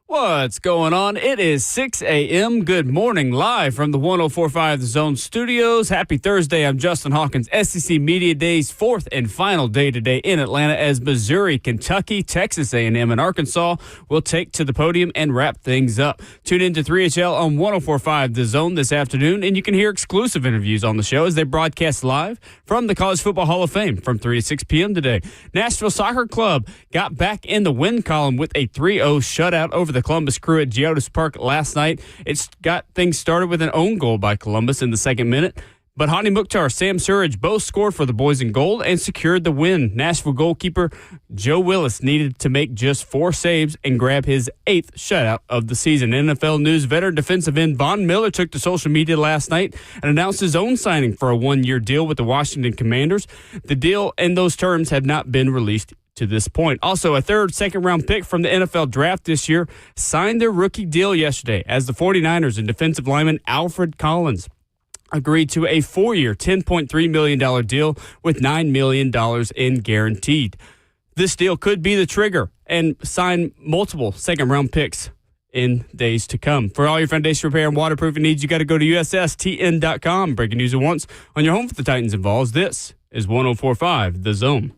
What's going on? It is 6 a.m. Good morning, live from the 104.5 The Zone studios. Happy Thursday. I'm Justin Hawkins. SEC Media Day's fourth and final day today in Atlanta as Missouri, Kentucky, Texas A&M, and Arkansas will take to the podium and wrap things up. Tune in to 3HL on 104.5 The Zone this afternoon, and you can hear exclusive interviews on the show as they broadcast live from the College Football Hall of Fame from 3 to 6 p.m. today. Nashville Soccer Club got back in the win column with a 3-0 shutout over the Columbus Crew at Geodis Park last night. It's got things started with an own goal by Columbus in the second minute, but Hani Mukhtar, Sam Surridge both scored for the boys in gold and secured the win. Nashville goalkeeper Joe Willis needed to make just 4 saves and grab his 8th shutout of the season. NFL news: veteran defensive end Von Miller took to social media last night and announced his own signing for a 1-year deal with the Washington Commanders. The deal and those terms have not been released to this point. Also, a second-round pick from the NFL Draft this year signed their rookie deal yesterday as the 49ers and defensive lineman Alfred Collins agreed to a 4-year, $10.3 million deal with $9 million in guaranteed. This deal could be the trigger and sign multiple second-round picks in days to come. For all your foundation repair and waterproofing needs, you got to go to USSTN.com. Breaking news at once on your home for the Titans and Vols. This is 104.5 The Zone.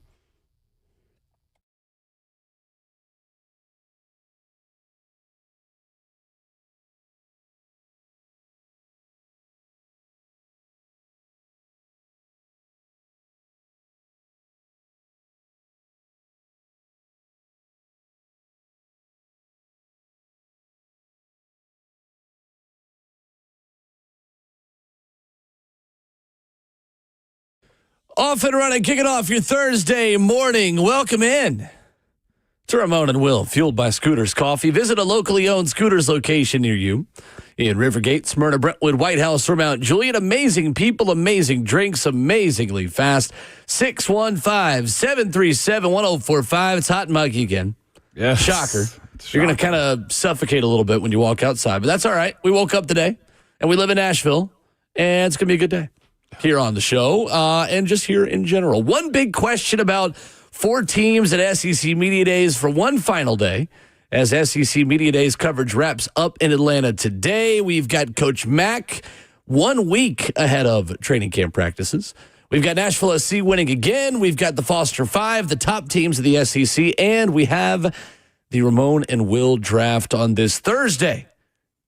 Off and running, kicking off your Thursday morning. Welcome in to Ramon and Will, fueled by Scooters Coffee. Visit a locally owned Scooters location near you in Rivergate, Smyrna, Brentwood, White House, or Mount Juliet. Amazing people, amazing drinks, amazingly fast. 615-737-1045. It's hot and muggy again. Yes. Shocker. You're going to kind of suffocate a little bit when you walk outside, but that's all right. We woke up today, and we live in Nashville, and it's going to be a good day here on the show and just here in general. One big question about 4 teams at SEC Media Days for one final day as SEC Media Days coverage wraps up in Atlanta today. We've got Coach Mack 1 week ahead of training camp practices. We've got Nashville SC winning again. We've got the Foster 5, the top teams of the SEC, and we have the Ramon and Will draft on this Thursday,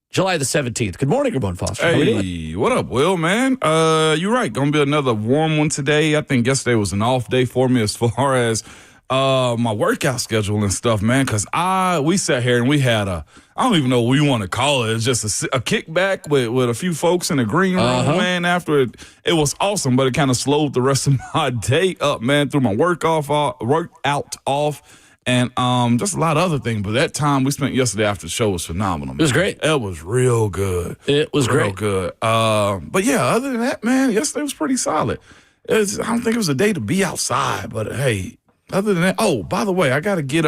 July the 17th. Good morning, Ramon Foster. Hey, what up, Will, man? You're right. Going to be another warm one today. I think yesterday was an off day for me as far as my workout schedule and stuff, man, because we sat here and we had I don't even know what we want to call it. It's just a kickback with a few folks in the green room, man. After it was awesome, but it kind of slowed the rest of my day up, man, through my workout off. And just a lot of other things. But that time we spent yesterday after the show was phenomenal, man. It was great. It was real good. It was real great. good. But, yeah, other than that, man, yesterday was pretty solid. I don't think it was a day to be outside. But, hey, other than that, oh, by the way, I got to get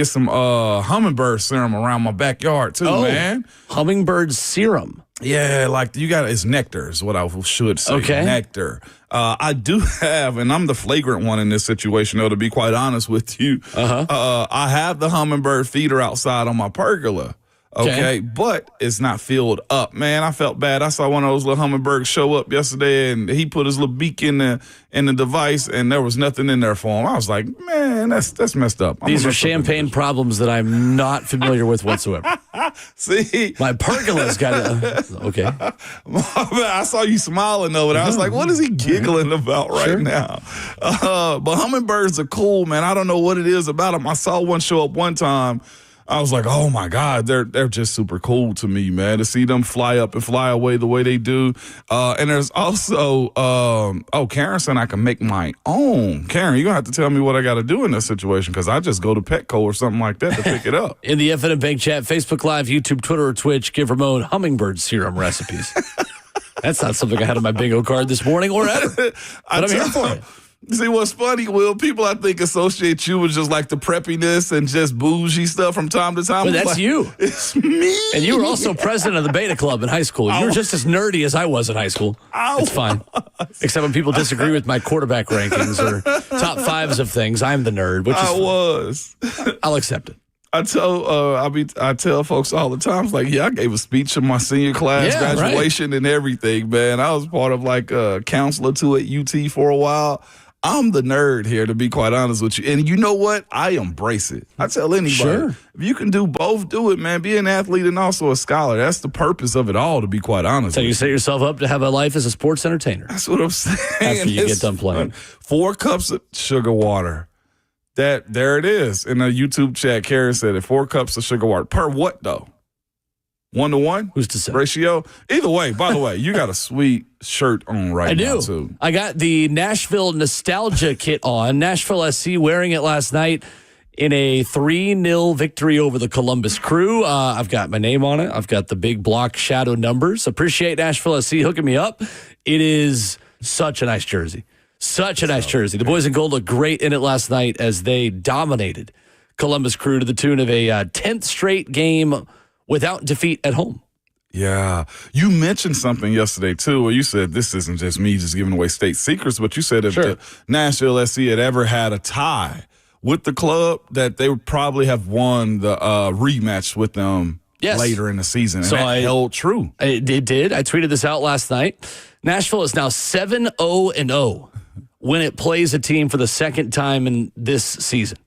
some hummingbird serum around my backyard too, man. Hummingbird serum. Yeah, like it's nectar is what I should say. Okay. Nectar. I do have, and I'm the flagrant one in this situation, though, to be quite honest with you. I have the hummingbird feeder outside on my pergola. Okay, but it's not filled up, man. I felt bad. I saw one of those little hummingbirds show up yesterday, and he put his little beak in the device, and there was nothing in there for him. I was like, man, that's messed up. These are champagne problems that I'm not familiar with whatsoever. See, my pergola's got okay. I saw you smiling over there. I was like, what is he giggling about right now? But hummingbirds are cool, man. I don't know what it is about them. I saw one show up one time. I was like, oh, my God, they're just super cool to me, man, to see them fly up and fly away the way they do. And there's also, Karen said I can make my own. Karen, you're going to have to tell me what I got to do in this situation because I just go to Petco or something like that to pick it up. In the F&M Bank chat, Facebook Live, YouTube, Twitter, or Twitch, give Ramon hummingbird serum recipes. That's not something I had on my bingo card this morning or ever, but I'm here for it. See, what's funny, Will, people I think associate you with just like the preppiness and just bougie stuff from time to time. But that's like, you. It's me. And you were also president of the Beta Club in high school. You were just as nerdy as I was in high school. It's fine. Except when people disagree with my quarterback rankings or top fives of things, I'm the nerd. Which is was. I'll accept it. I tell folks all the time, it's like, yeah, I gave a speech in my senior class graduation and everything, man. I was part of like a counselor too at UT for a while. I'm the nerd here, to be quite honest with you. And you know what? I embrace it. I tell anybody, if you can do both, do it, man. Be an athlete and also a scholar. That's the purpose of it all, to be quite honest. So you set yourself up to have a life as a sports entertainer. That's what I'm saying. After you get done playing. 4 cups of sugar water. There it is. In a YouTube chat, Karen said it. 4 cups of sugar water. Per what, though? 1-to-1? Who's to say? Ratio? Either way, by the way, you got a sweet shirt on right now, too. I got the Nashville Nostalgia kit on. Nashville SC wearing it last night in a 3-0 victory over the Columbus Crew. I've got my name on it. I've got the big block shadow numbers. Appreciate Nashville SC hooking me up. It is such a nice jersey. Such a nice jersey. The boys in gold looked great in it last night as they dominated Columbus Crew to the tune of a 10th straight game without defeat at home. Yeah. You mentioned something yesterday, too, where you said this isn't just me just giving away state secrets, but you said if the Nashville SC had ever had a tie with the club, that they would probably have won the rematch with them later in the season. And so that held true. It did. I tweeted this out last night. Nashville is now 7-0-0 when it plays a team for the second time in this season.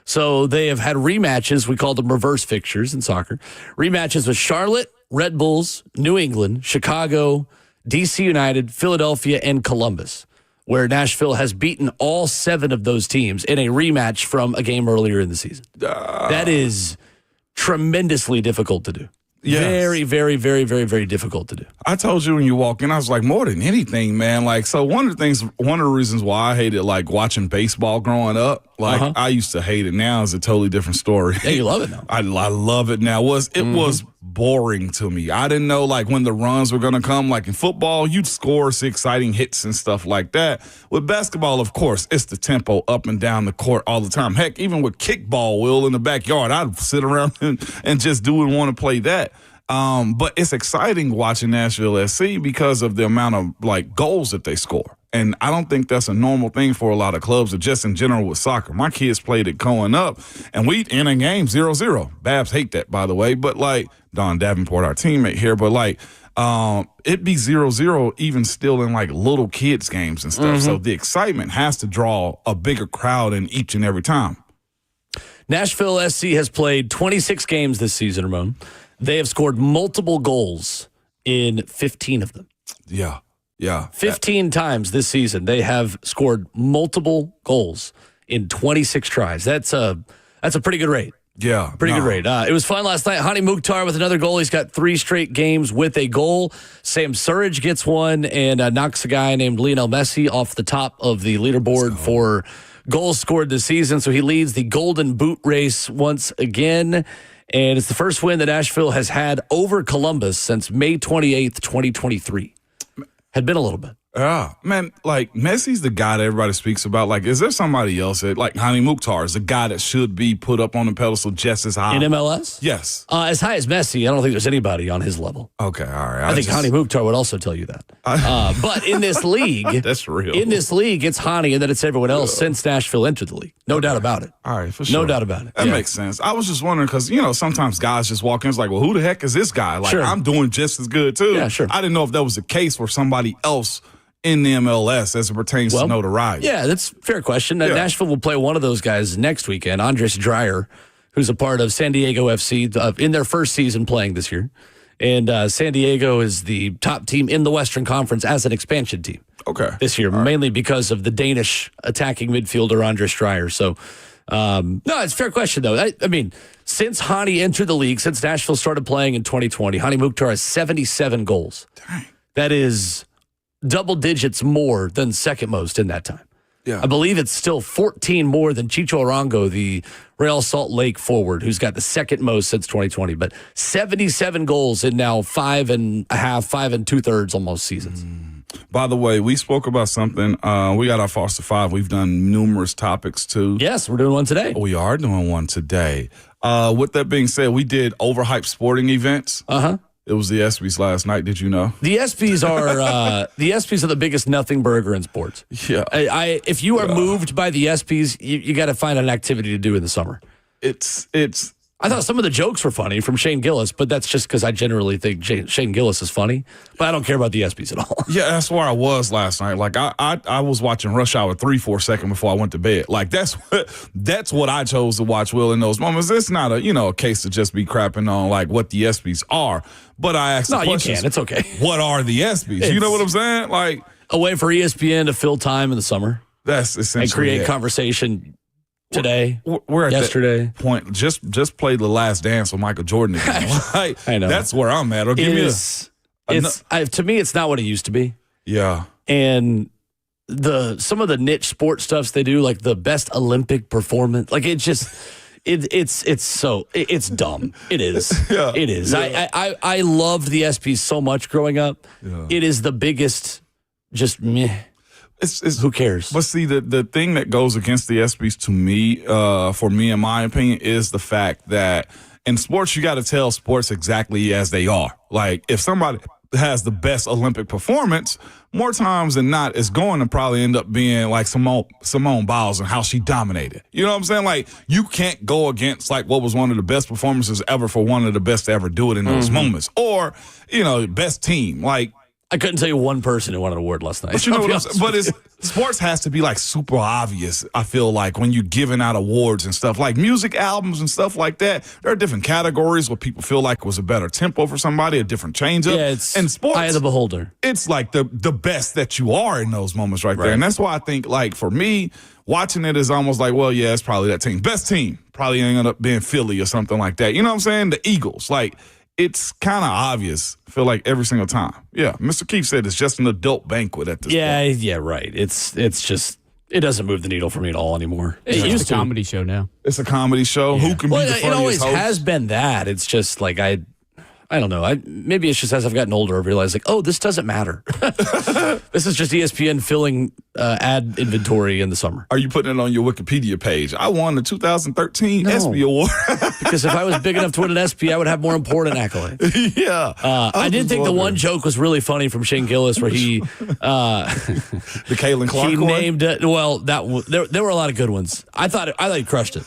So they have had rematches. We call them reverse fixtures in soccer. Rematches with Charlotte, Red Bulls, New England, Chicago, DC United, Philadelphia, and Columbus, where Nashville has beaten all 7 of those teams in a rematch from a game earlier in the season. That is tremendously difficult to do. Yes. Very, very, very, very, very difficult to do. I told you when you walk in, I was like, more than anything, man. Like, so one of the reasons why I hated like watching baseball growing up, like I used to hate it. Now is a totally different story. Yeah, you love it now. I love it now. It was boring to me. I didn't know like when the runs were going to come. Like in football, you'd score exciting hits and stuff like that. With basketball, of course, it's the tempo up and down the court all the time. Heck, even with kickball, Will, in the backyard, I'd sit around and just do and want to play that. But it's exciting watching Nashville SC because of the amount of like goals that they score. And I don't think that's a normal thing for a lot of clubs or just in general with soccer. My kids played it growing up and we in a game 0-0. Babs hate that, by the way, but like Don Davenport, our teammate here, but like it'd be 0-0 even still in like little kids games and stuff. So the excitement has to draw a bigger crowd in each and every time. Nashville SC has played 26 games this season, Ramon. They have scored multiple goals in 15 of them. Yeah. 15 times this season, they have scored multiple goals in 26 tries. That's a pretty good rate. Yeah. Pretty good rate. It was fun last night. Hani Mukhtar with another goal. He's got 3 straight games with a goal. Sam Surridge gets one and knocks a guy named Lionel Messi off the top of the leaderboard for goals scored this season. So he leads the Golden Boot race once again. And it's the first win that Nashville has had over Columbus since May 28th, 2023. Had been a little bit. Yeah, man, like Messi's the guy that everybody speaks about. Like, is there somebody else that, like Hani Mukhtar is the guy that should be put up on the pedestal just as high? In MLS? Yes. As high as Messi, I don't think there's anybody on his level. Okay, all right. I think Hani Mukhtar would also tell you that. But in this league, that's real. In this league, it's Hani and then it's everyone else since Nashville entered the league. No doubt about it. All right, for sure. No doubt about it. That makes sense. I was just wondering because, sometimes guys just walk in, it's like, well, who the heck is this guy? Like, I'm doing just as good, too. Yeah, sure. I didn't know if that was the case for somebody else in the MLS as it pertains to notoriety. Yeah, that's a fair question. Nashville will play one of those guys next weekend, Andres Dreyer, who's a part of San Diego FC in their first season playing this year. And San Diego is the top team in the Western Conference as an expansion team this year, mainly because of the Danish attacking midfielder Andres Dreyer. So, no, it's a fair question, though. I mean, since Hani entered the league, since Nashville started playing in 2020, Hani Mukhtar has 77 goals. Dang. That is double digits more than second most in that time. Yeah. I believe it's still 14 more than Chicho Arango, the Real Salt Lake forward, who's got the second most since 2020. But 77 goals in now 5 2/3 almost seasons. By the way, we spoke about something. We got our Foster 5. We've done numerous topics, too. Yes, we're doing one today. We are doing one today. With that being said, we did overhyped sporting events. It was the ESPYs last night. Did you know? The ESPYs are the biggest nothing burger in sports. Yeah. If you are moved by the ESPYs, you got to find an activity to do in the summer. It's I thought some of the jokes were funny from Shane Gillis, but that's just because I generally think Shane Gillis is funny. But I don't care about the ESPYs at all. Yeah, that's where I was last night. Like I was watching Rush Hour 3 for a second before I went to bed. Like that's what I chose to watch, Will, in those moments. It's not a case to just be crapping on like what the ESPYs are. But I asked the question. You can. It's okay. What are the ESPYs? You know what I'm saying? Like a way for ESPN to fill time in the summer. That's essentially and create it. Conversation. Today, we're at yesterday that point. Just played The Last Dance with Michael Jordan again. Like, I know that's where I'm at. Or give me to me, it's not what it used to be. Yeah, and some of the niche sports stuffs they do, like the best Olympic performance, like it just it's dumb. It is. Yeah, it is. Yeah. I loved the ESPYs so much growing up. Yeah. It is the biggest. Just meh. It's, who cares? But see, the thing that goes against the ESPYs to me, for me, in my opinion, is the fact that in sports, you got to tell sports exactly as they are. Like, if somebody has the best Olympic performance, more times than not, it's going to probably end up being like Simone Biles and how she dominated. You know what I'm saying? Like, you can't go against like what was one of the best performances ever for one of the best to ever do it in those moments. Or, best team. Like, I couldn't tell you one person who won an award last night. But you know what I'm saying? But sports has to be like super obvious, I feel like, when you're giving out awards and stuff. Like music albums and stuff like that, there are different categories where people feel like it was a better tempo for somebody, a different change-up. Yeah, it's in sports, eye of the beholder. It's like the best that you are in those moments right there. And that's why I think, like, for me, watching it is almost like, well, yeah, it's probably that team. Best team probably end up being Philly or something like that. You know what I'm saying? The Eagles. Like, it's kind of obvious, I feel like, every single time. Yeah, Mr. Keefe said it's just an adult banquet at this point. Yeah, right. It's just, it doesn't move the needle for me at all anymore. It's just a comedy show now. It's a comedy show. Yeah. Who can be the funniest It always host? has been that. It's just like I don't know. Maybe it's just as I've gotten older, I've realized, like, oh, this doesn't matter. This is just ESPN filling ad inventory in the summer. Are you putting it on your Wikipedia page? I won the 2013 ESPY Award. Because if I was big enough to win an ESPY, I would have more important accolades. Yeah. I did think the one joke was really funny from Shane Gillis where he... the Kalen Clark he one? named it... Well, there were a lot of good ones. I thought he crushed it.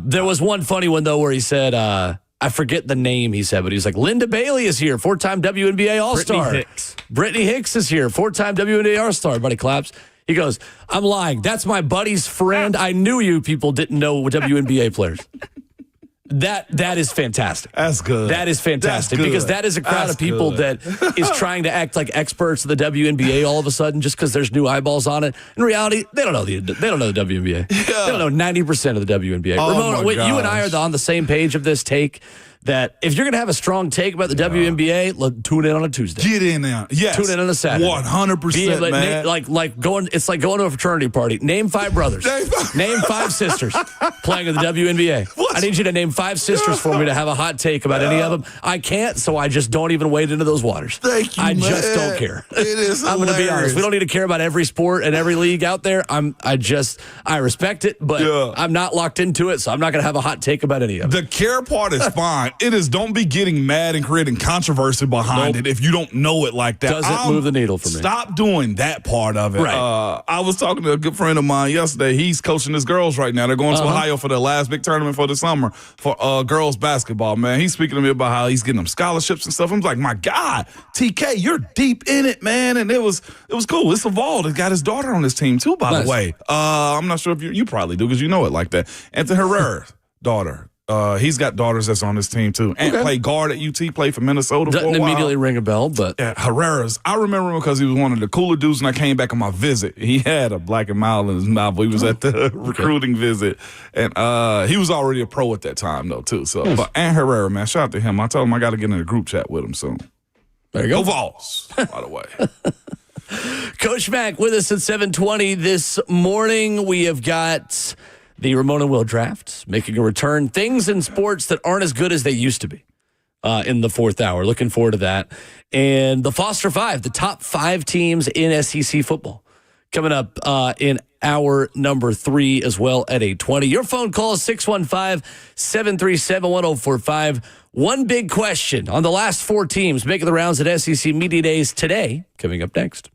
There was one funny one, though, where he said... I forget the name he said, but he was like, Linda Bailey is here, 4-time WNBA All-Star. Brittany Hicks is here, 4-time WNBA All-Star. Buddy claps. He goes, I'm lying. That's my buddy's friend. I knew you people didn't know WNBA players. That is fantastic. That's good. That is fantastic because that is a crowd of people that is trying to act like experts of the WNBA all of a sudden just because there's new eyeballs on it. In reality, they don't know the WNBA. Yeah. They don't know 90% of the WNBA. Oh, Ramon, you and I are on the same page of this take. That if you're going to have a strong take about the WNBA, tune in on a Tuesday. Get in there. Yes. Tune in on a Saturday. 100%, man. Going to a fraternity party. Name 5 brothers. Name 5 sisters playing in the WNBA. I need you to name 5 sisters for me to have a hot take about any of them. I can't, so I just don't even wade into those waters. Thank you, I just don't care. It is I'm going to be honest. We don't need to care about every sport and every league out there. I respect it, but I'm not locked into it, so I'm not going to have a hot take about any of it. The care part is fine. It is, don't be getting mad and creating controversy behind it if you don't know it like that. Doesn't move the needle for me. Stop doing that part of it. Right. I was talking to a good friend of mine yesterday. He's coaching his girls right now. They're going to Ohio for their last big tournament for the summer for girls basketball, man. He's speaking to me about how he's getting them scholarships and stuff. I'm like, my God, TK, you're deep in it, man. And it was cool. It's evolved. He's got his daughter on his team too, by the way. I'm not sure if you probably do because you know it like that. Anthony Herrera's daughter. He's got daughters that's on his team too, and played guard at UT, played for Minnesota. Doesn't for a while. immediately ring a bell, but Herrera's. I remember him because he was one of the cooler dudes, and I came back on my visit. He had a black and mild in his mouth. He was at the recruiting visit, and he was already a pro at that time though too. So, but and Herrera, man, shout out to him. I told him I got to get in a group chat with him soon. There you go, Vols. By the way. Coach Mac with us at 7:20 this morning. We have got the Ramon Will Draft making a return. Things in sports that aren't as good as they used to be in the 4th hour. Looking forward to that. And the Foster 5, the top 5 teams in SEC football. Coming up in hour number 3 as well at 8:20. Your phone call is 615-737-1045. One big question on the last 4 teams making the rounds at SEC Media Days today. Coming up next.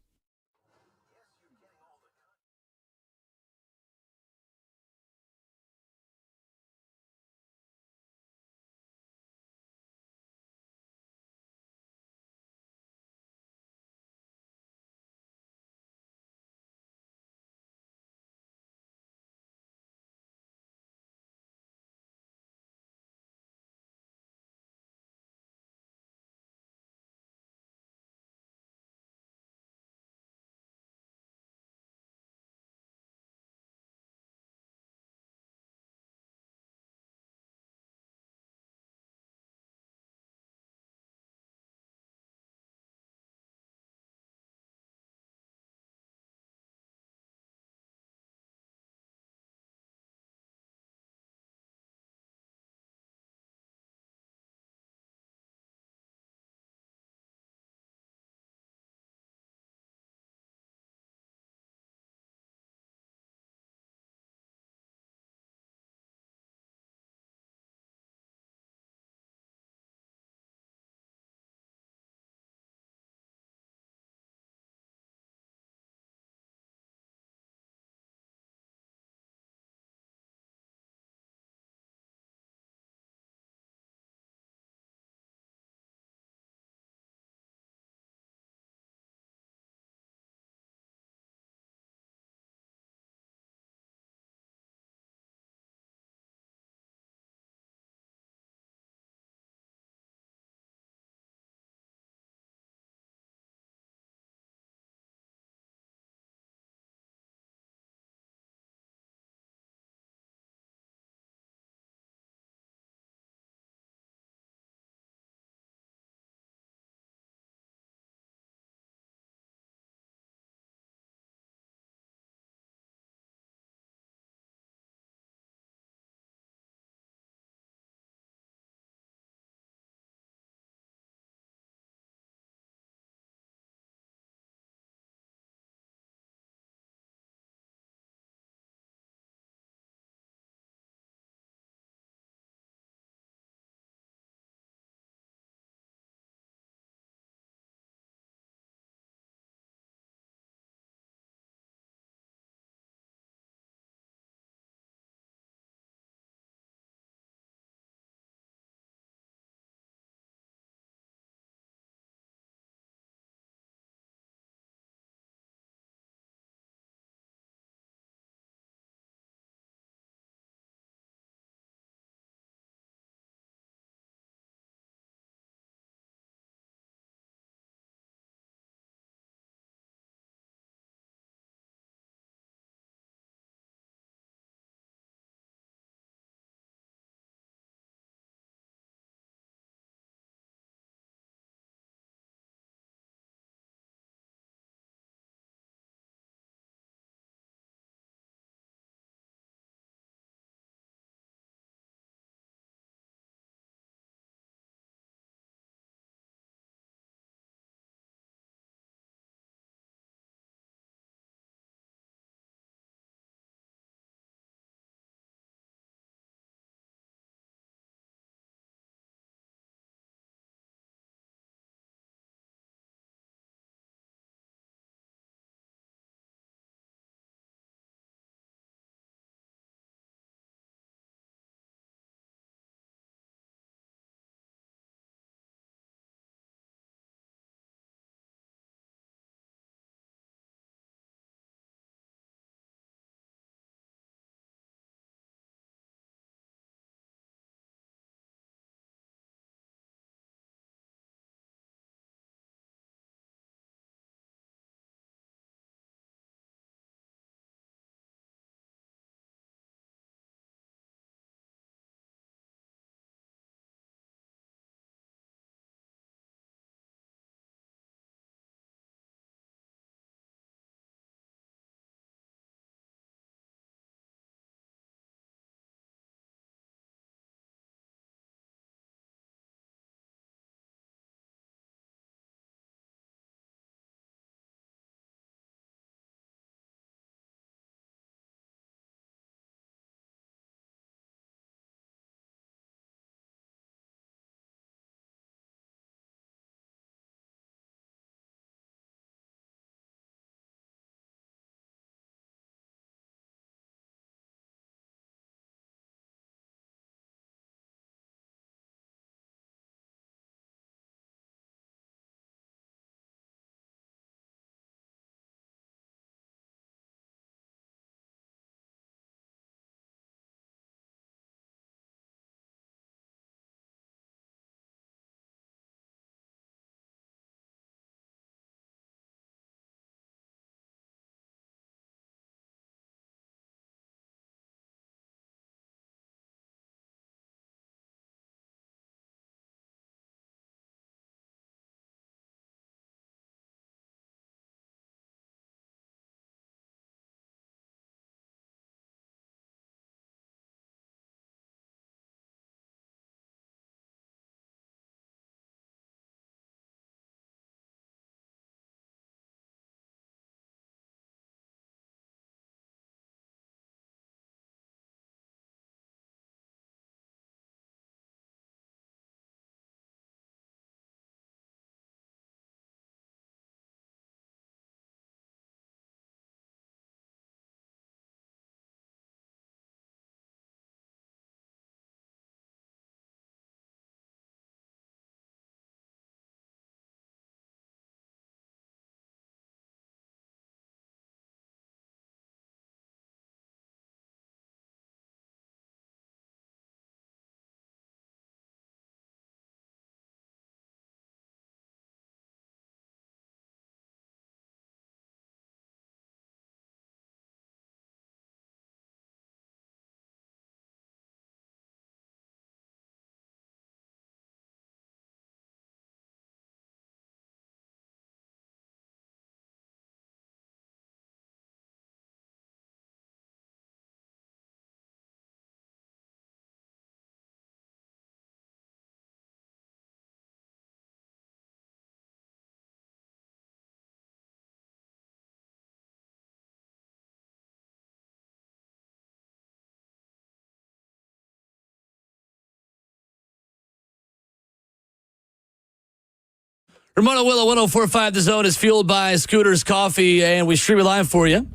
Ramon Will, 104.5 The Zone is fueled by Scooters Coffee, and we stream it live for you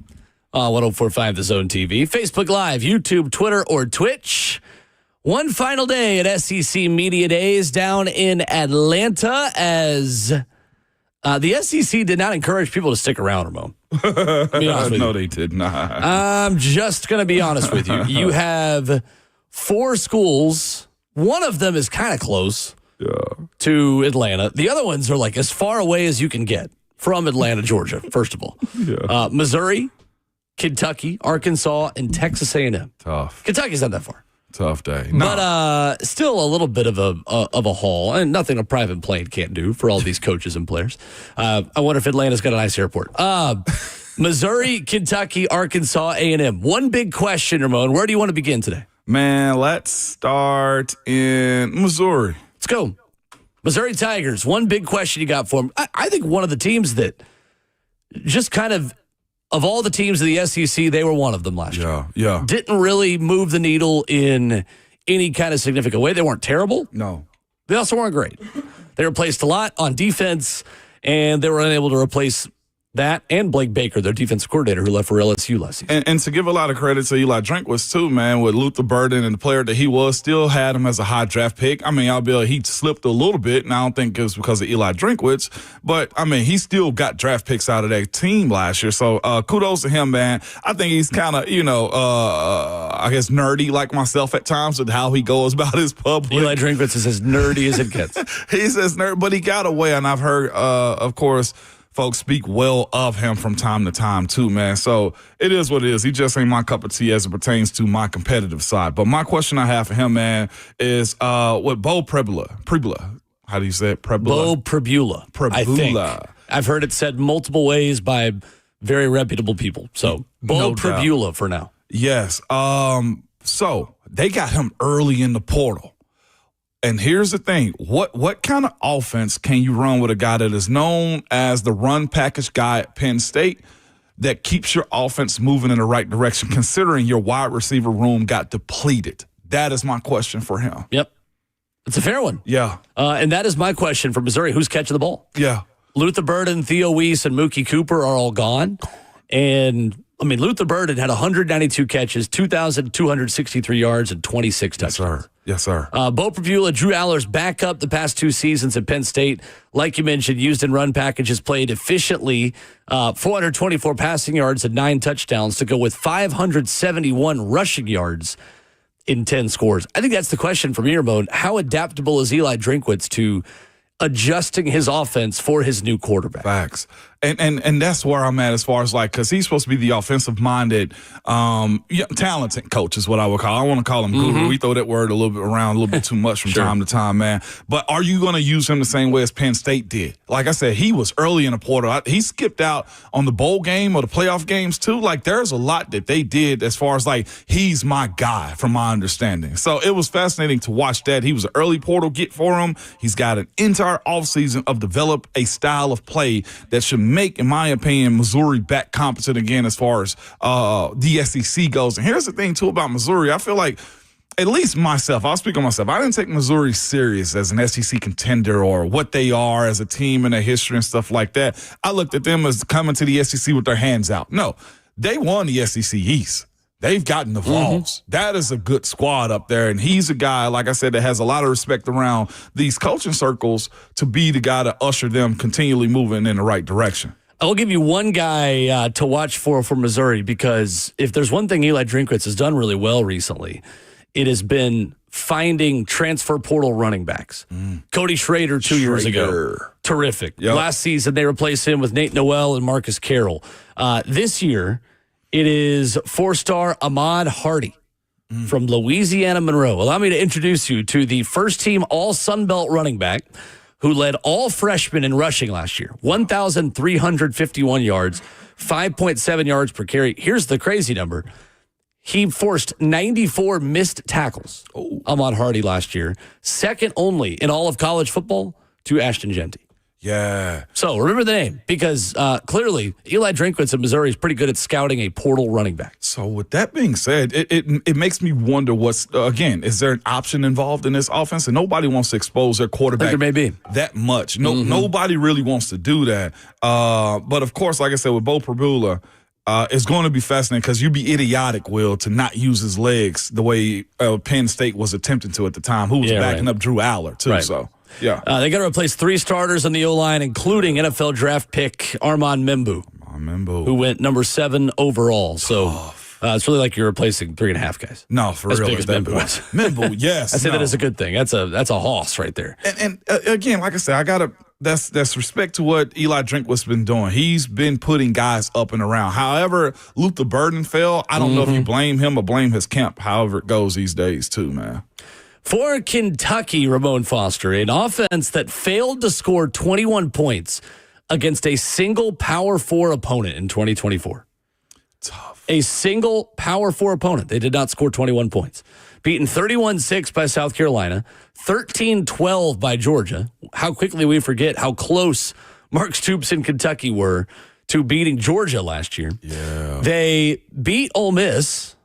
on 104.5 The Zone TV, Facebook Live, YouTube, Twitter, or Twitch. One final day at SEC Media Days down in Atlanta as the SEC did not encourage people to stick around, Ramon. No, they did not. I'm just going to be honest with you. You have 4 schools. One of them is kind of close to Atlanta. The other ones are like as far away as you can get from Atlanta, Georgia, first of all. Missouri, Kentucky, Arkansas, and Texas A&M. Tough. Kentucky's not that far. Tough day. But still a little bit of a haul, and nothing a private plane can't do for all these coaches and players. I wonder if Atlanta's got a nice airport. Missouri, Kentucky, Arkansas, A&M. One big question, Ramon. Where do you want to begin today? Man, let's start in Missouri. Let's go. Missouri Tigers. One big question you got for them. I think one of the teams that just kind of all the teams of the SEC, they were one of them last year. Yeah. Didn't really move the needle in any kind of significant way. They weren't terrible. No. They also weren't great. They replaced a lot on defense, and they were unable to replace that and Blake Baker, their defensive coordinator, who left for LSU last season. And to give a lot of credit to Eli Drinkwitz, too, man, with Luther Burden and the player that he was, still had him as a high draft pick. I mean, albeit he slipped a little bit, and I don't think it was because of Eli Drinkwitz, but, I mean, he still got draft picks out of that team last year. So kudos to him, man. I think he's kind of, I guess nerdy like myself at times with how he goes about his public. Eli Drinkwitz is as nerdy as it gets. He's as nerd, but he got away, and I've heard, of course, folks speak well of him from time to time, too, man. So it is what it is. He just ain't my cup of tea as it pertains to my competitive side. But my question I have for him, man, is with Bo Pribula. How do you say it? Bo Pribula. I think. I've heard it said multiple ways by very reputable people. So Bo Pribula for now. Yes. So they got him early in the portal. And here's the thing. What kind of offense can you run with a guy that is known as the run package guy at Penn State that keeps your offense moving in the right direction, considering your wide receiver room got depleted? That is my question for him. Yep. It's a fair one. Yeah. And that is my question for Missouri. Who's catching the ball? Yeah. Luther Burden, Theo Weiss, and Mookie Cooper are all gone. And, I mean, Luther Burden had 192 catches, 2,263 yards, and 26 touchdowns. Yes, sir. Bo Pribula, Drew Aller's backup the past 2 seasons at Penn State. Like you mentioned, used in run packages, played efficiently, 424 passing yards and 9 touchdowns to go with 571 rushing yards in 10 scores. I think that's the question from Ramon. How adaptable is Eli Drinkwitz to adjusting his offense for his new quarterback? Facts. And that's where I'm at as far as because he's supposed to be the offensive-minded, talented coach is what I would call. I want to call him guru. We throw that word a little bit around a little bit too much from time to time, man. But are you going to use him the same way as Penn State did? Like I said, he was early in the portal. He skipped out on the bowl game or the playoff games too. There's a lot that they did as far as he's my guy from my understanding. So it was fascinating to watch that. He was an early portal get for him. He's got an entire offseason of develop a style of play that should make, in my opinion, Missouri back competent again as far as the SEC goes. And here's the thing, too, about Missouri. I feel like, at least myself, I'll speak on myself, I didn't take Missouri serious as an SEC contender or what they are as a team and their history and stuff like that. I looked at them as coming to the SEC with their hands out. No, they won the SEC East. They've gotten the Vols. That is a good squad up there. And he's a guy, like I said, that has a lot of respect around these coaching circles to be the guy to usher them continually moving in the right direction. I'll give you one guy to watch for Missouri, because if there's one thing Eli Drinkwitz has done really well recently, it has been finding transfer portal running backs. Cody Schrader 2 years ago. Terrific. Yep. Last season, they replaced him with Nate Noel and Marcus Carroll. This year, it is 4-star Ahmad Hardy from Louisiana Monroe. Allow me to introduce you to the first-team All-Sun Belt running back who led all freshmen in rushing last year. 1,351 yards, 5.7 yards per carry. Here's the crazy number. He forced 94 missed tackles, Ahmad Hardy, last year. Second only in all of college football to Ashton Genty. Yeah. So remember the name because clearly Eli Drinkwitz in Missouri is pretty good at scouting a portal running back. So with that being said, it makes me wonder what's is there an option involved in this offense? And nobody wants to expose their quarterback there may be. that much. Nobody really wants to do that. But of course, like I said, with Bo Prabula, it's going to be fascinating because you'd be idiotic, Will, to not use his legs the way Penn State was attempting to at the time, who was backing up Drew Aller, too. Right. So, yeah. They got to replace 3 starters on the O-line, including NFL draft pick Armand Membu, who went number 7 overall. So it's really like you're replacing 3.5 guys. No, for real. As big as Membu was. Membu, yes. I say that as a good thing. That's a hoss right there. And again, like I said, that's respect to what Eli Drinkwitz been doing. He's been putting guys up and around. However, Luther Burden fell. I don't know if you blame him or blame his camp, however it goes these days too, man. For Kentucky, Ramon Foster, an offense that failed to score 21 points against a single Power 4 opponent in 2024. Tough. A single Power 4 opponent. They did not score 21 points. Beaten 31-6 by South Carolina, 13-12 by Georgia. How quickly we forget how close Mark Stoops and Kentucky were to beating Georgia last year. Yeah. They beat Ole Miss.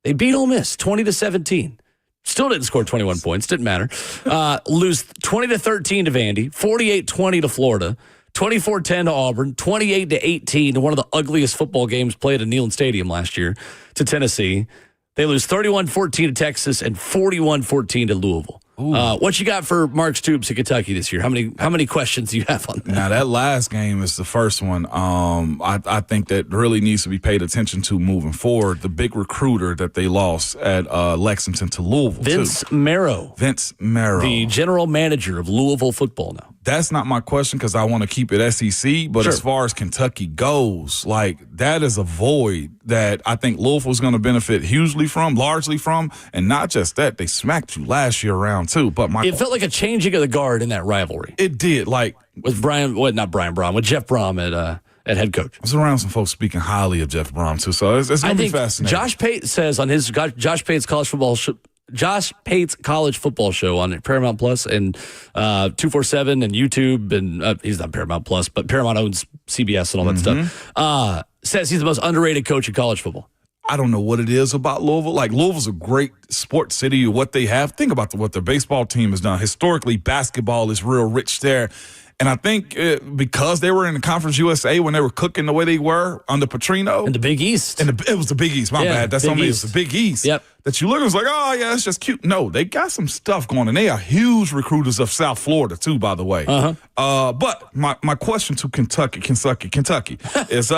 20-17. Still didn't score 21 points. Didn't matter. Lose 20-13 to Vandy, 48-20 to Florida, 24-10 to Auburn, 28-18 to one of the ugliest football games played at Neyland Stadium last year to Tennessee. They lose 31-14 to Texas and 41-14 to Louisville. What you got for Mark Stoops at Kentucky this year? How many questions do you have on that? Now, that last game is the first one I think that really needs to be paid attention to moving forward. The big recruiter that they lost at Lexington to Louisville, Vince Marrow. The general manager of Louisville football now. That's not my question because I want to keep it SEC. But as far as Kentucky goes, like that is a void that I think Louisville's going to benefit largely from. And not just that, they smacked you last year around too. But it felt like a changing of the guard in that rivalry. It did. Like with with Jeff Brom at head coach. I was around some folks speaking highly of Jeff Brom too. So it's going to be fascinating. Josh Pate says on his Josh Pate's college football show on Paramount Plus and 247 and YouTube, and he's not Paramount Plus, but Paramount owns CBS and all that stuff. Says he's the most underrated coach in college football. I don't know what it is about Louisville. Like, Louisville's a great sports city, what they have. Think about what their baseball team has done. Historically, basketball is real rich there. And I think because they were in the Conference USA when they were cooking the way they were under Petrino. In the Big East. It was the Big East. My bad. That's on me. It was the Big East. Yep. That you look and it's like, oh, yeah, it's just cute. No, they got some stuff going. And they are huge recruiters of South Florida, too, by the way. But my question to Kentucky is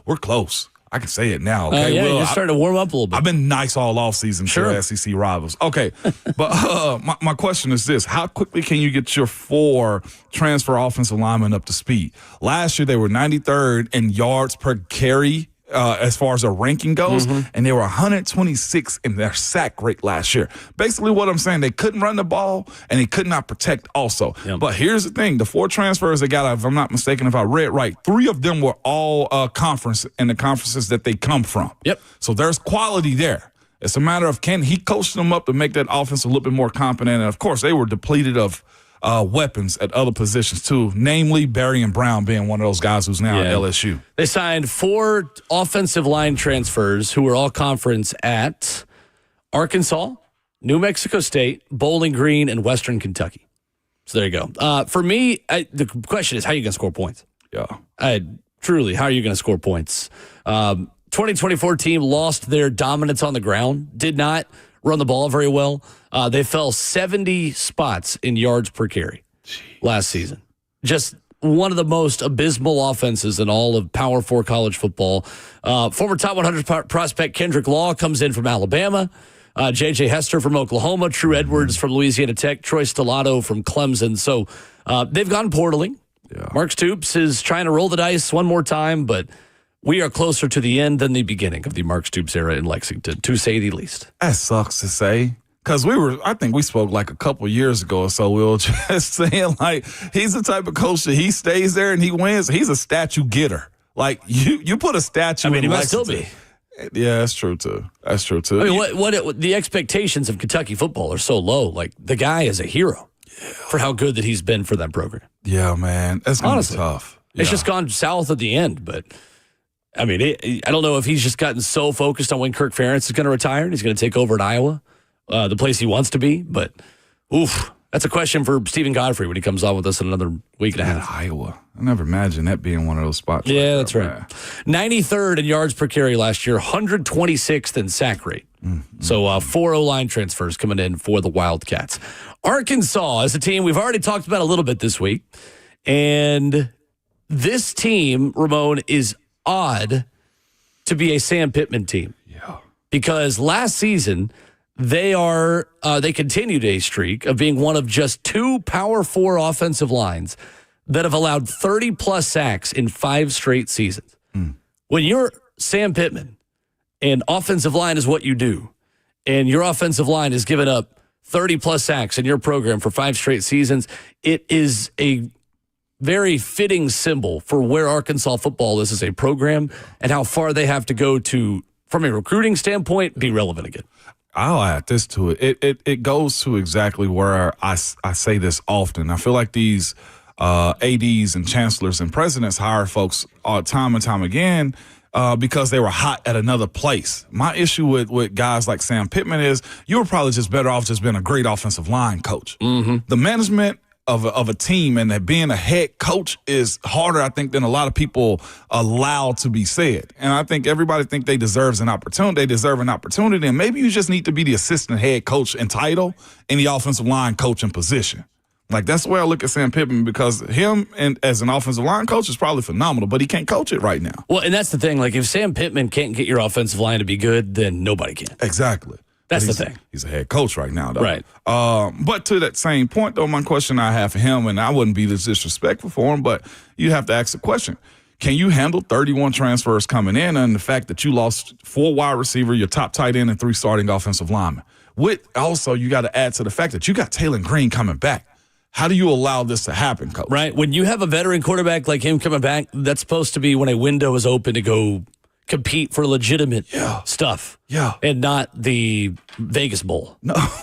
we're close. I can say it now. Okay, you're starting to warm up a little bit. I've been nice all offseason to SEC rivals. Okay, but my question is this. How quickly can you get your 4 transfer offensive linemen up to speed? Last year, they were 93rd in yards per carry as far as their ranking goes, and they were 126 in their sack rate last year. Basically what I'm saying, they couldn't run the ball, and they could not protect also. Yep. But here's the thing. The 4 transfers they got, if I'm not mistaken, if I read right, 3 of them were all conference in the conferences that they come from. Yep. So there's quality there. It's a matter of can he coach them up to make that offense a little bit more competent. And, of course, they were depleted of weapons at other positions, too, namely Barry and Brown being one of those guys who's now at LSU. They signed 4 offensive line transfers who were all conference at Arkansas, New Mexico State, Bowling Green, and Western Kentucky. So there you go. For me, the question is, how are you going to score points? Yeah. Truly, how are you going to score points? 2024 team lost their dominance on the ground, did not run the ball very well. They fell 70 spots in yards per carry last season. Just one of the most abysmal offenses in all of Power 4 college football. Former top 100 prospect Kendrick Law comes in from Alabama. J.J. Hester from Oklahoma. True Edwards from Louisiana Tech. Troy Stellato from Clemson. So they've gone portaling. Yeah. Mark Stoops is trying to roll the dice one more time, but we are closer to the end than the beginning of the Mark Stoops era in Lexington, to say the least. That sucks to say. Because I think we spoke like a couple years ago or so, Will, just saying like he's the type of coach that he stays there and he wins. He's a statue getter. Like you put a statue in he might Lexington. Still be. Yeah, that's true too. I mean, what the expectations of Kentucky football are so low. Like the guy is a hero. for how good that he's been for that program. Yeah, man. That's going to be tough. It's just gone south at the end, but I mean, I don't know if he's just gotten so focused on when Kirk Ferentz is going to retire and he's going to take over at Iowa, the place he wants to be. But, oof, that's a question for Stephen Godfrey when he comes on with us in another week and a half. Iowa. I never imagined that being one of those spots. Yeah, that's right. 93rd in yards per carry last year, 126th in sack rate. Mm-hmm. So 4 O-line transfers coming in for the Wildcats. Arkansas is a team we've already talked about a little bit this week. And this team, Ramon, is odd to be a Sam Pittman team. Yeah. Because last season, they continued a streak of being one of just 2 Power 4 offensive lines that have allowed 30-plus sacks in 5 straight seasons. When you're Sam Pittman and offensive line is what you do, and your offensive line has given up 30-plus sacks in your program for 5 straight seasons, it is a very fitting symbol for where Arkansas football is as a program and how far they have to go to, from a recruiting standpoint, be relevant again. I'll add this to it. It goes to exactly where I say this often. I feel like these ADs and chancellors and presidents hire folks time and time again because they were hot at another place. My issue with guys like Sam Pittman is you were probably just better off just being a great offensive line coach. Mm-hmm. The management of a team and that being a head coach is harder, I think, than a lot of people allow to be said. And I think everybody think they deserve an opportunity. They deserve an opportunity, and maybe you just need to be the assistant head coach in title and the offensive line coach in position. Like, that's the way I look at Sam Pittman, because him and as an offensive line coach is probably phenomenal, but he can't coach it right now. Well, and that's the thing. Like, if Sam Pittman can't get your offensive line to be good, then nobody can. Exactly. That's the thing. He's a head coach right now, though. Right. But to that same point, though, my question I have for him, and I wouldn't be this disrespectful for him, but you have to ask the question. Can you handle 31 transfers coming in and the fact that you lost 4 wide receiver, your top tight end, and 3 starting offensive linemen? With also, you got to add to the fact that you got Taylor Green coming back. How do you allow this to happen, Coach? Right. When you have a veteran quarterback like him coming back, that's supposed to be when a window is open to go compete for legitimate stuff. Yeah. And not the Vegas Bowl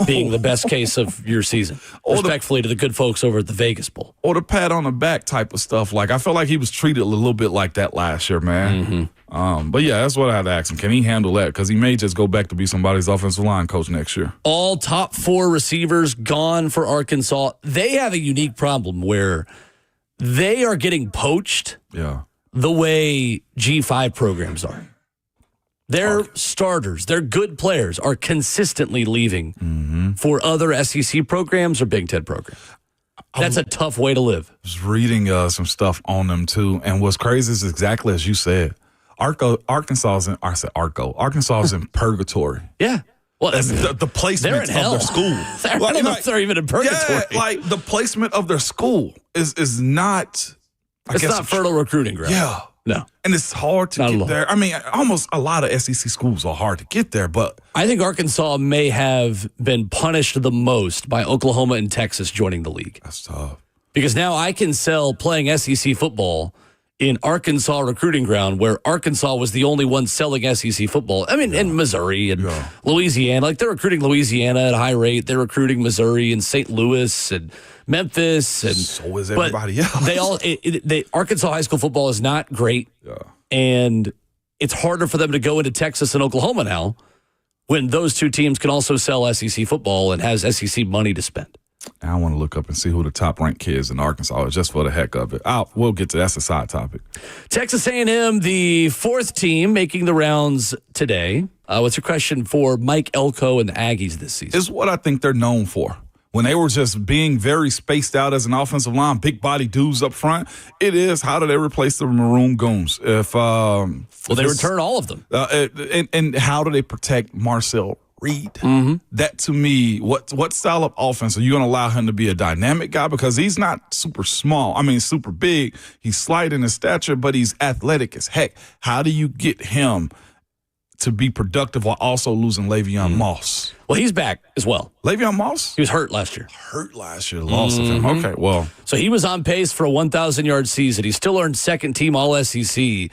being the best case of your season. Respectfully to the good folks over at the Vegas Bowl. Or the pat on the back type of stuff. Like, I felt like he was treated a little bit like that last year, man. Mm-hmm. But, yeah, that's what I had to ask him. Can he handle that? Because he may just go back to be somebody's offensive line coach next year. All top 4 receivers gone for Arkansas. They have a unique problem where they are getting poached. Yeah. The way G5 programs are. Their starters, their good players are consistently leaving for other SEC programs or Big Ten programs. That's a tough way to live. I was reading some stuff on them, too. And what's crazy is exactly as you said. Arkansas is in purgatory. Yeah. Well, the placement of their school. I don't know if they're even in purgatory. Yeah, like the placement of their school is not... It's not fertile recruiting ground. Yeah. No. And it's hard to get there. I mean, almost a lot of SEC schools are hard to get there, but... I think Arkansas may have been punished the most by Oklahoma and Texas joining the league. That's tough. Because now I can sell playing SEC football in Arkansas recruiting ground where Arkansas was the only one selling SEC football. I mean, in Missouri and Louisiana. Like, they're recruiting Louisiana at a high rate. They're recruiting Missouri and St. Louis and Memphis. And so is everybody else. Arkansas high school football is not great. Yeah. And it's harder for them to go into Texas and Oklahoma now when those 2 teams can also sell SEC football and has SEC money to spend. I want to look up and see who the top-ranked kids in Arkansas is, just for the heck of it. We'll get to that's a side topic. Texas A&M, the 4th team making the rounds today. What's your question for Mike Elko and the Aggies this season? It's what I think they're known for. When they were just being very spaced out as an offensive line, big body dudes up front, it is how do they replace the Maroon Goons? They return all of them. And how do they protect Marcel Reed? Mm-hmm. That, to me, what style of offense are you going to allow him to be a dynamic guy? Because he's not super small. I mean, super big. He's slight in his stature, but he's athletic as heck. How do you get him to be productive while also losing Le'Veon Moss? Well, he's back as well. Le'Veon Moss? He was hurt last year. Loss of him. Okay, well. So he was on pace for a 1,000-yard season. He still earned second-team All-SEC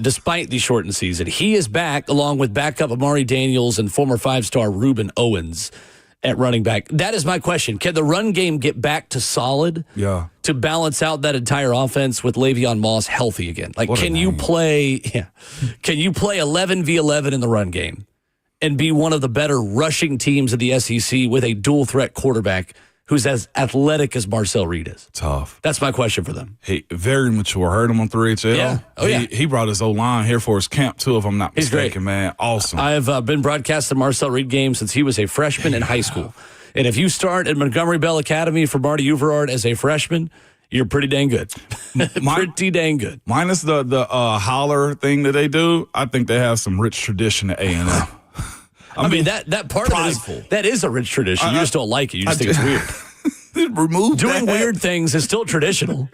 despite the shortened season. He is back along with backup Amari Daniels and former 5-star Reuben Owens. at running back. That is my question. Can the run game get back to solid? Yeah. To balance out that entire offense with Le'Veon Moss healthy again? Like, can you play 11v11 in the run game and be one of the better rushing teams of the SEC with a dual threat quarterback who's as athletic as Marcel Reed is? Tough. That's my question for them. He very mature. Heard him on 3HL. Yeah. Oh, yeah. He brought his O-line here for his camp, too, if I'm not He's mistaken, great. man. Awesome. I've been broadcasting Marcel Reed games since he was a freshman in high school. And if you start at Montgomery Bell Academy for Marty Uverard as a freshman, you're pretty dang good. Pretty dang good. Minus the holler thing that they do, I think they have some rich tradition at A&M. I mean, that part prideful. of it, that is a rich tradition. You just don't like it. You just think it's weird. Remove Doing that. weird things is still traditional.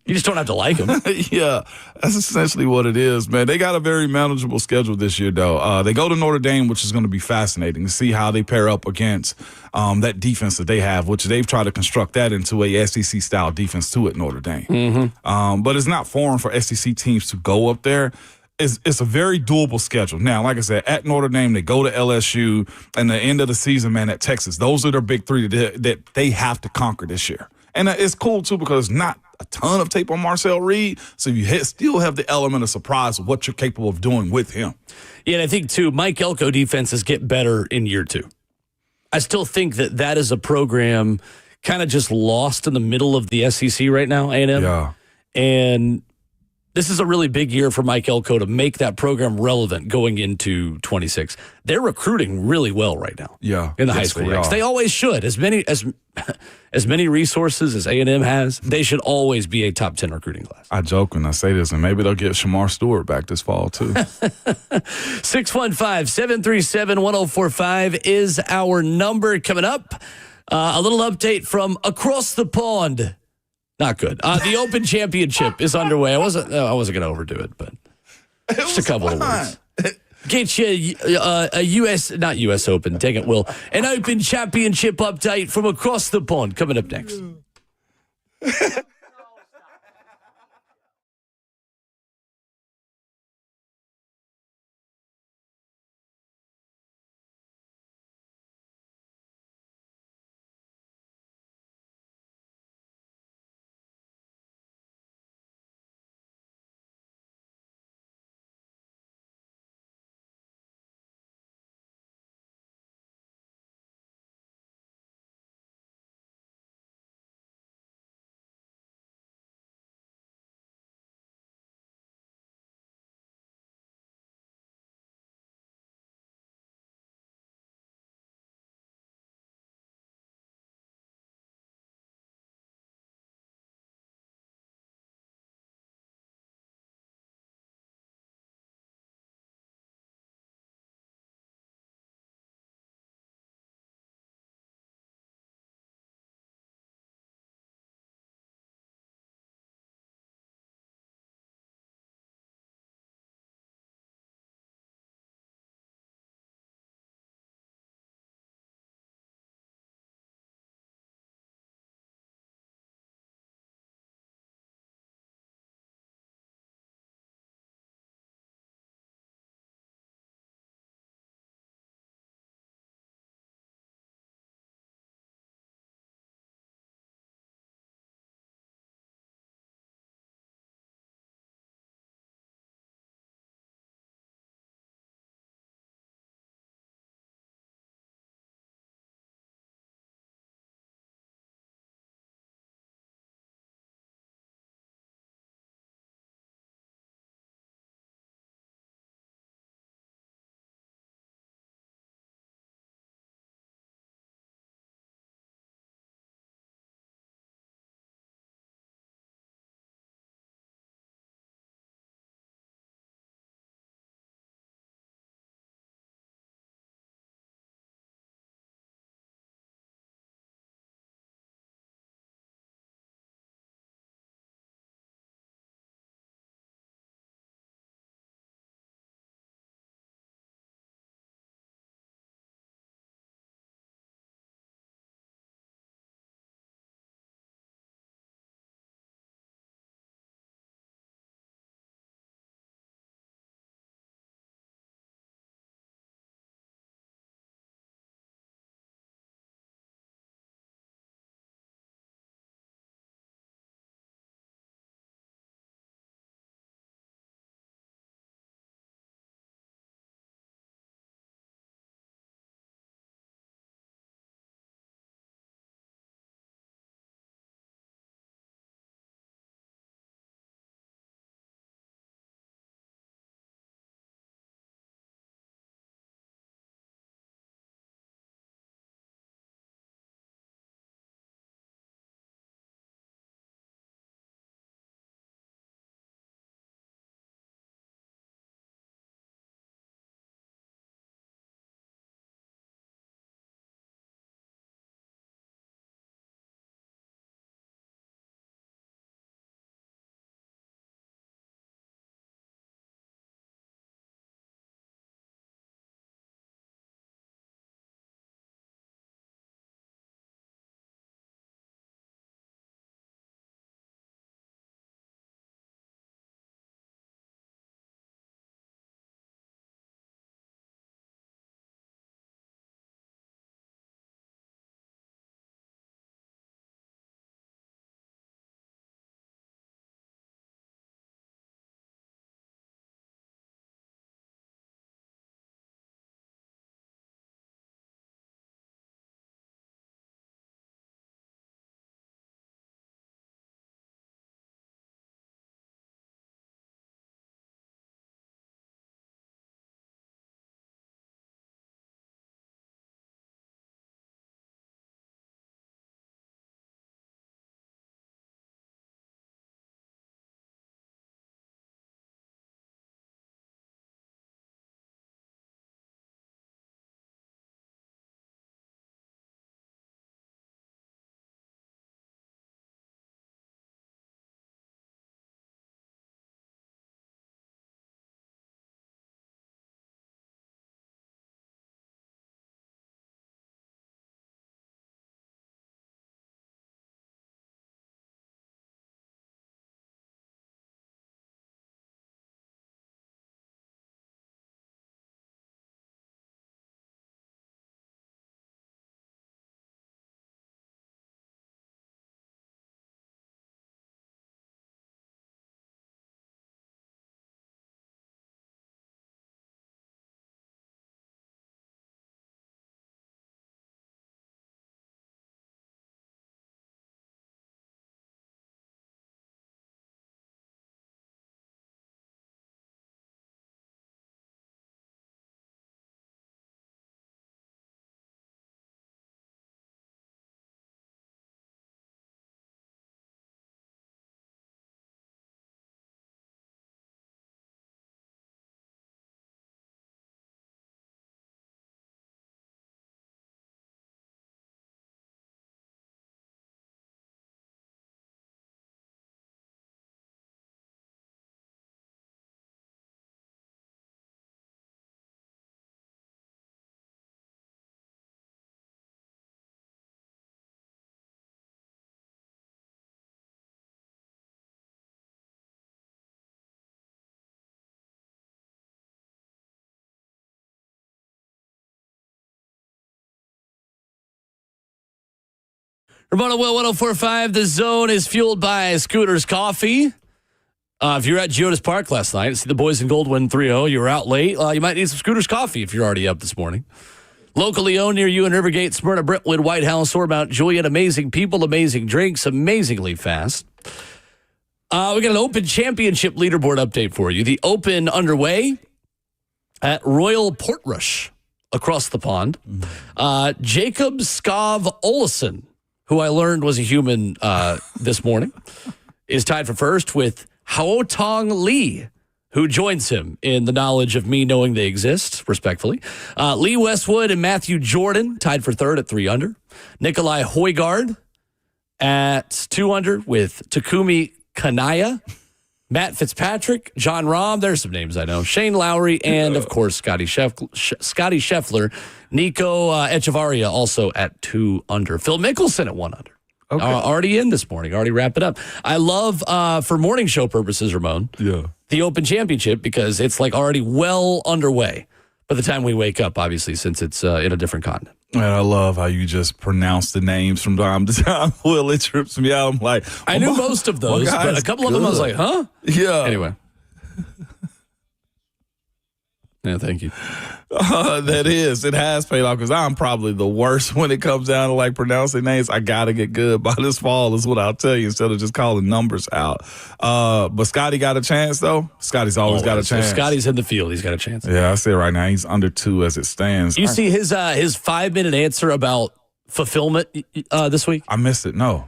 You just don't have to like them. Yeah, that's essentially what it is, man. They got a very manageable schedule this year, though. They go to Notre Dame, which is going to be fascinating to see how they pair up against that defense that they have, which they've tried to construct that into a SEC-style defense, too, at Notre Dame. Mm-hmm. But it's not foreign for SEC teams to go up there. It's a very doable schedule. Now, like I said, at Notre Dame, they go to LSU, and the end of the season, man, at Texas. Those are their big three that they have to conquer this year. And it's cool, too, because it's not a ton of tape on Marcel Reed, so you still have the element of surprise of what you're capable of doing with him. Yeah, and I think, too, Mike Elko defenses get better in year two. I still think that is a program kind of just lost in the middle of the SEC right now, A&M. Yeah. And this is a really big year for Mike Elko to make that program relevant going into 26. They're recruiting really well right now. Yeah. In the high school ranks. They always should. As many resources as A&M has, they should always be a top 10 recruiting class. I joke when I say this, and maybe they'll get Shamar Stewart back this fall, too. 615-737-1045 is our number. Coming up, a little update from across the pond. Not good. The Open Championship is underway. I wasn't going to overdo it, but just a couple of words. Get you not U.S. Open, dang it, Will. An Open Championship update from across the pond coming up next. Ramon Will, 104.5. The Zone is fueled by Scooter's Coffee. If you were at Geodis Park last night, see the boys in gold win 3-0. You were out late. You might need some Scooter's Coffee if you're already up this morning. Locally owned near you in Rivergate, Smyrna, Brentwood, White House, Ormont, Juliet. Amazing people, amazing drinks, amazingly fast. We got an Open Championship leaderboard update for you. The Open underway at Royal Portrush across the pond. Jacob Skov Olesen, who I learned was a human this morning, is tied for first with Hao Tong Lee, who joins him in the knowledge of me knowing they exist, respectfully. Lee Westwood and Matthew Jordan tied for third at 3 under. Nikolai Højgaard at 2 under with Takumi Kanaya. Matt Fitzpatrick, John Rahm, there's some names I know. Shane Lowry, and of course, Scotty Scheffler. Nico Echevarria also at 2 under. Phil Mickelson at 1 under. Okay. Already in this morning, already wrap it up. I love, for morning show purposes, Ramon, the Open Championship because it's like already well underway by the time we wake up, obviously, since it's in a different continent. And I love how you just pronounce the names from time to time. Will, it trips me out. I'm like, I knew most of those, but a couple of them I was like, huh? Yeah. Anyway. Yeah, thank you. It has paid off because I'm probably the worst when it comes down to like pronouncing names. I got to get good by this fall is what I'll tell you instead of just calling numbers out. But Scotty got a chance though. Scotty's always got a chance. If Scotty's in the field, he's got a chance. Yeah, I see it right now. He's under 2 as it stands. You see his 5-minute answer about fulfillment this week? I missed it. No.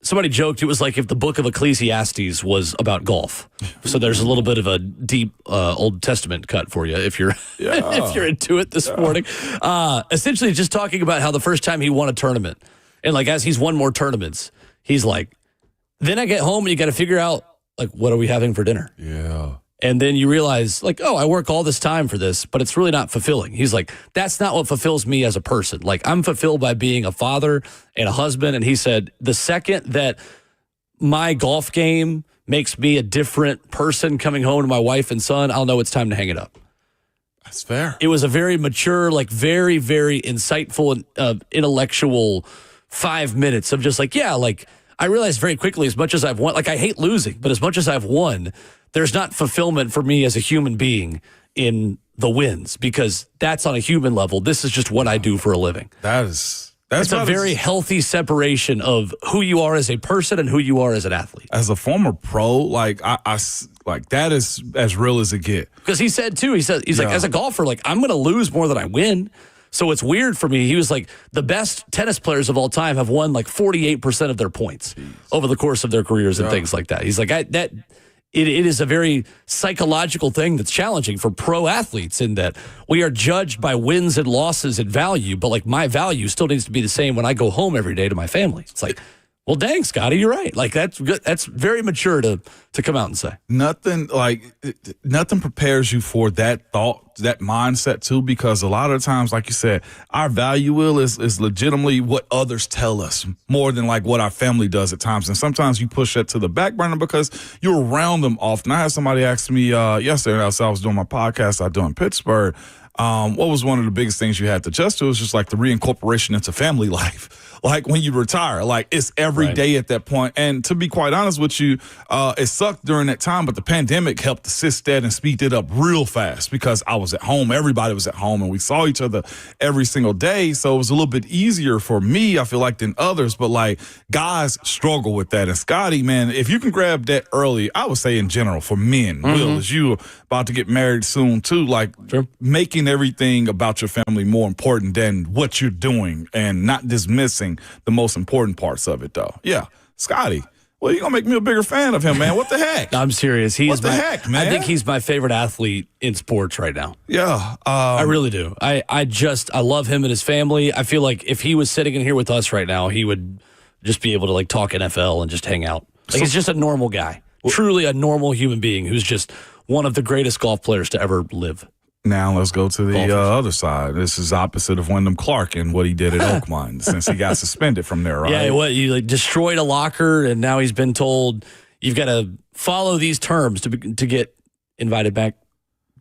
Somebody joked it was like if the book of Ecclesiastes was about golf. So there's a little bit of a deep Old Testament cut for you if you're if you're into it this morning. Essentially just talking about how the first time he won a tournament and like as he's won more tournaments, he's like, then I get home and you got to figure out like what are we having for dinner? Yeah. And then you realize, like, oh, I work all this time for this, but it's really not fulfilling. He's like, that's not what fulfills me as a person. Like, I'm fulfilled by being a father and a husband. And he said, the second that my golf game makes me a different person coming home to my wife and son, I'll know it's time to hang it up. That's fair. It was a very mature, like, very, very insightful and intellectual 5 minutes of just like, yeah, like, I realized very quickly as much as I've won, like, I hate losing, but as much as I've won, there's not fulfillment for me as a human being in the wins because that's on a human level. This is just what I do for a living. That's a very healthy separation of who you are as a person and who you are as an athlete. As a former pro, like I like that is as real as it get. Because he said too, he's like, as a golfer, like I'm going to lose more than I win. So it's weird for me. He was like, the best tennis players of all time have won like 48% of their points over the course of their careers and things like that. He's like, it is a very psychological thing that's challenging for pro athletes in that we are judged by wins and losses and value, but like my value still needs to be the same when I go home every day to my family. It's like, well, dang, Scotty, you're right. Like that's good. That's very mature to come out and say. Nothing prepares you for that thought, that mindset too, because a lot of times, like you said, our value will is legitimately what others tell us more than like what our family does at times. And sometimes you push that to the back burner because you're around them often. I had somebody ask me yesterday, I was doing my podcast I do in Pittsburgh. What was one of the biggest things you had to adjust to? It was just like the reincorporation into family life. Like when you retire, like it's every day at that point. And to be quite honest with you, it sucked during that time, but the pandemic helped assist that and speed it up real fast because I was at home. Everybody was at home and we saw each other every single day. So it was a little bit easier for me, I feel like, than others. But like guys struggle with that. And Scotty, man, if you can grab that early, I would say in general for men, Will, as you about to get married soon too, like making everything about your family more important than what you're doing and not dismissing the most important parts of it, though. Yeah, Scotty. Well, you're going to make me a bigger fan of him, man. What the heck? I'm serious. What the heck, man? I think he's my favorite athlete in sports right now. Yeah. I really do. I love him and his family. I feel like if he was sitting in here with us right now, he would just be able to like talk NFL and just hang out. Like he's just a normal guy. Truly a normal human being who's just one of the greatest golf players to ever live. Now let's go to the other side. This is opposite of Wyndham Clark and what he did at Oakmont since he got suspended from there, right? Yeah, you like destroyed a locker, and now he's been told you've got to follow these terms to get invited back.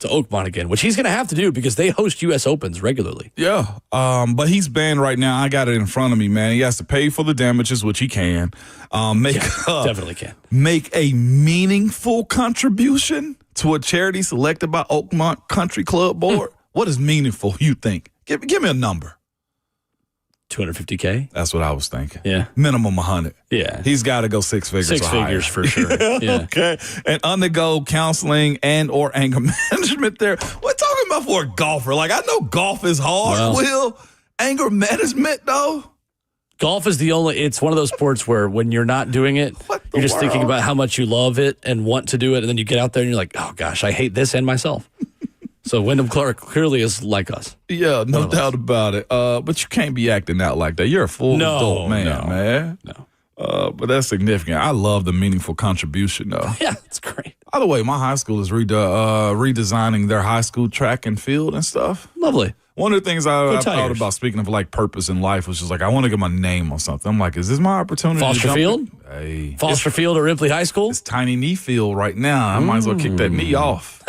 to Oakmont again, which he's going to have to do because they host U.S. Opens regularly. Yeah, but he's banned right now. I got it in front of me, man. He has to pay for the damages, which he can. Definitely can. Make a meaningful contribution to a charity selected by Oakmont Country Club Board. What is meaningful, you think? Give me a number. $250K. That's what I was thinking. Yeah. Minimum 100. Yeah. He's got to go six figures. Six figures for sure. Yeah. Okay. And undergo counseling and or anger management there. What talking about for a golfer? Like, I know golf is hard. Will, anger management though? Golf is it's one of those sports where when you're not doing it, you're just thinking about how much you love it and want to do it. And then you get out there and you're like, oh gosh, I hate this and myself. So Wyndham Clark clearly is like us. Yeah, no doubt about it. But you can't be acting out like that. You're a full adult man, man. No. But that's significant. I love the meaningful contribution, though. Yeah, it's great. By the way, my high school is redesigning their high school track and field and stuff. Lovely. One of the things I thought about, speaking of like purpose in life, was just like, I want to get my name on something. I'm like, is this my opportunity? Foster Field? Hey. Foster Field or Ripley High School? It's tiny knee field right now. I might as well kick that knee off.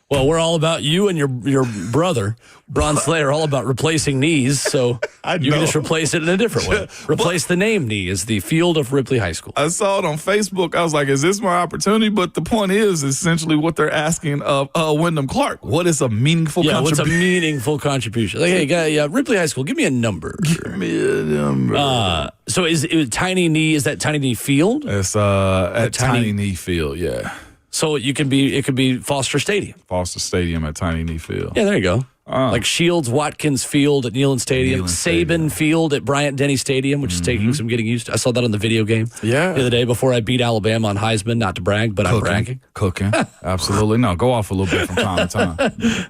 Well, we're all about you and your brother, Bron Slayer, all about replacing knees. So you can just replace it in a different way. Replace the name knee as the field of Ripley High School. I saw it on Facebook. I was like, is this my opportunity? But the point is essentially what they're asking of Wyndham Clark. What is a meaningful contribution? What's a meaningful contribution? Like, hey, Ripley High School, give me a number. Give me a number. So is it Tiny Knee? Is that Tiny Knee Field? It's at Tiny Knee Field, yeah. So it could be Foster Stadium. Foster Stadium at Tiny Knee Field. Yeah, there you go. Like Shields Watkins Field at Neyland Stadium, Saban Field at Bryant Denny Stadium, which is taking some getting used to. I saw that on the video game the other day before I beat Alabama on Heisman. Not to brag, but I'm bragging. Cooking. Absolutely. No, go off a little bit from time to time.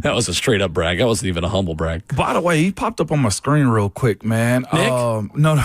That was a straight up brag. That wasn't even a humble brag. By the way, he popped up on my screen real quick, man. Nick? No.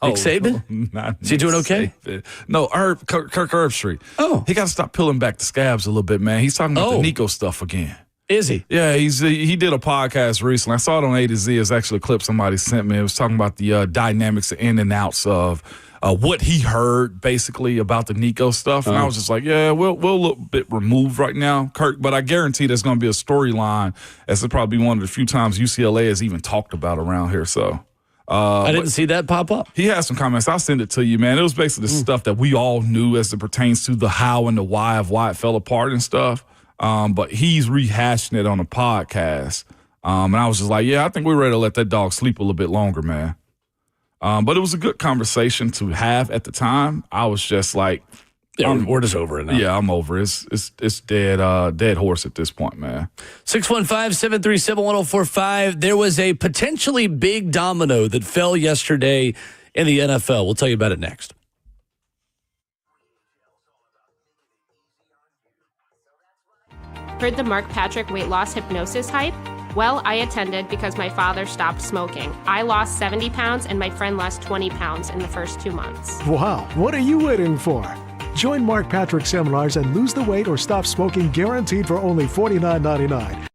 Nick Saban? Is he doing okay? Saban. No, Kirk Herbstreit. Oh. He got to stop peeling back the scabs a little bit, man. He's talking about the Nico stuff again. Is he? Yeah, he did a podcast recently. I saw it on A to Z. It's actually a clip somebody sent me. It was talking about the dynamics, the in and outs of what he heard basically about the Nico stuff. And I was just like, yeah, we're a little bit removed right now, Kirk, but I guarantee there's going to be a storyline, as it's probably one of the few times UCLA has even talked about around here. So I didn't see that pop up. He had some comments. I'll send it to you, man. It was basically the stuff that we all knew as it pertains to the how and the why of why it fell apart and stuff. But he's rehashing it on a podcast. And I was just like, yeah, I think we're ready to let that dog sleep a little bit longer, man. But it was a good conversation to have at the time. I was just like, we're just over it now. Yeah, I'm over it. It's dead horse at this point, man. 615-737-1045. There was a potentially big domino that fell yesterday in the NFL. We'll tell you about it next. Heard the Mark Patrick weight loss hypnosis hype? Well, I attended because my father stopped smoking. I lost 70 pounds and my friend lost 20 pounds in the first 2 months. Wow, what are you waiting for? Join Mark Patrick seminars and lose the weight or stop smoking guaranteed for only $49.99.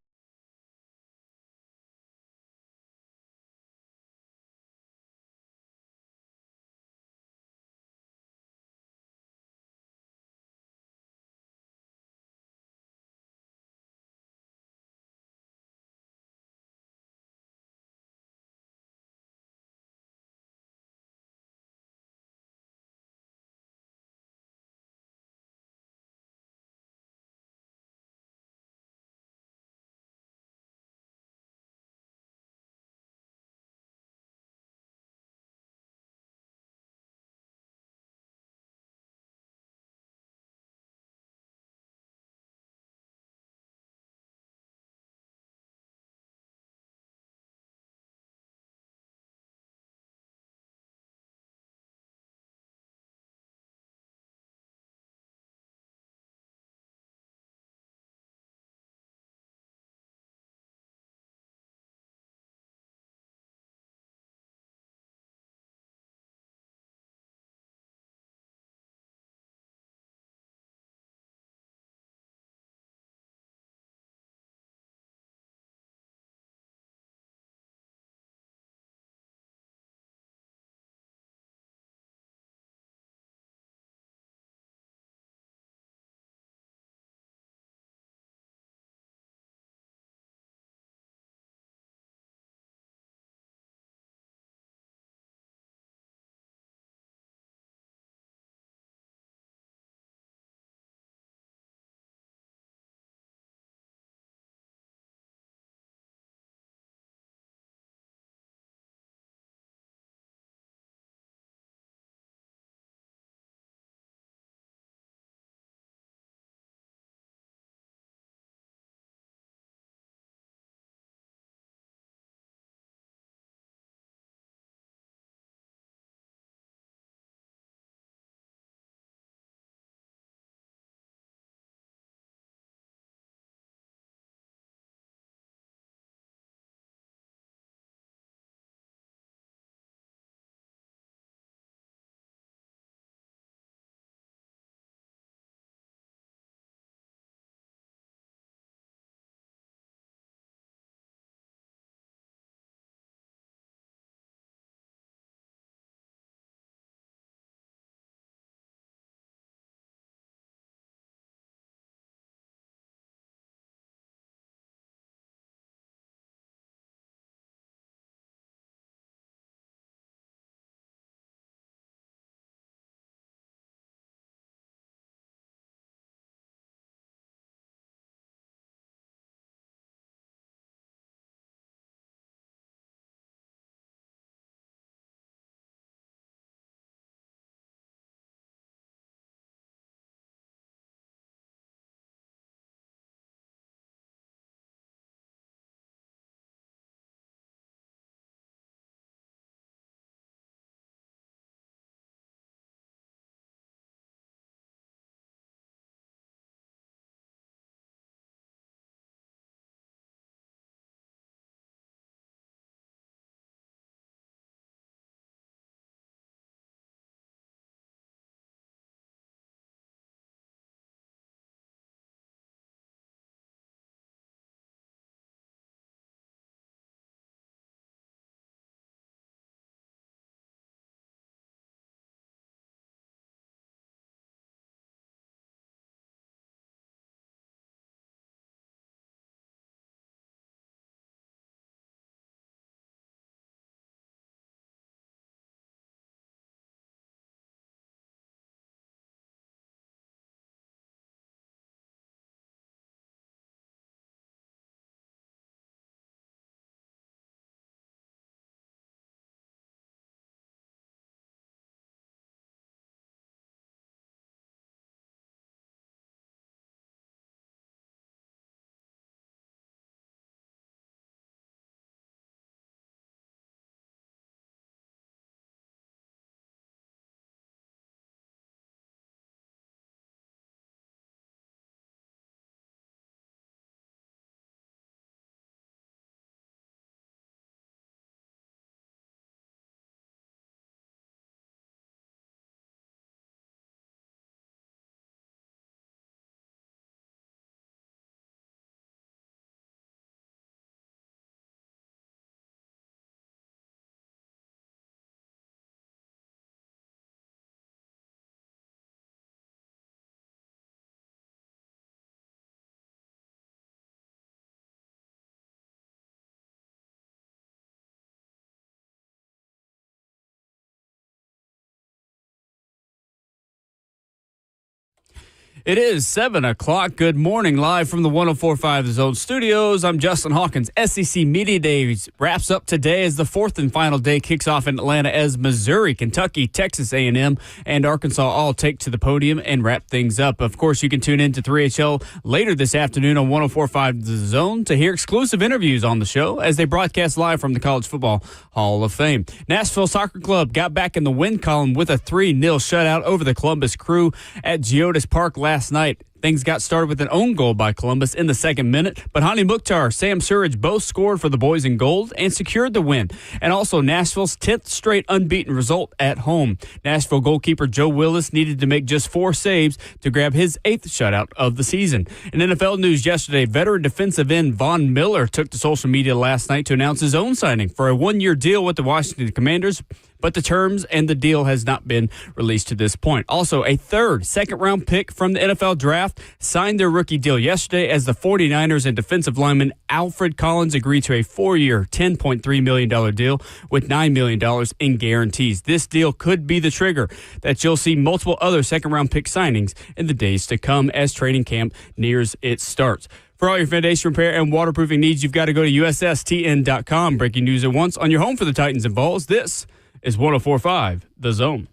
It is 7 o'clock. Good morning, live from the 104.5 The Zone Studios. I'm Justin Hawkins. SEC Media Days wraps up today as the fourth and final day kicks off in Atlanta as Missouri, Kentucky, Texas A&M, and Arkansas all take to the podium and wrap things up. Of course, you can tune in to 3HL later this afternoon on 104.5 The Zone to hear exclusive interviews on the show as they broadcast live from the College Football Hall of Fame. Nashville Soccer Club got back in the win column with a 3-0 shutout over the Columbus Crew at Geodis Park last night. Things got started with an own goal by Columbus in the second minute, but Hani Mukhtar, Sam Surridge both scored for the boys in gold and secured the win. And also Nashville's 10th straight unbeaten result at home. Nashville goalkeeper Joe Willis needed to make just 4 saves to grab his 8th shutout of the season. In NFL news yesterday, veteran defensive end Von Miller took to social media last night to announce his own signing for a 1-year deal with the Washington Commanders, but the terms and the deal has not been released to this point. Also, a second-round pick from the NFL Draft signed their rookie deal yesterday as the 49ers and defensive lineman Alfred Collins agreed to a 4-year, $10.3 million deal with $9 million in guarantees. This deal could be the trigger that you'll see multiple other second-round pick signings in the days to come as training camp nears its start. For all your foundation repair and waterproofing needs, you've got to go to USSTN.com. Breaking news at once on your home for the Titans and Vols. This is 104.5 The Zone.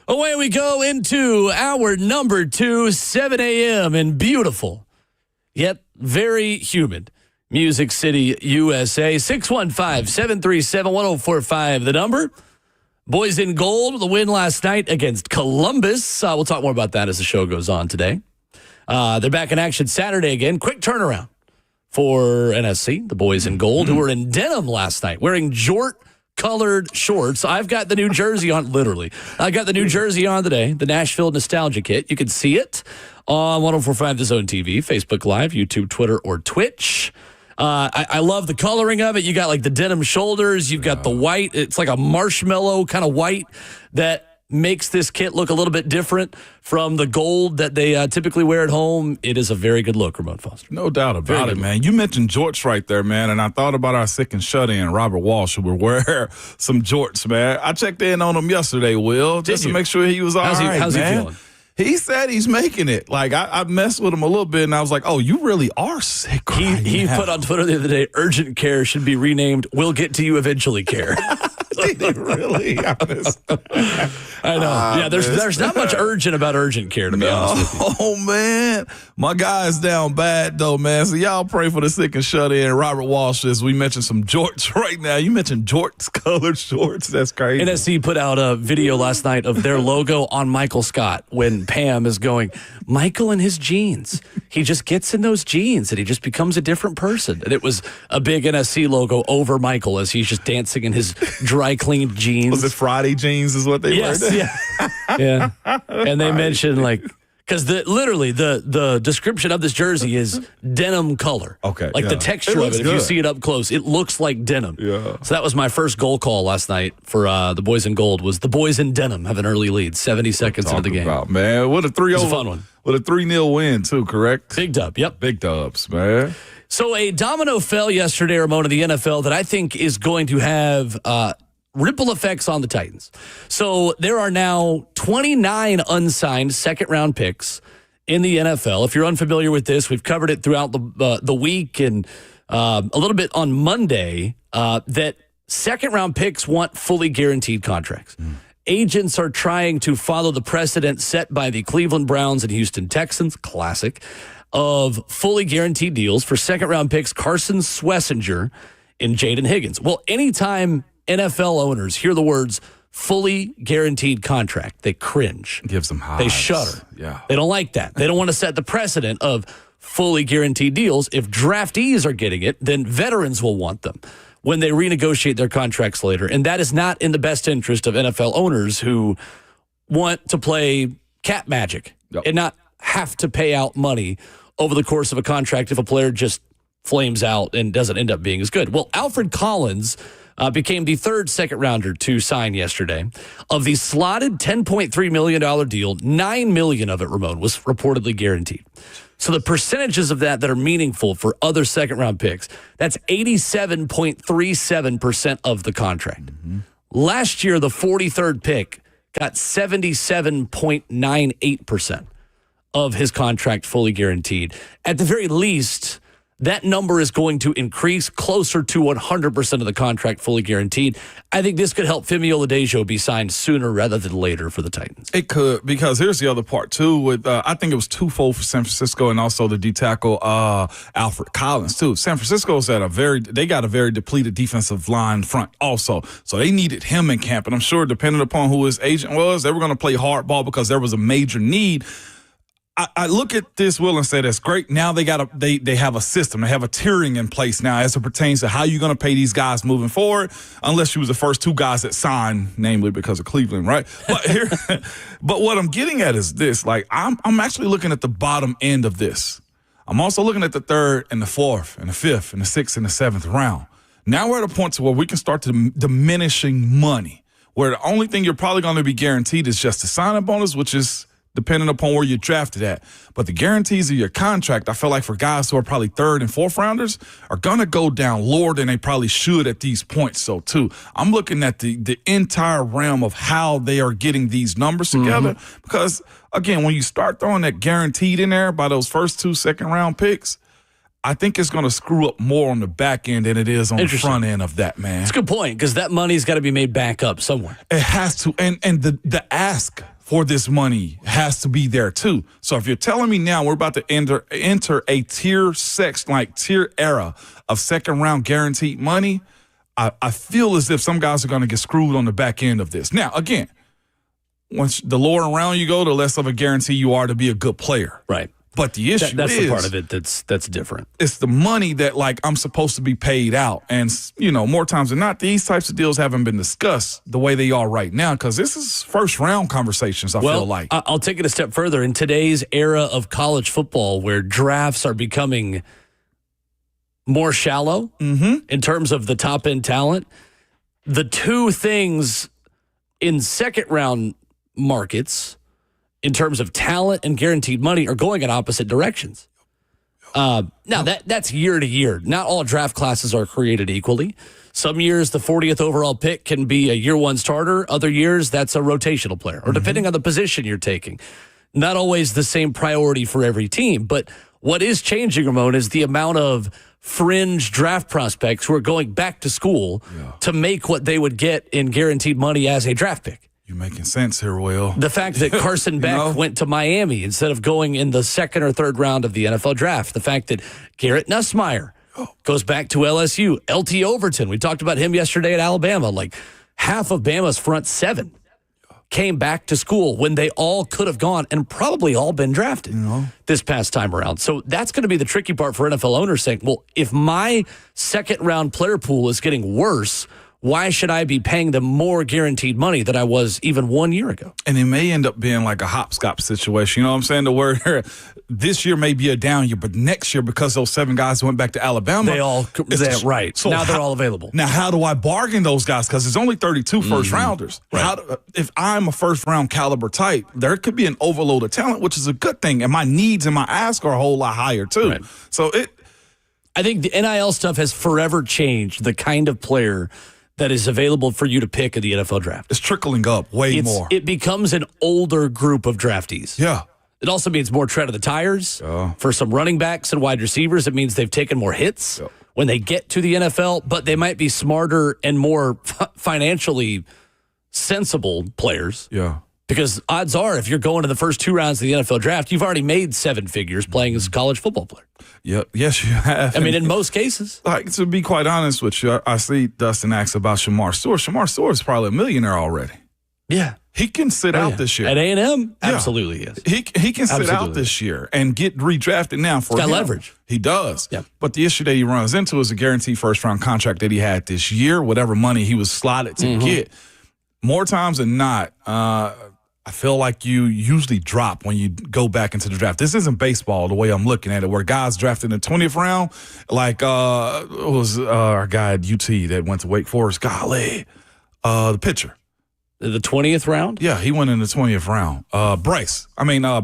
Away we go into hour number 2, 7 a.m. in beautiful, yet very humid Music City, USA. 615-737-1045, the number. Boys in gold, the win last night against Columbus. We'll talk more about that as the show goes on today. They're back in action Saturday again. Quick turnaround for NSC, the boys in gold, who were in denim last night, wearing jort-colored shorts. I've got the new jersey on, literally. I got the new jersey on today, the Nashville Nostalgia Kit. You can see it on 104.5 The Zone TV, Facebook Live, YouTube, Twitter, or Twitch. I love the coloring of it. You got like the denim shoulders. You've got the white. It's like a marshmallow kind of white that makes this kit look a little bit different from the gold that they typically wear at home. It is a very good look, Ramon Foster. No doubt about it, man. You mentioned jorts right there, man, and I thought about our sick and shut-in, Robert Walsh, who would wear some jorts, man. I checked in on him yesterday, Will, just to make sure he was all right, how's man. He feeling? He said he's making it. Like, I messed with him a little bit, and I was like, oh, you really are sick right He now. put on Twitter the other day, urgent care should be renamed We'll Get to You Eventually Care. Did he really? I know. Yeah, there's not much urgent about urgent care, to be honest with you. Oh, man. My guy's down bad, though, man. So y'all pray for the sick and shut in. Robert Walsh, as we mentioned some jorts right now. You mentioned jorts, colored shorts. That's crazy. NSC put out a video last night of their logo on Michael Scott when Pam is going, Michael and his jeans. He just gets in those jeans and he just becomes a different person. And it was a big NSC logo over Michael as he's just dancing in his dry cleaned jeans. Was it Friday jeans is what they yes, were? Yeah. And they mentioned like, because literally the description of this jersey is denim color. Okay. Like the texture of it, if you see it up close, it looks like denim. Yeah. So that was my first goal call last night for the boys in gold, was the boys in denim have an early lead, 70 seconds into the game. Man, what a 3-0. It was a fun one. What a 3-0 win, too, correct? Big dub, yep. Big dubs, man. So a domino fell yesterday, Ramon, in the NFL that I think is going to have ripple effects on the Titans. So there are now 29 unsigned second-round picks in the NFL. If you're unfamiliar with this, we've covered it throughout the week and a little bit on Monday, that second-round picks want fully guaranteed contracts. Agents are trying to follow the precedent set by the Cleveland Browns and Houston Texans, classic, of fully guaranteed deals for second-round picks Carson Schlesinger and Jaden Higgins. Well, anytime NFL owners hear the words fully guaranteed contract, they cringe. Gives them highs. They shudder. Yeah. They don't like that. They don't want to set the precedent of fully guaranteed deals. If draftees are getting it, then veterans will want them when they renegotiate their contracts later. And that is not in the best interest of NFL owners who want to play cap magic and not have to pay out money over the course of a contract if a player just flames out and doesn't end up being as good. Well, Alfred Collins became the third second-rounder to sign yesterday. Of the slotted $10.3 million deal, $9 million of it, Ramon, was reportedly guaranteed. So the percentages of that are meaningful for other second-round picks, that's 87.37% of the contract. Mm-hmm. Last year, the 43rd pick got 77.98% of his contract fully guaranteed. At the very least, that number is going to increase closer to 100% of the contract fully guaranteed. I think this could help Femi Oladipo be signed sooner rather than later for the Titans. It could, because here's the other part, too. With I think it was twofold for San Francisco and also the D-tackle Alfred Collins, too. San Francisco's they got a very depleted defensive line front also. So they needed him in camp. And I'm sure, depending upon who his agent was, they were going to play hardball because there was a major need. I look at this, Will, and say that's great. Now they have a system. They have a tiering in place now as it pertains to how you're going to pay these guys moving forward, unless you was the first two guys that signed, namely because of Cleveland, right? But what I'm getting at is this. Like, I'm actually looking at the bottom end of this. I'm also looking at the third and the fourth and the fifth and the sixth and the seventh round. Now we're at a point to where we can start to diminishing money, where the only thing you're probably going to be guaranteed is just the signing bonus, which is depending upon where you're drafted at. But the guarantees of your contract, I feel like for guys who are probably third and fourth rounders, are going to go down lower than they probably should at these points. So, too, I'm looking at the entire realm of how they are getting these numbers together. Mm-hmm. Because, again, when you start throwing that guaranteed in there by those first two second-round picks, I think it's going to screw up more on the back end than it is on the front end of that, man. That's a good point, because that money's got to be made back up somewhere. It has to. And the ask for this money has to be there too. So if you're telling me now we're about to enter a tier era of second round guaranteed money, I feel as if some guys are going to get screwed on the back end of this. Now, again, once the lower around you go, the less of a guarantee you are to be a good player. Right. But the issue that's the part of it that's different. It's the money that, like, I'm supposed to be paid out. And, more times than not, these types of deals haven't been discussed the way they are right now, because this is first-round conversations, I feel like. I'll take it a step further. In today's era of college football, where drafts are becoming more shallow in terms of the top-end talent, the two things in second-round markets – in terms of talent and guaranteed money, are going in opposite directions. Now, that's year to year. Not all draft classes are created equally. Some years, the 40th overall pick can be a year one starter. Other years, that's a rotational player, or depending on the position you're taking. Not always the same priority for every team. But what is changing, Ramon, is the amount of fringe draft prospects who are going back to school to make what they would get in guaranteed money as a draft pick. You're making sense here, Will. The fact that Carson Beck went to Miami instead of going in the second or third round of the NFL draft. The fact that Garrett Nussmeier goes back to LSU. LT Overton, we talked about him yesterday at Alabama. Like, half of Bama's front seven came back to school when they all could have gone and probably all been drafted this past time around. So that's going to be the tricky part for NFL owners, saying, well, if my second-round player pool is getting worse, why should I be paying them more guaranteed money than I was even 1 year ago? And it may end up being like a hopscotch situation. You know what I'm saying? The word this year may be a down year, but next year, because those 7 guys went back to Alabama, right. So now they're all available. Now, how do I bargain those guys? Because there's only 32 first rounders. Right. If I'm a first round caliber type, there could be an overload of talent, which is a good thing. And my needs and my ask are a whole lot higher too. Right. So I think the NIL stuff has forever changed the kind of player that is available for you to pick in the NFL draft. It's trickling up way more. It becomes an older group of draftees. Yeah. It also means more tread of the tires. For some running backs and wide receivers, it means they've taken more hits when they get to the NFL, but they might be smarter and more financially sensible players. Yeah. Because odds are, if you're going to the first 2 rounds of the NFL draft, you've already made 7 figures playing as a college football player. Yeah, yes, you have. I mean, in most cases. Like, to be quite honest with you, I see Dustin asks about Shamar Stewart. Shamar Stewart is probably a millionaire already. Yeah. He can sit out this year. At A&M? Absolutely, yes. He can sit out this year and get redrafted now for him. He's got leverage. He does. Yeah. But the issue that he runs into is a guaranteed first-round contract that he had this year, whatever money he was slotted to get. More times than not, I feel like you usually drop when you go back into the draft. This isn't baseball the way I'm looking at it, where guys drafted in the 20th round, like it was our guy at UT that went to Wake Forest. Golly, the pitcher. The 20th round? Yeah, he went in the 20th round.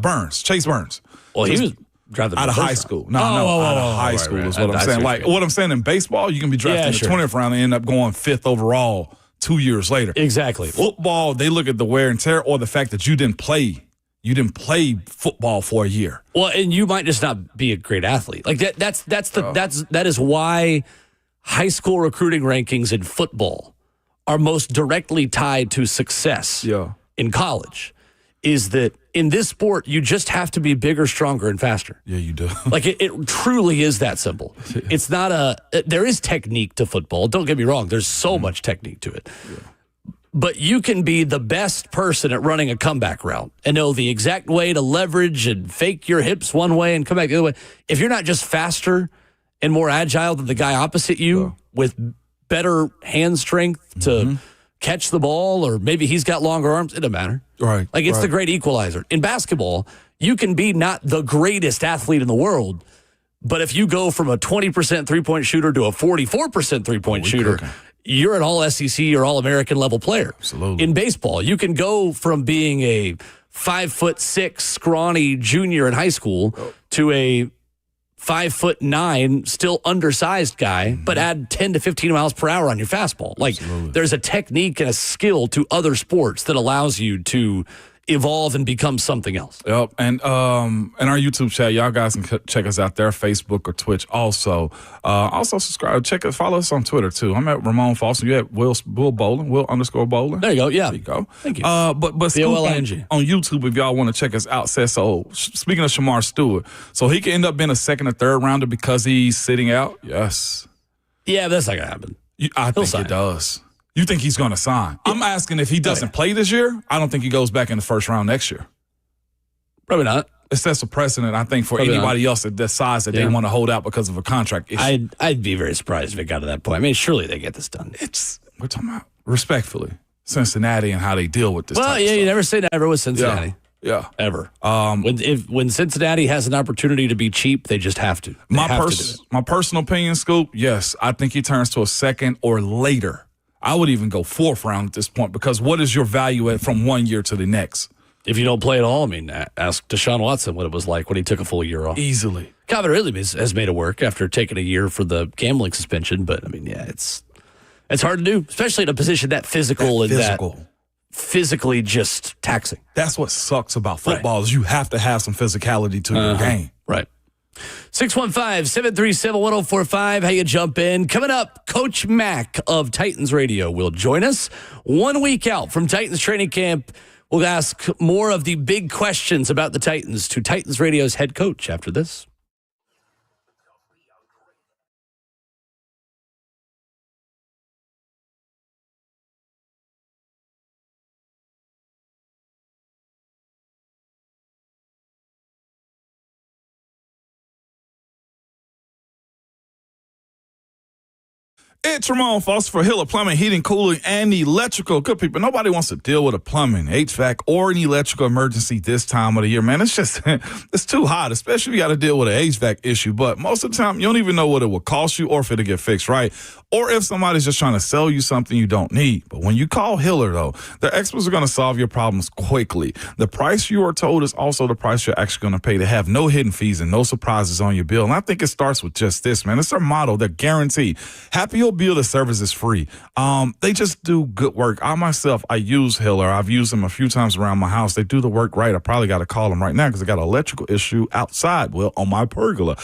Burns, Chase Burns. Well, he was drafted out of high school. Out of high school is what I'm saying. Like what I'm saying in baseball, you can be drafted in the 20th round and end up going 5th overall 2 years later. Exactly. Football, they look at the wear and tear or the fact that you didn't play. You didn't play football for a year. Well, and you might just not be a great athlete. Like that is why high school recruiting rankings in football are most directly tied to success in college. Is that in this sport, you just have to be bigger, stronger, and faster. Yeah, you do. Like, it truly is that simple. It's not there is technique to football. Don't get me wrong. There's so much technique to it. Yeah. But you can be the best person at running a comeback route and know the exact way to leverage and fake your hips one way and come back the other way. If you're not just faster and more agile than the guy opposite you with better hand strength to catch the ball, or maybe he's got longer arms, it doesn't matter. Right. Like, it's the great equalizer. In basketball, you can be not the greatest athlete in the world, but if you go from a 20% three-point shooter to a 44% three-point shooter, you're an all-SEC or all-American level player. Absolutely. In baseball, you can go from being a 5'6" scrawny junior in high school to a 5'9", still undersized guy, but add 10 to 15 miles per hour on your fastball. Like, there's a technique and a skill to other sports that allows you to evolve and become something else. Yep. And in our YouTube chat, y'all guys can check us out there, Facebook or Twitch also. Also subscribe, follow us on Twitter too. I'm at Ramon Foster. You at Will Bowling, Will_Bowling. There you go. Yeah. There you go. Thank you. But Scoop on YouTube, if y'all want to check us out, says so. Speaking of Shamar Stewart, so he can end up being a second or third rounder because he's sitting out. Yes. Yeah, but that's not gonna happen. I think it does. You think he's going to sign? I'm asking if he doesn't play this year, I don't think he goes back in the first round next year. Probably not. It sets a precedent, I think, for anybody else that decides that they want to hold out because of a contract issue. I'd be very surprised if it got to that point. I mean, surely they get this done. We're talking about, respectfully, Cincinnati and how they deal with this type of you stuff. never say never with Cincinnati. Yeah. Ever. When Cincinnati has an opportunity to be cheap, they just have to. My personal opinion, Scoop, yes, I think he turns to a second or later. I would even go fourth round at this point, because what is your value at from 1 year to the next? If you don't play at all, I mean, ask Deshaun Watson what it was like when he took a full year off. Easily. Calvin Ridley has made it work after taking a year for the gambling suspension, but I mean, yeah, it's hard to do, especially in a position that physical and that physically just taxing. That's what sucks about football is you have to have some physicality to your game. Right. 615-737-1045. How you jump in? Coming up, Coach Mack of Titans Radio will join us 1 week out from Titans training camp. We'll ask more of the big questions about the Titans to Titans Radio's head coach after this. It's Ramon Foster for Hiller Plumbing, Heating, Cooling, and Electrical. Good people, nobody wants to deal with a plumbing, HVAC, or an electrical emergency this time of the year, man. It's just, it's too hot, especially if you got to deal with an HVAC issue. But most of the time, you don't even know what it will cost you or if it'll get fixed right, or if somebody's just trying to sell you something you don't need. But when you call Hiller, though, the experts are going to solve your problems quickly. The price you are told is also the price you're actually going to pay. To have no hidden fees and no surprises on your bill. And I think it starts with just this, man. It's their motto. They're guaranteed. Happy you'll bill, the service is free. They just do good work. I use Hiller. I've used them a few times around my house. They do the work right. I probably got to call them right now because I got an electrical issue outside, on my pergola.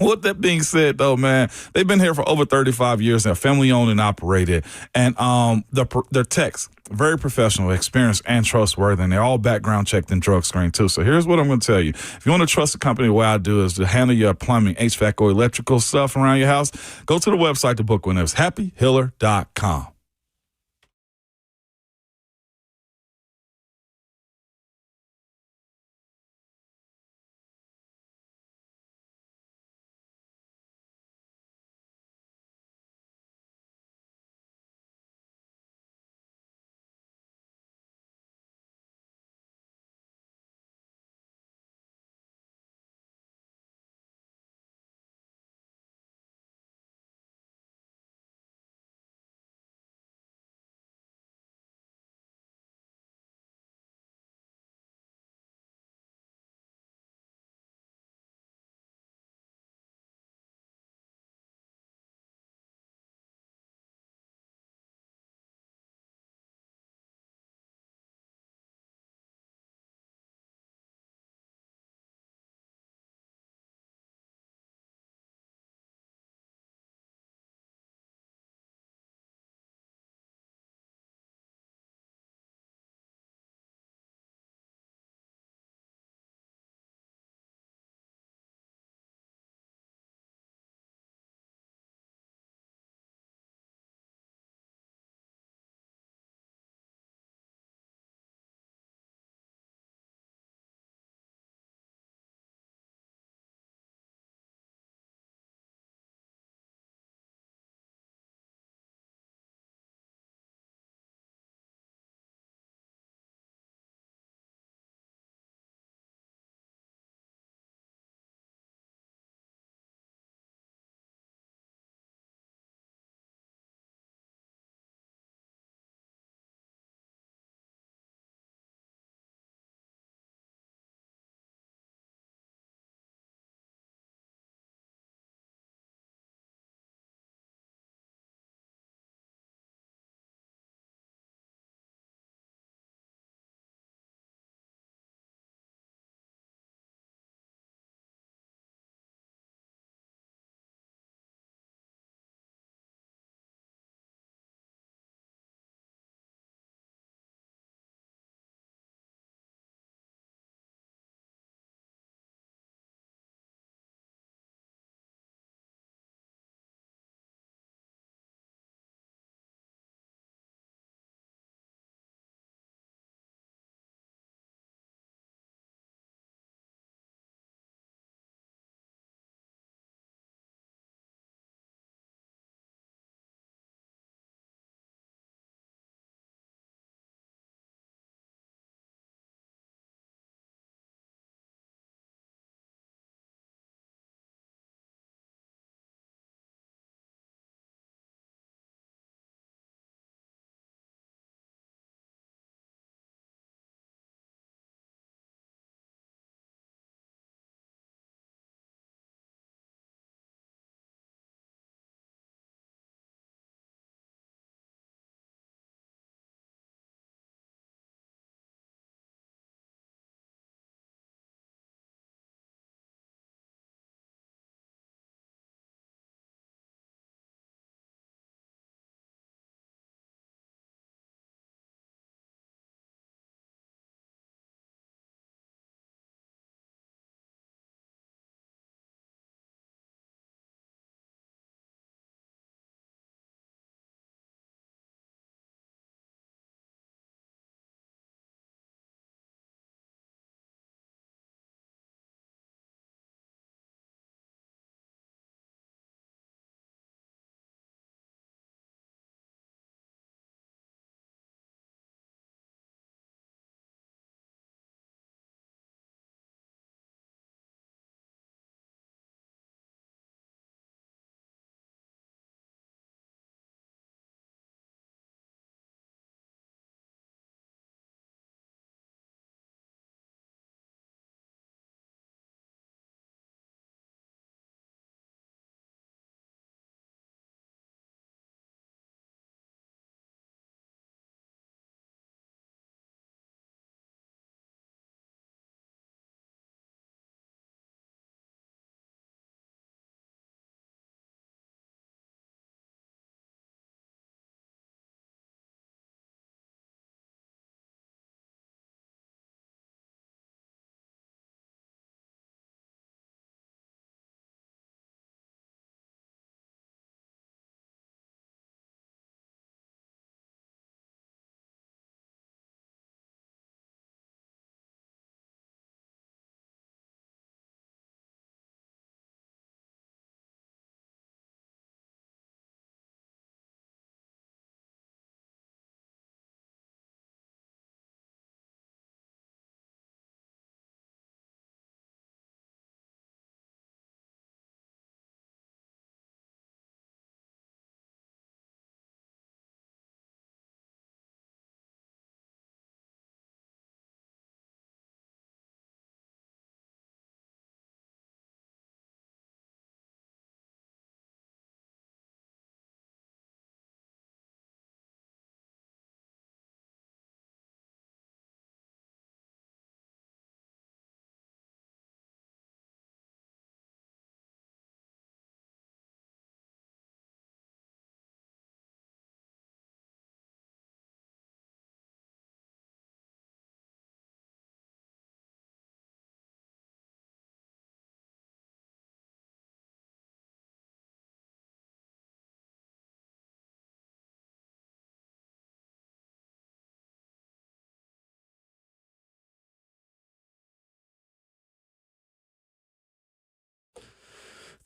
With that being said, though, man, they've been here for over 35 years. They're family owned and operated. And their techs, very professional, experienced, and trustworthy. And they're all background checked and drug screened, too. So here's what I'm going to tell you. If you want to trust a company, the way I do is to handle your plumbing, HVAC, or electrical stuff around your house, go to the website to book one. It's happyhiller.com.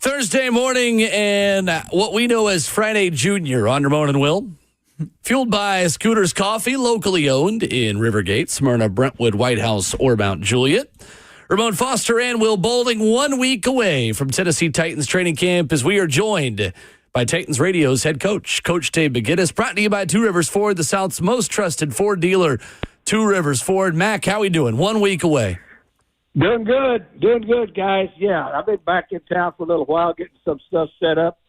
Thursday morning and what we know as Friday Junior on Ramon and Will. Fueled by Scooters Coffee, locally owned in Rivergate, Smyrna, Brentwood, White House, or Mount Juliet. Ramon Foster and Will Bowling 1 week away from Tennessee Titans training camp as we are joined by Titans Radio's head coach, Coach Dave McGinnis, brought to you by Two Rivers Ford, the South's most trusted Ford dealer. Two Rivers Ford. Mac, how we doing? 1 week away. Doing good, guys. Yeah, I've been back in town for a little while, getting some stuff set up,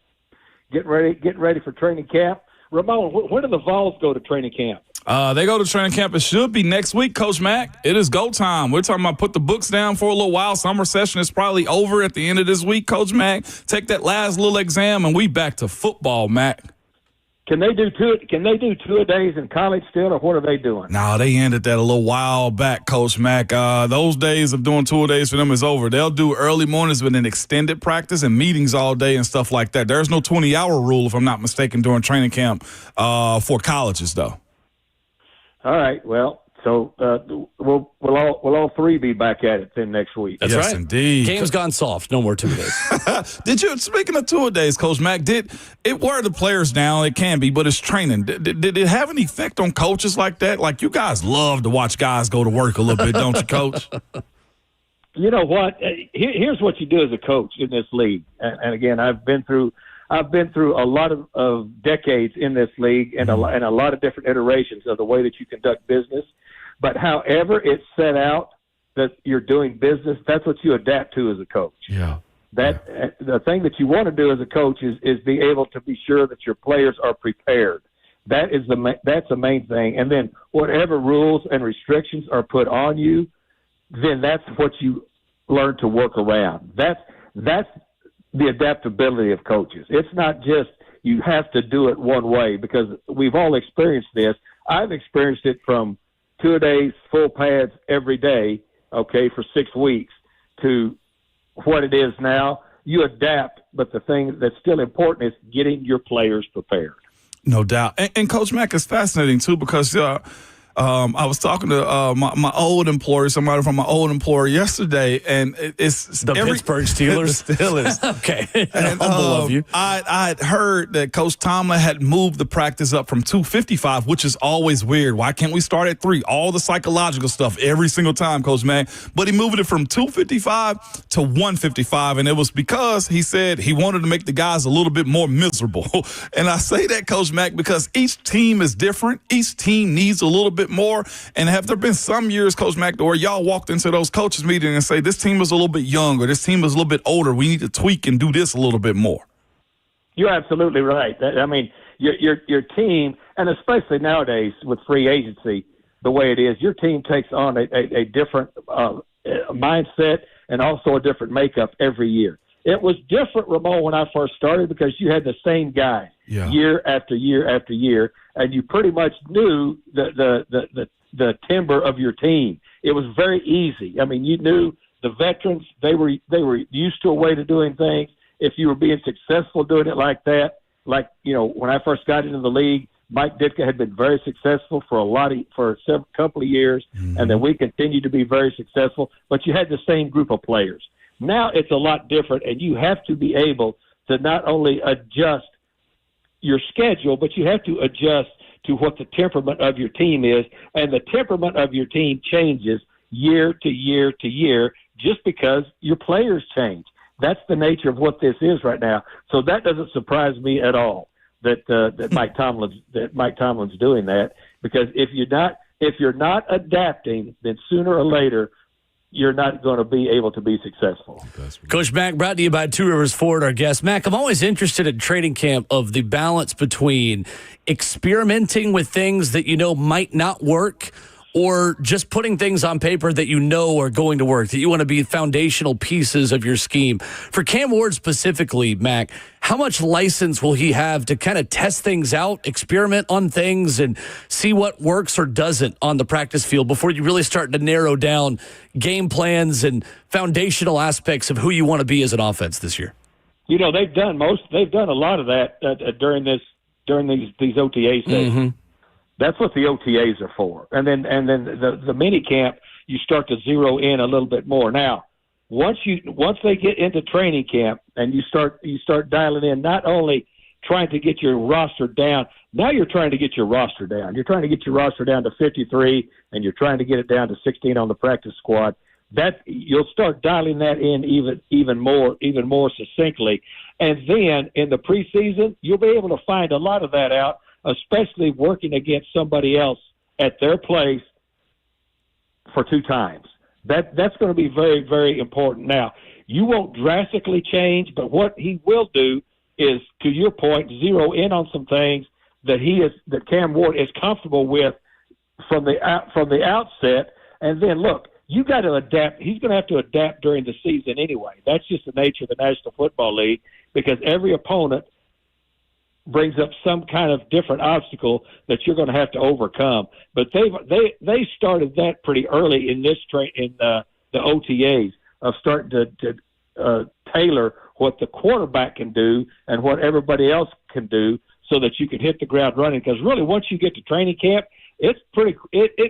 getting ready for training camp. Ramon, when do the Vols go to training camp? They go to training camp. It should be next week, Coach Mack. It is go time. We're talking about put the books down for a little while. Summer session is probably over at the end of this week, Coach Mack. Take that last little exam, and we back to football, Mac. Can they do two-a-days in college still, or what are they doing? No, they ended that a little while back, Coach Mack. Those days of doing two-a-days for them is over. They'll do early mornings with an extended practice and meetings all day and stuff like that. There's no 20-hour rule, if I'm not mistaken, during training camp for colleges, though. All right. Well, so we'll all three be back at it then next week. That's yes, right. Indeed. Game's gone soft. No more 2 days. Speaking of two-a-days, Coach Mack, did it wear the players down? It can be, but it's training. Did it have an effect on coaches like that? Like, you guys love to watch guys go to work a little bit, don't you, Coach? You know what? Here's what you do as a coach in this league. And again, I've been through a lot of decades in this league and a lot of different iterations of the way that you conduct business. But however it's set out that you're doing business, that's what you adapt to as a coach. Yeah. The thing that you want to do as a coach is be able to be sure that your players are prepared. That's the main thing. And then whatever rules and restrictions are put on you, then that's what you learn to work around. That's the adaptability of coaches. It's not just you have to do it one way, because we've all experienced this. I've experienced it from two-a-days, full pads every day, okay, for 6 weeks, to what it is now. You adapt, but the thing that's still important is getting your players prepared. No doubt. And Coach Mack is fascinating, too, because I was talking to my old employer, somebody from my old employer yesterday, and it's the Pittsburgh Steelers. The Steelers. Okay. And, humble of you. I'd heard that Coach Tomlin had moved the practice up from 2:55, which is always weird. Why can't we start at 3? All the psychological stuff every single time, Coach Mack. But he moved it from 2:55 to 1:55, and it was because he said he wanted to make the guys a little bit more miserable. And I say that, Coach Mack, because each team is different. Each team needs a little bit more. And have there been some years, Coach Mack, where y'all walked into those coaches meetings and say, this team is a little bit younger, this team is a little bit older, we need to tweak and do this a little bit more? You're absolutely right. I mean, your team, and especially nowadays with free agency, the way it is, your team takes on a different mindset and also a different makeup every year. It was different, Ramon, when I first started, because you had the same guy year after year after year, and you pretty much knew the timber of your team. It was very easy. I mean, you knew the veterans; they were used to a way to doing things. If you were being successful doing it like that, like, you know, when I first got into the league, Mike Ditka had been very successful for a couple of years, and then we continued to be very successful. But you had the same group of players. Now it's a lot different, and you have to be able to not only adjust your schedule, but you have to adjust to what the temperament of your team is, and the temperament of your team changes year to year to year just because your players change. That's the nature of what this is right now. So that doesn't surprise me at all that Mike Tomlin's doing that, because if you're not adapting, then sooner or later you're not going to be able to be successful. Coach Mack, brought to you by Two Rivers Ford, our guest. Mack, I'm always interested in training camp of the balance between experimenting with things that you know might not work, or just putting things on paper that you know are going to work, that you want to be foundational pieces of your scheme. For Cam Ward specifically, Mac, how much license will he have to kind of test things out, experiment on things, and see what works or doesn't on the practice field before you really start to narrow down game plans and foundational aspects of who you want to be as an offense this year? You know, they've done a lot of that during these OTA sessions. Mm-hmm. That's what the OTAs are for. And then the mini camp, you start to zero in a little bit more. Now, once they get into training camp and you start dialing in not only trying to get your roster down. Now you're trying to get your roster down. You're trying to get your roster down to 53, and you're trying to get it down to 16 on the practice squad. That you'll start dialing that in even more succinctly, and then in the preseason you'll be able to find a lot of that out, especially working against somebody else at their place for 2 times. That's going to be very, very important. Now, you won't drastically change, but what he will do is, to your point, zero in on some things that Cam Ward is comfortable with from the outset. And then, look, you got to adapt. He's going to have to adapt during the season anyway. That's just the nature of the National Football League, because every opponent brings up some kind of different obstacle that you're going to have to overcome. But they started that pretty early in this in the OTAs of starting to tailor what the quarterback can do and what everybody else can do, so that you can hit the ground running. Because really, once you get to training camp, it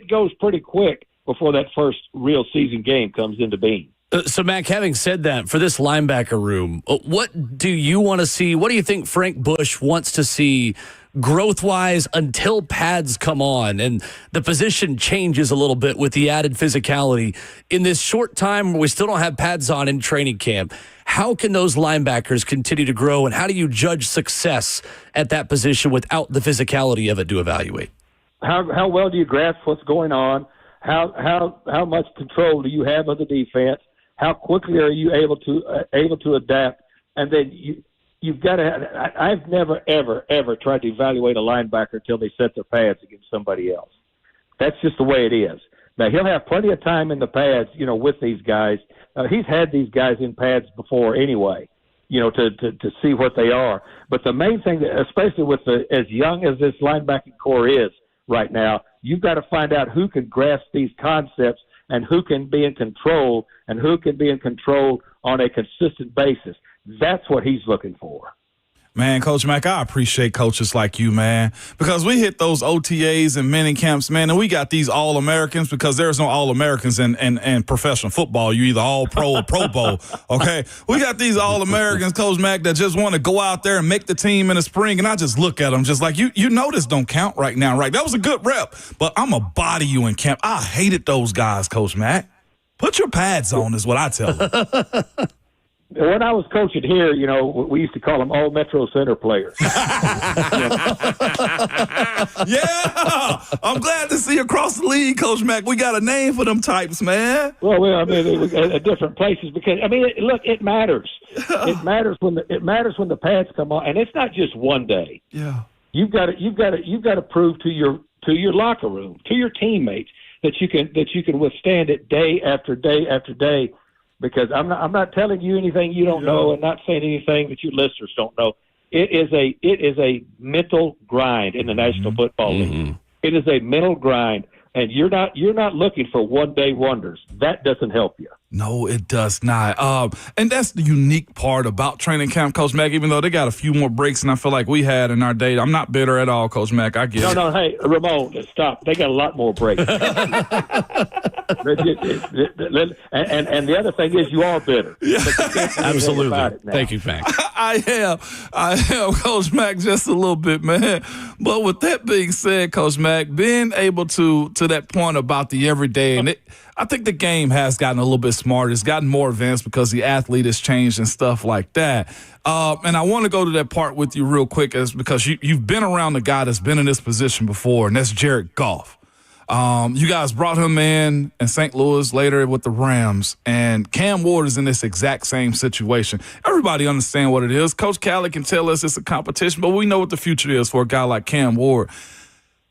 goes pretty quick before that first real season game comes into being. So, Mac, having said that, for this linebacker room, what do you want to see? What do you think Frank Bush wants to see growth-wise until pads come on and the position changes a little bit with the added physicality? In this short time where we still don't have pads on in training camp, how can those linebackers continue to grow, and how do you judge success at that position without the physicality of it to evaluate? How well do you grasp what's going on? How much control do you have of the defense? How quickly are you able to adapt? And then you've got to. I've never ever tried to evaluate a linebacker until they set their pads against somebody else. That's just the way it is. Now he'll have plenty of time in the pads, with these guys. He's had these guys in pads before anyway, to see what they are. But the main thing, especially with as young as this linebacking core is right now, you've got to find out who can grasp these concepts and who can be in control and who can be in control on a consistent basis. That's what he's looking for. Man, Coach Mack, I appreciate coaches like you, man, because we hit those OTAs and mini camps, man, and we got these All-Americans, because there's no All-Americans in professional football. You either All-Pro or Pro Bowl, okay? We got these All-Americans, Coach Mack, that just want to go out there and make the team in the spring, and I just look at them just like, you know this don't count right now, right? That was a good rep, but I'm going to body you in camp. I hated those guys, Coach Mack. Put your pads on is what I tell them. When I was coaching here, we used to call them all Metro Center players. Yeah, I'm glad to see you across the league, Coach Mack. We got a name for them types, man. Well, I mean, at different places, because look, it matters. It matters when the pads come on, and it's not just one day. Yeah, you've got to prove to your locker room, to your teammates, that you can withstand it day after day after day. Because I'm not telling you anything you don't know, and not saying anything that you listeners don't know. It is a mental grind in the National Football League. It is a mental grind, and you're not looking for one-day wonders. That doesn't help you. No, it does not. And that's the unique part about training camp, Coach Mack, even though they got a few more breaks than I feel like we had in our day. I'm not bitter at all, Coach Mack. I get it. No, hey, Ramon, stop. They got a lot more breaks. And the other thing is, you are bitter. Yeah. Absolutely. Thank you, Mac. I am, Coach Mack, just a little bit, man. But with that being said, Coach Mack, being able to that point about the everyday, and I think the game has gotten a little bit smarter. It's gotten more advanced because the athlete has changed and stuff like that. And I want to go to that part with you real quick, is because you've been around the guy that's been in this position before, and that's Jared Goff. You guys brought him in St. Louis, later with the Rams, and Cam Ward is in this exact same situation. Everybody understands what it is. Coach Calley can tell us it's a competition, but we know what the future is for a guy like Cam Ward.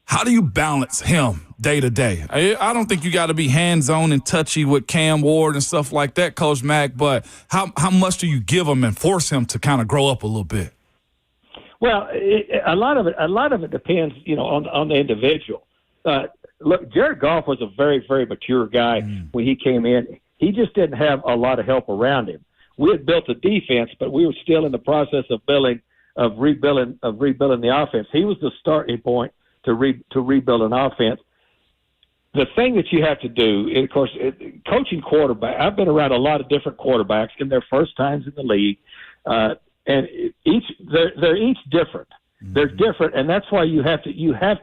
How do you balance him day to day? I don't think you got to be hands-on and touchy with Cam Ward and stuff like that, Coach Mack, but how much do you give him and force him to kind of grow up a little bit? Well, a lot of it depends, on the individual. Look, Jared Goff was a very, very mature guy when he came in. He just didn't have a lot of help around him. We had built a defense, but we were still in the process of rebuilding the offense. He was the starting point to rebuild an offense. The thing that you have to do, of course, coaching quarterback. I've been around a lot of different quarterbacks in their first times in the league. and they're each different. They're different, and that's why you have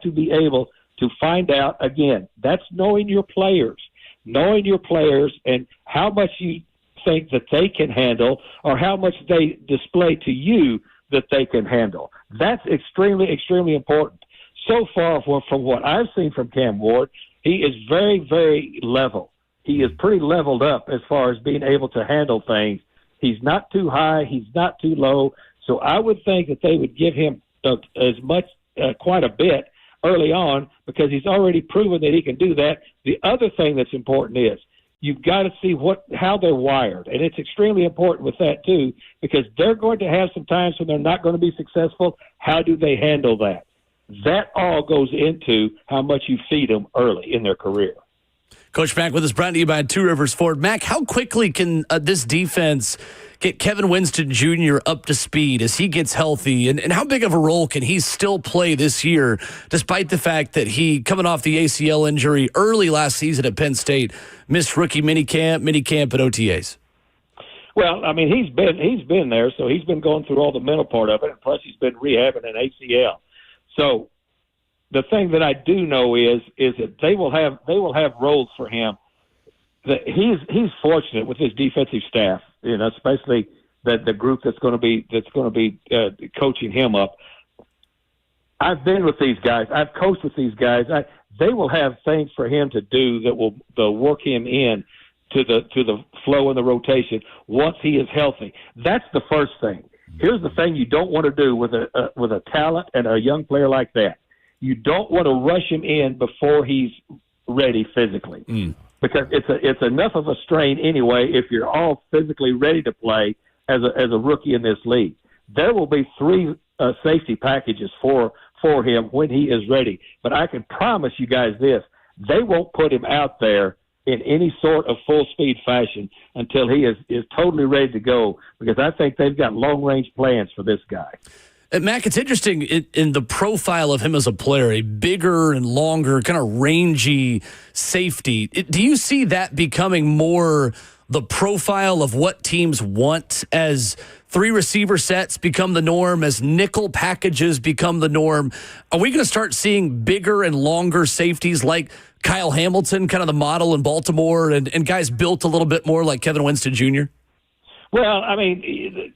to be able to find out. Again, that's knowing your players and how much you think that they can handle, or how much they display to you that they can handle. That's extremely, extremely important. So far, from what I've seen from Cam Ward, he is very, very level. He is pretty leveled up as far as being able to handle things. He's not too high. He's not too low. So I would think that they would give him quite a bit early on, because he's already proven that he can do that. The other thing that's important is you've got to see how they're wired, and it's extremely important with that too, because they're going to have some times when they're not going to be successful. How do they handle that? That all goes into how much you feed them early in their career. Coach Mack with us, brought to you by Two Rivers Ford. Mack, how quickly can this defense get Kevin Winston Jr. up to speed as he gets healthy? And how big of a role can he still play this year, despite the fact that he, coming off the ACL injury early last season at Penn State, missed rookie minicamp, and OTAs? Well, I mean, he's been there, so he's been going through all the mental part of it, and plus he's been rehabbing an ACL. So the thing that I do know is that they will have roles for him. That he's fortunate with his defensive staff, especially the group that's going to be coaching him up. I've been with these guys. I've coached with these guys. They will have things for him to do that will work him in to the flow and the rotation once he is healthy. That's the first thing. Here's the thing you don't want to do with a talent and a young player like that. You don't want to rush him in before he's ready physically, because it's enough of a strain anyway if you're all physically ready to play as a rookie in this league. There will be 3 safety packages for him when he is ready. But I can promise you guys this: they won't put him out there in any sort of full-speed fashion until he is totally ready to go, because I think they've got long-range plans for this guy. Mac, it's interesting in the profile of him as a player, a bigger and longer, kind of rangy safety. Do you see that becoming more the profile of what teams want as 3 receiver sets become the norm, as nickel packages become the norm? Are we going to start seeing bigger and longer safeties like Kyle Hamilton, kind of the model in Baltimore, and guys built a little bit more like Kevin Winston Jr.? Well, I mean,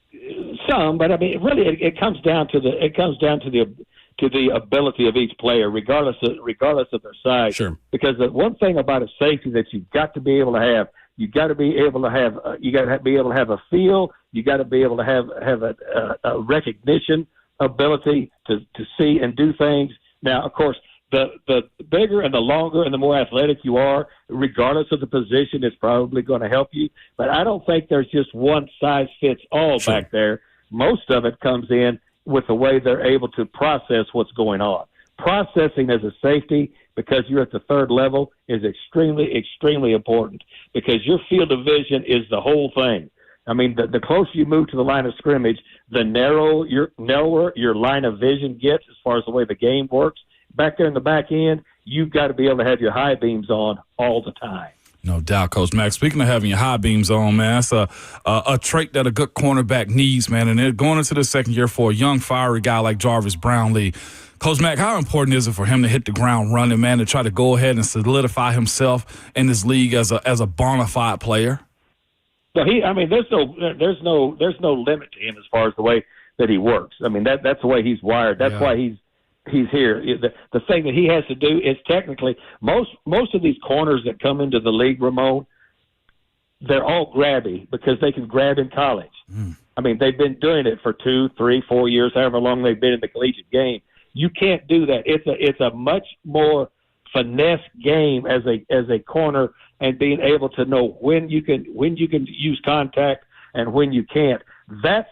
some, but I mean, really, it comes down to the ability of each player, regardless of their size. Sure. Because the one thing about a safety that you've got to be able to have, you got to be able to have a feel. You got to be able to have a recognition ability to see and do things. Now, of course, the bigger and the longer and the more athletic you are, regardless of the position, is probably going to help you. But I don't think there's just one size fits all back there. Most of it comes in with the way they're able to process what's going on. Processing as a safety, because you're at the 3rd level, is extremely, extremely important, because your field of vision is the whole thing. I mean, the closer you move to the line of scrimmage, the narrower your line of vision gets as far as the way the game works. Back there in the back end, you've got to be able to have your high beams on all the time. No doubt, Coach Mack. Speaking of having your high beams on, man, that's a trait that a good cornerback needs, man. And they're going into the second year for a young, fiery guy like Jarvis Brownlee. Coach Mack, how important is it for him to hit the ground running, man, to try to go ahead and solidify himself in this league as a bona fide player? Well, there's no limit to him as far as the way that he works. I mean, that's the way he's wired. That's why he's here. The thing that he has to do is, technically, most of these corners that come into the league, Ramon, they're all grabby because they can grab in college. I mean, they've been doing it for 2, 3, 4 years, however long they've been in the collegiate game. You can't do that. It's a much more finesse game as a corner, and being able to know when you can use contact and when you can't. That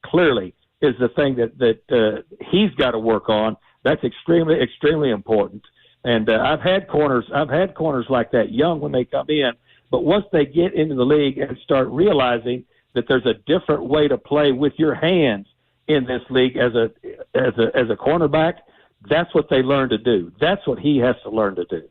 clearly is the thing that he's got to work on. That's extremely, extremely important. And I've had corners like that young when they come in, but once they get into the league and start realizing that there's a different way to play with your hands in this league as a cornerback, that's what they learn to do. That's what he has to learn to do.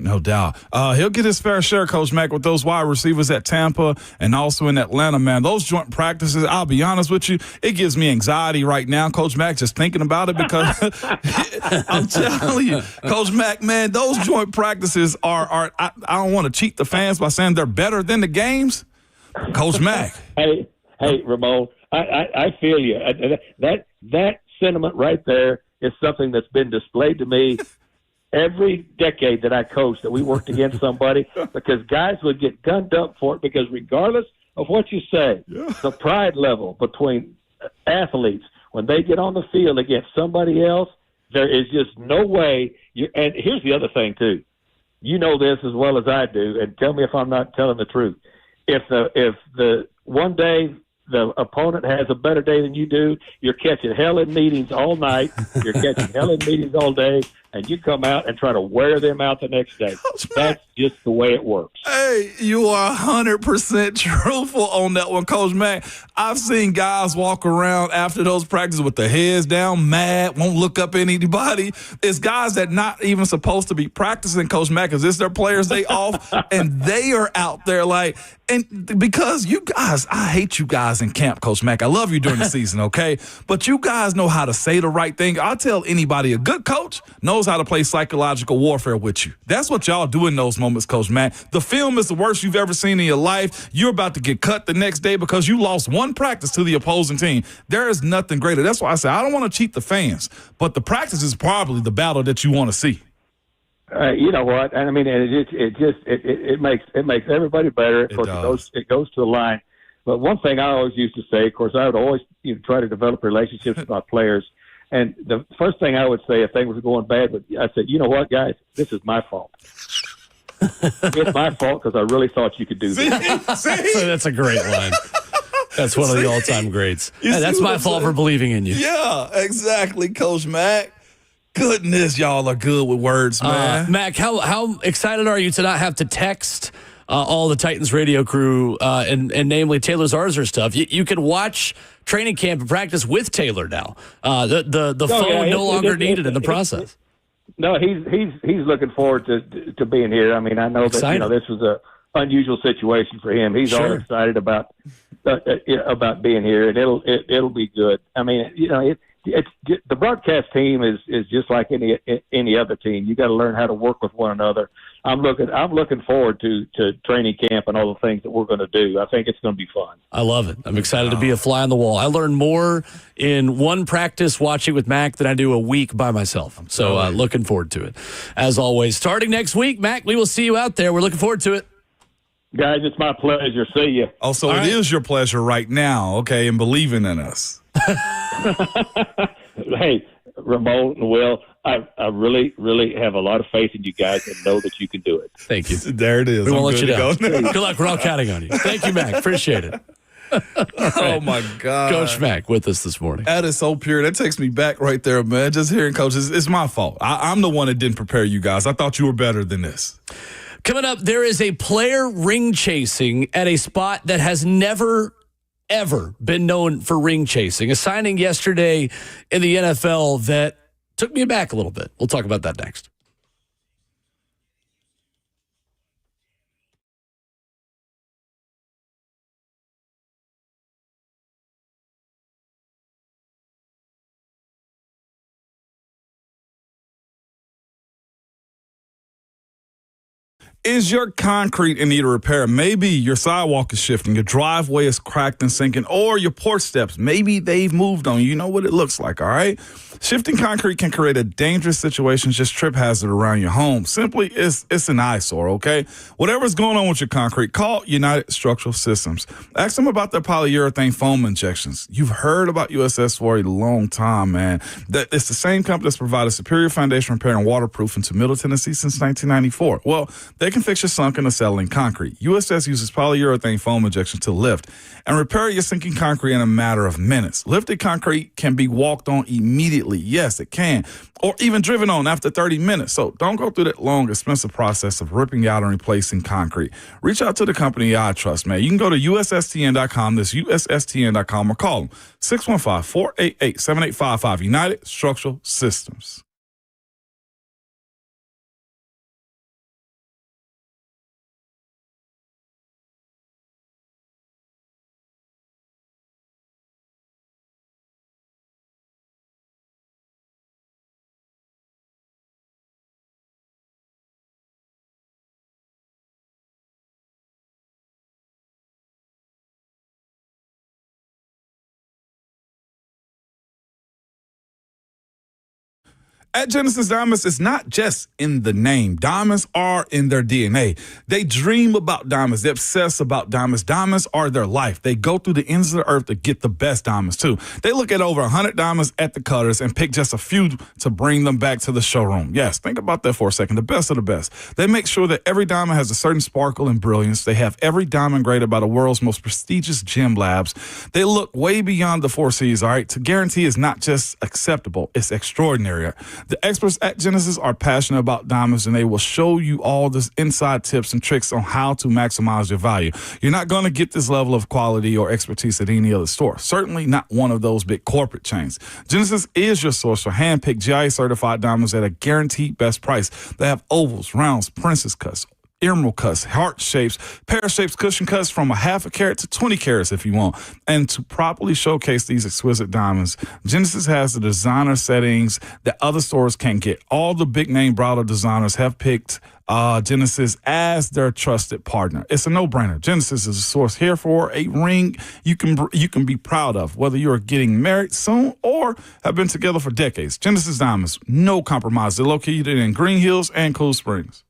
No doubt. He'll get his fair share, Coach Mack, with those wide receivers at Tampa and also in Atlanta, man. Those joint practices, I'll be honest with you, it gives me anxiety right now, Coach Mack, just thinking about it because I'm telling you, Coach Mack, man, those joint practices I don't want to cheat the fans by saying they're better than the games. Coach Mack. Hey, Ramon, I feel you. That sentiment right there is something that's been displayed to me every decade that I coached, that we worked against somebody, because guys would get gunned up for it, because regardless of what you say, the pride level between athletes, when they get on the field against somebody else, there is just no way. And here's the other thing, too. You know this as well as I do, and tell me if I'm not telling the truth. If the one day the opponent has a better day than you do, you're catching hell in meetings all night, you're catching hell in meetings all day, and you come out and try to wear them out the next day. That's just the way it works. Hey, you are 100% truthful on that one, Coach Mack. I've seen guys walk around after those practices with their heads down, mad, won't look up at anybody. It's guys that not even supposed to be practicing, Coach Mack, because it's their players' day off, and they are out there like, and because you guys, I hate you guys in camp, Coach Mack. I love you during the season, okay? But you guys know how to say the right thing. I'll tell anybody, a good coach knows how to play psychological warfare with you. That's what y'all do in those moments, Coach Mack. The film is the worst you've ever seen in your life. You're about to get cut the next day because you lost one practice to the opposing team. There is nothing greater. That's why I say I don't want to cheat the fans, but the practice is probably the battle that you want to see. You know what? I mean, it makes everybody better. Of course, it goes to the line. But one thing I always used to say, of course, I would always try to develop relationships with my players. And the first thing I would say if things were going bad, I said, you know what, guys, this is my fault. It's my fault because I really thought you could do this. That's a great line. That's one of the all-time greats. Hey, that's my fault for believing in you. Yeah, exactly, Coach Mack. Goodness, y'all are good with words, man. Mac, how excited are you to not have to text all the Titans radio crew and namely Taylor Zarzour stuff? You can watch training camp and practice with Taylor now. The phone no longer needed in the process. No, he's looking forward to being here. I mean, I know that this was a unusual situation for him. He's all excited about being here, and it'll be good. I mean, it's the broadcast team is just like any other team. You got to learn how to work with one another. I'm looking forward to training camp and all the things that we're going to do. I think it's going to be fun. I love it. I'm excited to be a fly on the wall. I learn more in one practice watching with Mac than I do a week by myself. So looking forward to it. As always, starting next week, Mac, we will see you out there. We're looking forward to it. Guys, it's my pleasure. See you. Also, it is your pleasure right now, okay, and believing in us. Hey, Ramon and Will, I really, really have a lot of faith in you guys and know that you can do it. Thank you. There it is. We won't let you down. Good luck. We're all counting on you. Thank you, Mac. Appreciate it. Oh, my God. Coach Mac with us this morning. That is so pure. That takes me back right there, man. Just hearing coaches, it's my fault. I'm the one that didn't prepare you guys. I thought you were better than this. Coming up, there is a player ring chasing at a spot that has never, ever been known for ring chasing. A signing yesterday in the NFL that took me aback a little bit. We'll talk about that next. Is your concrete in need of repair? Maybe your sidewalk is shifting, your driveway is cracked and sinking, or your porch steps, maybe they've moved on you. You know what it looks like, all right? Shifting concrete can create a dangerous situation, just trip hazard around your home. Simply, it's an eyesore, okay? Whatever's going on with your concrete, call United Structural Systems. Ask them about their polyurethane foam injections. You've heard about USS for a long time, man. It's the same company that's provided superior foundation repair and waterproofing to Middle Tennessee since 1994. Well, they can fix your sunken or settling concrete. USS uses polyurethane foam injection to lift and repair your sinking concrete in a matter of minutes. Lifted concrete can be walked on immediately. Yes, it can. Or even driven on after 30 minutes. So don't go through that long, expensive process of ripping out and replacing concrete. Reach out to the company I trust, man. You can go to USSTN.com, this USSTN.com, or call them 615-488-7855. United Structural Systems. At Genesis Diamonds, it's not just in the name. Diamonds are in their DNA. They dream about diamonds. They obsess about diamonds. Diamonds are their life. They go through the ends of the earth to get the best diamonds, too. They look at over 100 diamonds at the cutters and pick just a few to bring them back to the showroom. Yes, think about that for a second. The best of the best. They make sure that every diamond has a certain sparkle and brilliance. They have every diamond graded by the world's most prestigious gem labs. They look way beyond the 4 C's, all right? To guarantee is not just acceptable, it's extraordinary. The experts at Genesis are passionate about diamonds, and they will show you all the inside tips and tricks on how to maximize your value. You're not going to get this level of quality or expertise at any other store, certainly not one of those big corporate chains. Genesis is your source for hand-picked GIA-certified diamonds at a guaranteed best price. They have ovals, rounds, princess cuts, emerald cuts, heart shapes, pear shapes, cushion cuts from a half a carat to 20 carats if you want. And to properly showcase these exquisite diamonds, Genesis has the designer settings that other stores can't get. All the big name bridal designers have picked Genesis as their trusted partner. It's a no-brainer. Genesis is a source here for a ring you can be proud of, whether you're getting married soon or have been together for decades. Genesis Diamonds, no compromise. They're located in Green Hills and Cool Springs.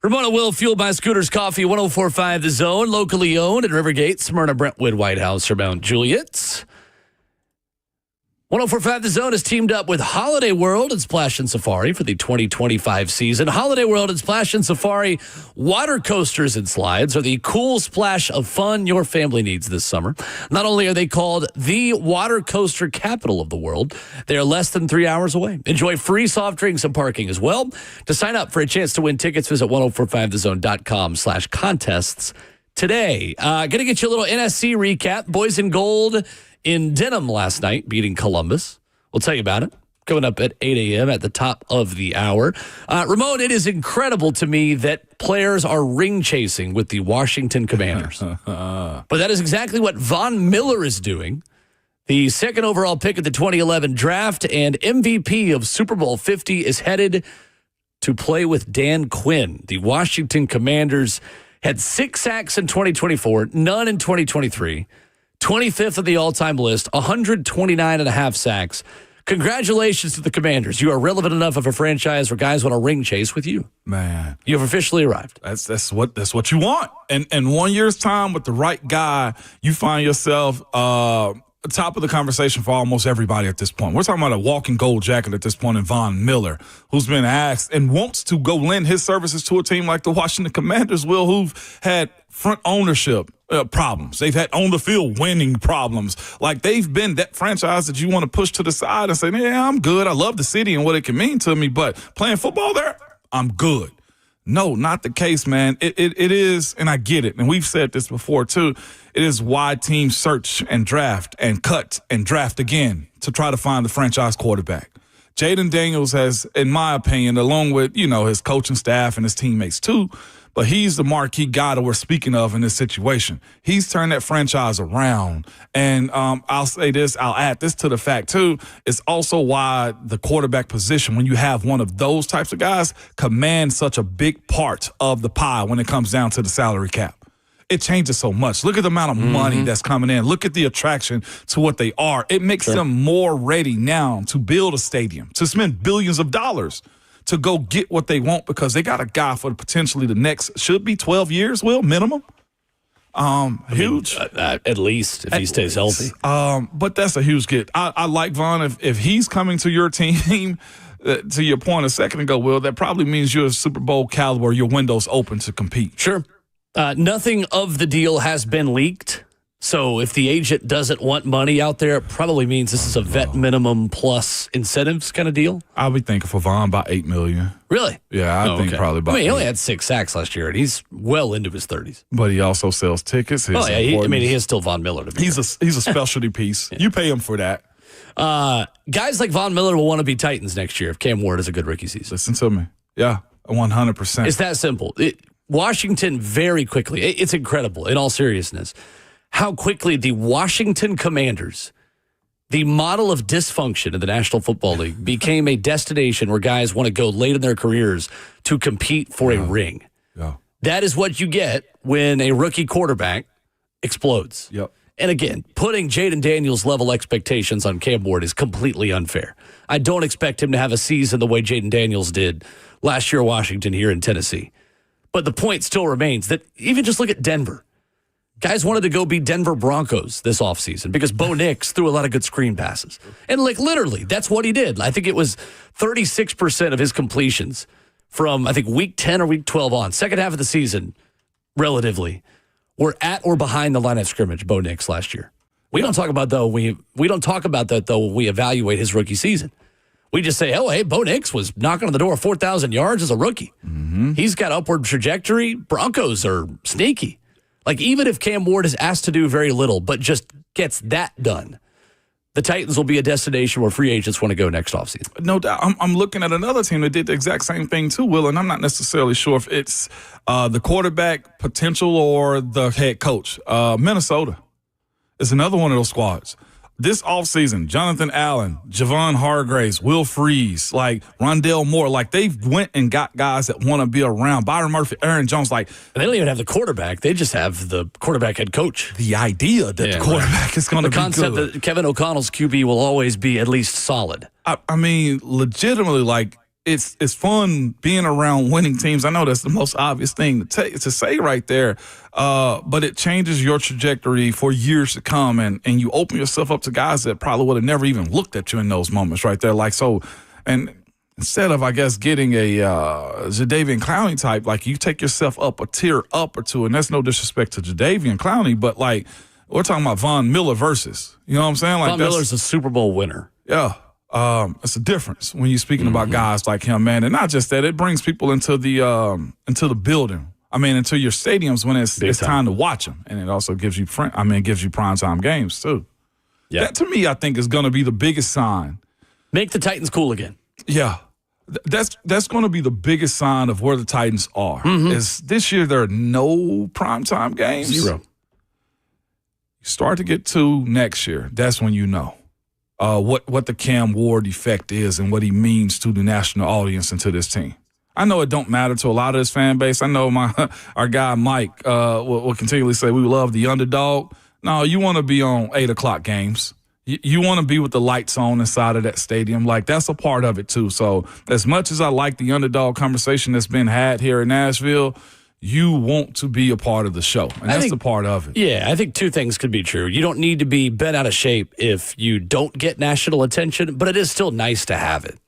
Ramon Will, fueled by Scooters Coffee, 104.5 The Zone, locally owned in Rivergate, Smyrna, Brentwood, White House, or Mount Juliet. 104.5 The Zone has teamed up with Holiday World and Splash and Safari for the 2025 season. Holiday World and Splash and Safari water coasters and slides are the cool splash of fun your family needs this summer. Not only are they called the water coaster capital of the world, they are less than 3 hours away. Enjoy free soft drinks and parking as well. To sign up for a chance to win tickets, visit 1045thezone.com/contests today. Going to get you a little NSC recap. Boys in Gold in Denham last night, beating Columbus. We'll tell you about it. Coming up at 8 a.m. at the top of the hour. Ramon, it is incredible to me that players are ring chasing with the Washington Commanders. But that is exactly what Von Miller is doing. The second overall pick of the 2011 draft and MVP of Super Bowl 50 is headed to play with Dan Quinn. The Washington Commanders had 6 sacks in 2024, none in 2023. 25th of the all-time list, 129.5 sacks. Congratulations to the Commanders. You are relevant enough of a franchise where guys want to ring chase with you. Man, you have officially arrived. That's what you want. And in 1 year's time with the right guy, you find yourself top of the conversation for almost everybody at this point. We're talking about a walking gold jacket at this point in Von Miller, who's been asked and wants to go lend his services to a team like the Washington Commanders, Will, who've had front ownership problems. They've had on the field winning problems. Like, they've been that franchise that you want to push to the side and say, yeah, I'm good. I love the city and what it can mean to me, but playing football there, I'm good. No, not the case, man. It is, and I get it, and we've said this before too, it is why teams search and draft and cut and draft again to try to find the franchise quarterback. Jaden Daniels has, in my opinion, along with, his coaching staff and his teammates too, but he's the marquee guy that we're speaking of in this situation. He's turned that franchise around. And I'll say this, I'll add this to the fact, too. It's also why the quarterback position, when you have one of those types of guys, commands such a big part of the pie when it comes down to the salary cap. It changes so much. Look at the amount of money that's coming in. Look at the attraction to what they are. It makes them more ready now to build a stadium, to spend billions of dollars to go get what they want, because they got a guy for potentially the next, should be 12 years, Will, minimum. Huge. At least, if he stays healthy. But that's a huge get. I like Von. If he's coming to your team, to your point a second ago, Will, that probably means you're a Super Bowl caliber, your window's open to compete. Sure. Nothing of the deal has been leaked. So if the agent doesn't want money out there, it probably means this is a vet minimum plus incentives kind of deal. I'll be thinking for Von about $8 million. Really? Yeah, I think probably about. He only had 6 sacks last year, and he's well into his 30s. But he also sells tickets. He is still Von Miller to me. He's a specialty piece. Yeah. You pay him for that. Guys like Von Miller will want to be Titans next year if Cam Ward has a good rookie season. Listen to me. Yeah, 100%. It's that simple. Washington very quickly. It's incredible, in all seriousness, how quickly the Washington Commanders, the model of dysfunction in the National Football League, became a destination where guys want to go late in their careers to compete for a ring. Yeah. That is what you get when a rookie quarterback explodes. Yep. And again, putting Jaden Daniels level expectations on Cam Ward is completely unfair. I don't expect him to have a season the way Jaden Daniels did last year at Washington here in Tennessee. But the point still remains that even just look at Denver. Guys wanted to go be Denver Broncos this offseason because Bo Nix threw a lot of good screen passes. And literally, that's what he did. I think it was 36% of his completions from, week 10 or week 12 on. Second half of the season, relatively, were at or behind the line of scrimmage, Bo Nix last year. We don't talk about we don't talk about that, though, when we evaluate his rookie season. We just say, hey, Bo Nix was knocking on the door of 4,000 yards as a rookie. Mm-hmm. He's got upward trajectory. Broncos are sneaky. Even if Cam Ward is asked to do very little, but just gets that done, the Titans will be a destination where free agents want to go next offseason. No doubt. I'm looking at another team that did the exact same thing too, Will, and I'm not necessarily sure if it's the quarterback potential or the head coach. Minnesota is another one of those squads. This offseason, Jonathan Allen, Javon Hargraves, Will Freeze, Rondell Moore, they've went and got guys that want to be around. Byron Murphy, Aaron Jones, And they don't even have the quarterback. They just have the quarterback head coach. The idea that the quarterback is going to be good. The concept that Kevin O'Connell's QB will always be at least solid. I mean, legitimately, it's fun being around winning teams. I know that's the most obvious thing to say right there, but it changes your trajectory for years to come, and you open yourself up to guys that probably would have never even looked at you in those moments right there. Like so, and instead of, I guess, getting a Jadeveon Clowney type, like you take yourself up a tier up or two, and that's no disrespect to Jadeveon Clowney, but like we're talking about Von Miller versus, you know what I'm saying? Like Von Miller's a Super Bowl winner. Yeah. It's a difference when you're speaking about guys like him, man. And not just that, it brings people into the building. I mean, into your stadiums when it's time to watch them. And it also gives you primetime games too. Yeah. That to me, I think is going to be the biggest sign. Make the Titans cool again. Yeah. That's going to be the biggest sign of where the Titans are. Is this year there are no primetime games. 0. You start to get to next year. That's when you know. What the Cam Ward effect is and what he means to the national audience and to this team. I know it don't matter to a lot of this fan base. I know our guy Mike will continually say we love the underdog. No, you want to be on 8 o'clock games. You want to be with the lights on inside of that stadium. Like, that's a part of it too. So as much as I like the underdog conversation that's been had here in Nashville, you want to be a part of the show, and that's the part of it. Yeah, I think two things could be true. You don't need to be bent out of shape if you don't get national attention, but it is still nice to have it.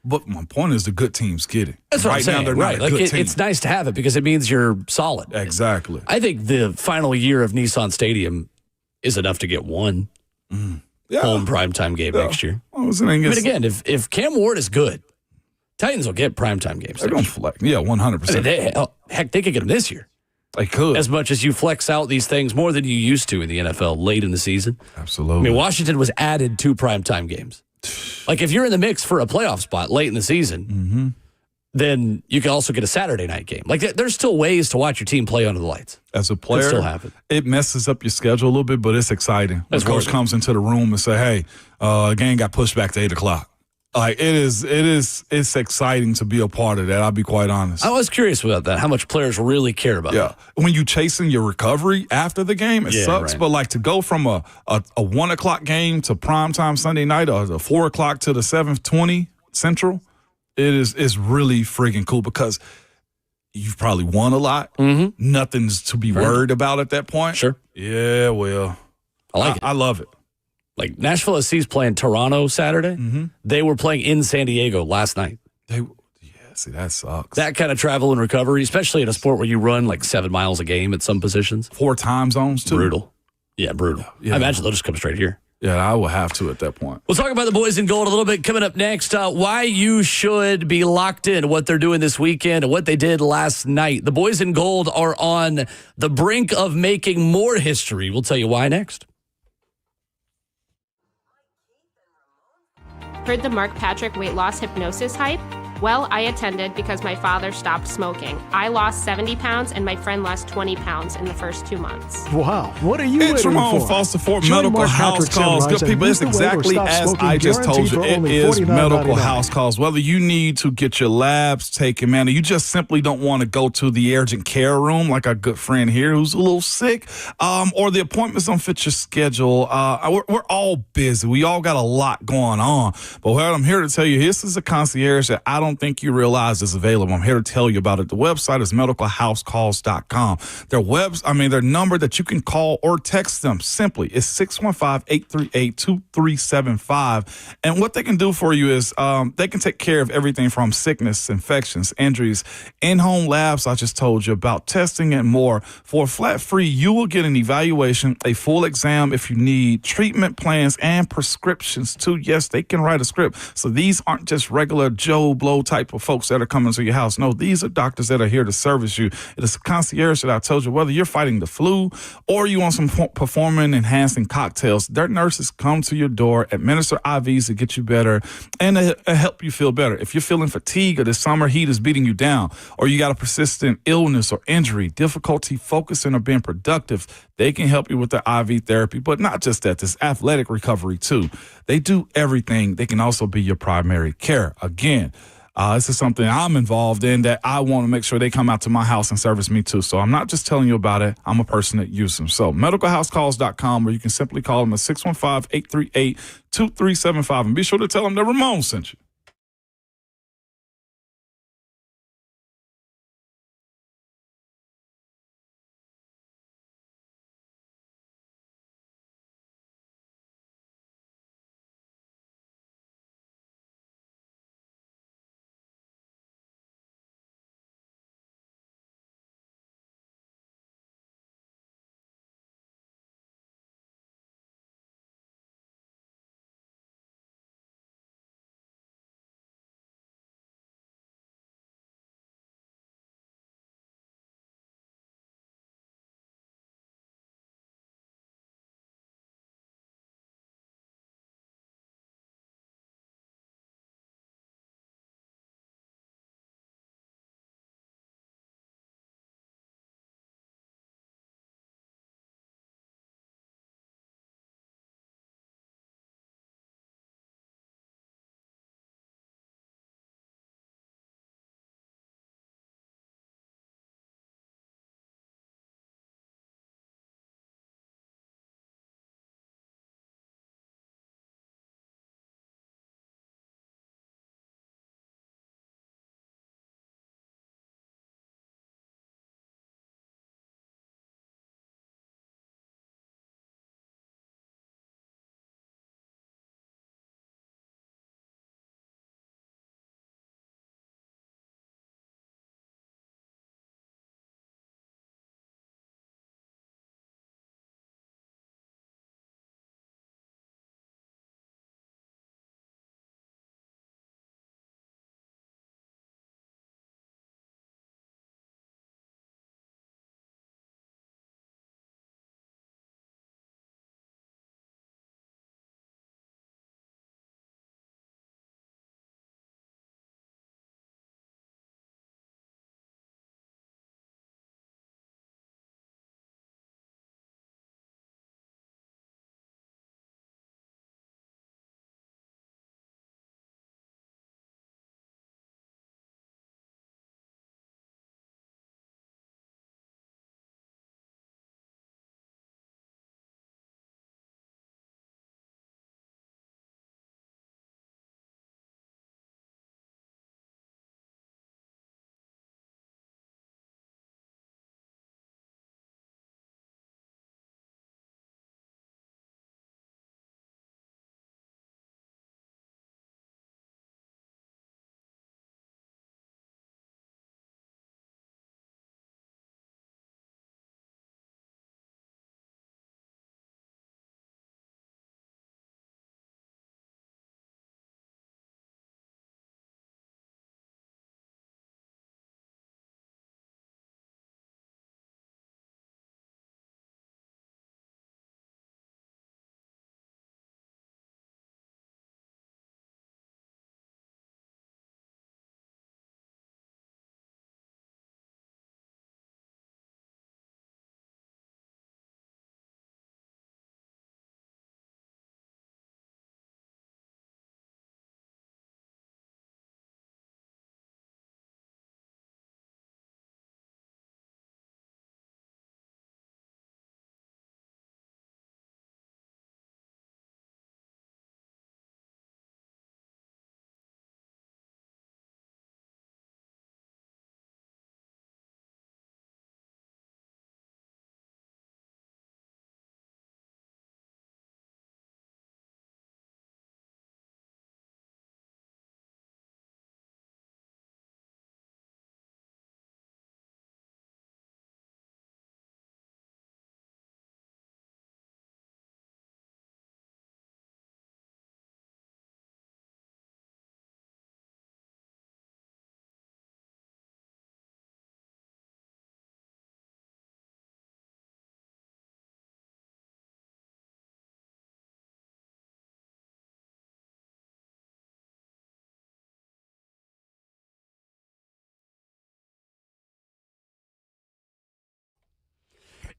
But my point is the good teams get it. That's what I'm saying. Now, they're right. not a good team. It's nice to have it because it means you're solid. Exactly. I think the final year of Nissan Stadium is enough to get one home primetime game next year. But again, if Cam Ward is good, Titans will get primetime games. They're going to flex. Yeah, 100%. Heck, they could get them this year. They could. As much as you flex out these things more than you used to in the NFL late in the season. Absolutely. I mean, Washington was added 2 primetime games. Like, if you're in the mix for a playoff spot late in the season, then you can also get a Saturday night game. Like, there's still ways to watch your team play under the lights. As a player, still happen. It messes up your schedule a little bit, but it's exciting. When coach comes into the room and say, hey, the game got pushed back to 8 o'clock. Like, it's exciting to be a part of that. I'll be quite honest. I was curious about that, how much players really care about that. When you chasing your recovery after the game, it sucks. Right. But like to go from a 1 o'clock game to primetime Sunday night or the 4 o'clock to the 7:20 Central, it's really friggin' cool because you've probably won a lot. Nothing's to be worried about at that point. Sure. Yeah, well, I like it. I love it. Like, Nashville SC's playing Toronto Saturday. They were playing in San Diego last night. See, that sucks. That kind of travel and recovery, especially in a sport where you run like 7 miles a game at some positions. 4 time zones, too. Brutal. Yeah, brutal. Yeah. I imagine they'll just come straight here. Yeah, I will have to at that point. We'll talk about the boys in gold a little bit coming up next. Why you should be locked in, what they're doing this weekend, and what they did last night. The boys in gold are on the brink of making more history. We'll tell you why next. Heard the Mark Patrick weight loss hypnosis hype? Well, I attended because my father stopped smoking. I lost 70 pounds and my friend lost 20 pounds in the first 2 months. Wow, what are you it's waiting Ramon for? Foster Fort Join Medical Mark House Patrick Calls. Good Seminars people, and it's lose the weight or exactly stop as smoking, I just told you. guaranteed It for is only Medical $49.99. House Calls. Whether you need to get your labs taken, man, or you just simply don't want to go to the urgent care room like our good friend here who's a little sick, or the appointments don't fit your schedule. We're all busy. We all got a lot going on. But what I'm here to tell you, this is a concierge that I don't think you realize is available. I'm here to tell you about it. The website is medicalhousecalls.com. Their number that you can call or text them simply is 615-838-2375. And what they can do for you is they can take care of everything from sickness, infections, injuries, in-home labs I just told you about, testing and more. For a flat fee, you will get an evaluation, a full exam if you need, treatment plans, and prescriptions too. Yes, they can write a script. So these aren't just regular Joe Blow type of folks that are coming to your house. No, these are doctors that are here to service you. It is a concierge that I told you, whether you're fighting the flu or you want some performance-enhancing cocktails, their nurses come to your door, administer IVs to get you better, and help you feel better. If you're feeling fatigue or the summer heat is beating you down, or you got a persistent illness or injury, difficulty focusing or being productive, they can help you with the IV therapy. But not just that, this athletic recovery too. They do everything. They can also be your primary care. Again, this is something I'm involved in that I want to make sure they come out to my house and service me too. So I'm not just telling you about it. I'm a person that uses them. So medicalhousecalls.com, or you can simply call them at 615-838-2375. And be sure to tell them that Ramon sent you.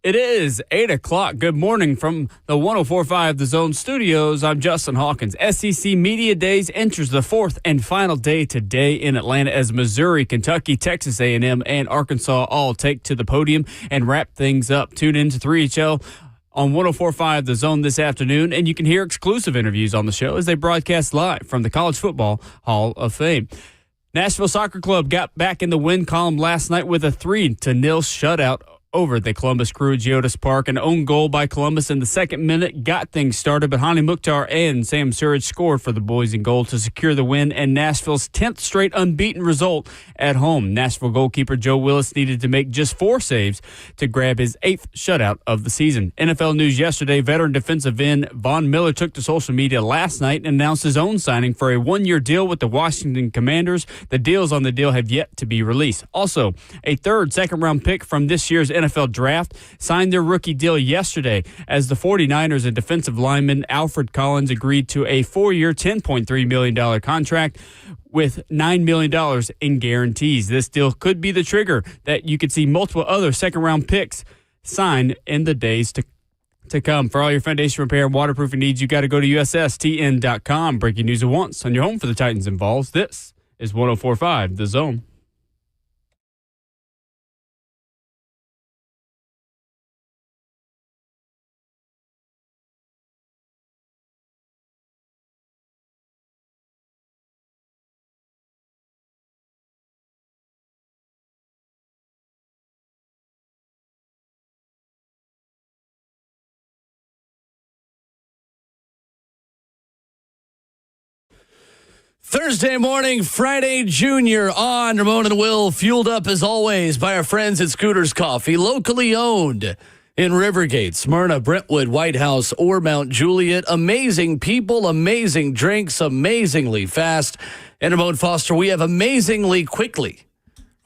It is 8 o'clock. Good morning from the 104.5 The Zone Studios. I'm Justin Hawkins. SEC Media Days enters the fourth and final day today in Atlanta as Missouri, Kentucky, Texas A&M, and Arkansas all take to the podium and wrap things up. Tune in to 3HL on 104.5 The Zone this afternoon, and you can hear exclusive interviews on the show as they broadcast live from the College Football Hall of Fame. Nashville Soccer Club got back in the win column last night with a 3-0 shutout over the Columbus Crew at Geodis Park. An own goal by Columbus in the second minute got things started, but Hani Mukhtar and Sam Surridge scored for the boys in goal to secure the win and Nashville's 10th straight unbeaten result at home. Nashville goalkeeper Joe Willis needed to make just 4 saves to grab his 8th shutout of the season. NFL news yesterday, veteran defensive end Von Miller took to social media last night and announced his own signing for a 1-year deal with the Washington Commanders. The deals on the deal have yet to be released. Also, a second-round pick from this year's NFL Draft signed their rookie deal yesterday as the 49ers and defensive lineman Alfred Collins agreed to a 4-year, $10.3 million contract with $9 million in guarantees. This deal could be the trigger that you could see multiple other second-round picks signed in the days to come. For all your foundation repair and waterproofing needs, you got to go to USSTN.com. Breaking news at once on your home for the Titans involves. This is 104.5 The Zone. Thursday morning, Friday Junior on Ramon and Will, fueled up as always by our friends at Scooters Coffee, locally owned in Rivergate, Smyrna, Brentwood, White House, or Mount Juliet. Amazing people, amazing drinks, amazingly fast. And Ramon Foster, we have amazingly quickly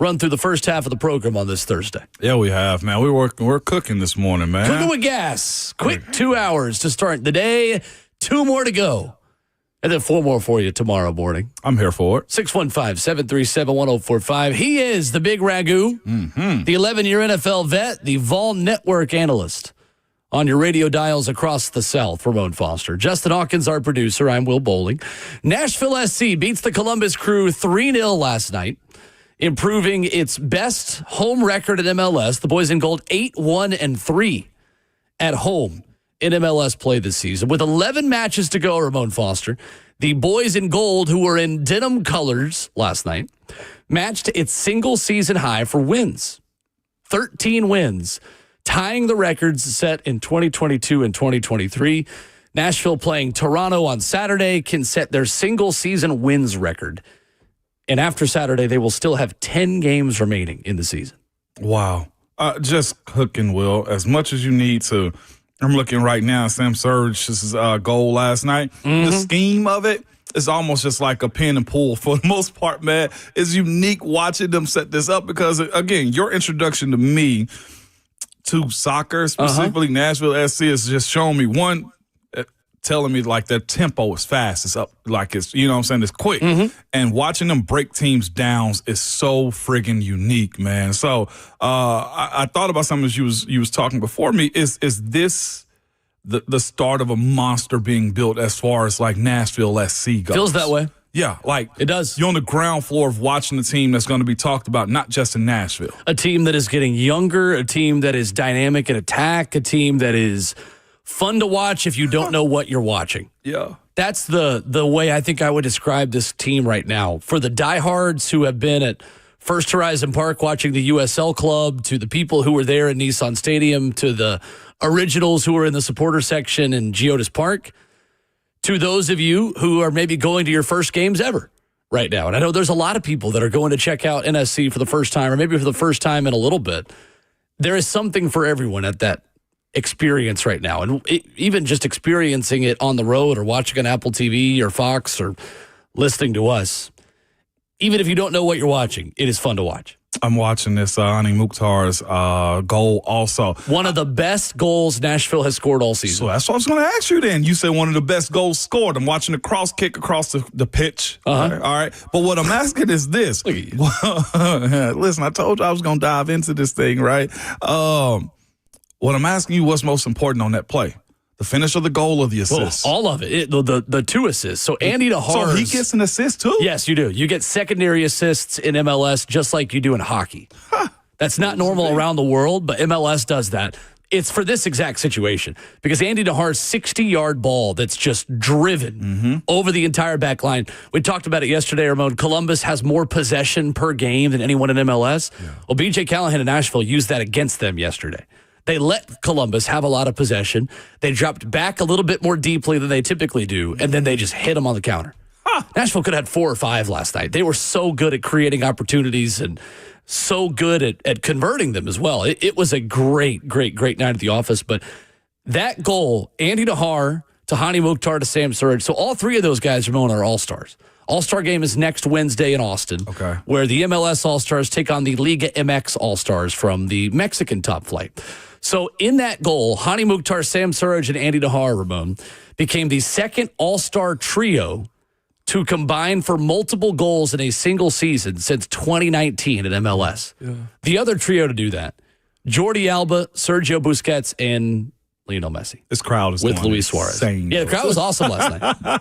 run through the first half of the program on this Thursday. Yeah, we have, man. We're cooking this morning, man. Cooking with gas. Quick 2 hours to start the day. 2 more to go. And then 4 more for you tomorrow morning. I'm here for it. 615-737-1045. He is the Big Ragu, the 11-year NFL vet, the Vol Network analyst on your radio dials across the South, Ramon Foster. Justin Hawkins, our producer. I'm Will Bowling. Nashville SC beats the Columbus Crew 3-0 last night, improving its best home record in MLS. The boys in gold 8-1-3 at home in MLS play this season. With 11 matches to go, Ramon Foster, the boys in gold, who were in denim colors last night, matched its single season high for wins. 13 wins, tying the records set in 2022 and 2023. Nashville playing Toronto on Saturday can set their single season wins record. And after Saturday, they will still have 10 games remaining in the season. Wow. Just cooking, Will, as much as you need to. I'm looking right now at Sam Surridge's goal last night. The scheme of it is almost just like a pin and pull for the most part, man. It's unique watching them set this up because, again, your introduction to me to soccer, specifically Nashville SC, has just shown me, one, telling me like their tempo is fast. It's up, like it's, you know what I'm saying, it's quick. And watching them break teams down is so friggin' unique, man. So I thought about something as you was talking before me. Is this the start of a monster being built as far as like Nashville SC goes? Feels that way. Yeah, like it does. You're on the ground floor of watching a team that's going to be talked about, not just in Nashville. A team that is getting younger, a team that is dynamic in attack, a team that is fun to watch if you don't know what you're watching. Yeah. That's the way I think I would describe this team right now. For the diehards who have been at First Horizon Park watching the USL Club, to the people who were there in Nissan Stadium, to the originals who were in the supporter section in Geodis Park, to those of you who are maybe going to your first games ever right now. And I know there's a lot of people that are going to check out NSC for the first time, or maybe for the first time in a little bit. There is something for everyone at that experience right now. And even just experiencing it on the road or watching on Apple TV or Fox or listening to us, even if you don't know what you're watching, it is fun to watch. I'm watching this Hani Mukhtar's goal also. One of the best goals Nashville has scored all season. So that's what I was going to ask you then. You said one of the best goals scored. I'm watching the cross kick across the pitch. All right. But what I'm asking is this. Look at you. Listen, I told you I was going to dive into this thing, right? What I'm asking you, what's most important on that play? The finish of the goal or the assist? Well, all of it. The 2 assists. So Andy DeHaar. So he gets an assist too? Yes, you do. You get secondary assists in MLS just like you do in hockey. That's not normal around the world, but MLS does that. It's for this exact situation because Andy DeHaar's 60-yard ball that's just driven over the entire back line. We talked about it yesterday, Ramon. Columbus has more possession per game than anyone in MLS. Yeah. Well, BJ Callahan in Nashville used that against them yesterday. They let Columbus have a lot of possession. They dropped back a little bit more deeply than they typically do, and then they just hit them on the counter. Nashville could have had 4 or 5 last night. They were so good at creating opportunities and so good at converting them as well. It was a great night at the office. But that goal, Andy DeHaar to Hani Mukhtar to Sam Surridge. So all 3 of those guys, Ramon, are All-Stars. All-Star game is next Wednesday in Austin, where the MLS All-Stars take on the Liga MX All-Stars from the Mexican top flight. So in that goal, Hani Mukhtar, Sam Surridge, and Andy DeHaar, Ramon, became the second All-Star trio to combine for multiple goals in a single season since 2019 in MLS. Yeah. The other trio to do that, Jordi Alba, Sergio Busquets, and Lionel Messi. This crowd is with Luis Suarez. Insane. Yeah, the crowd was awesome last night.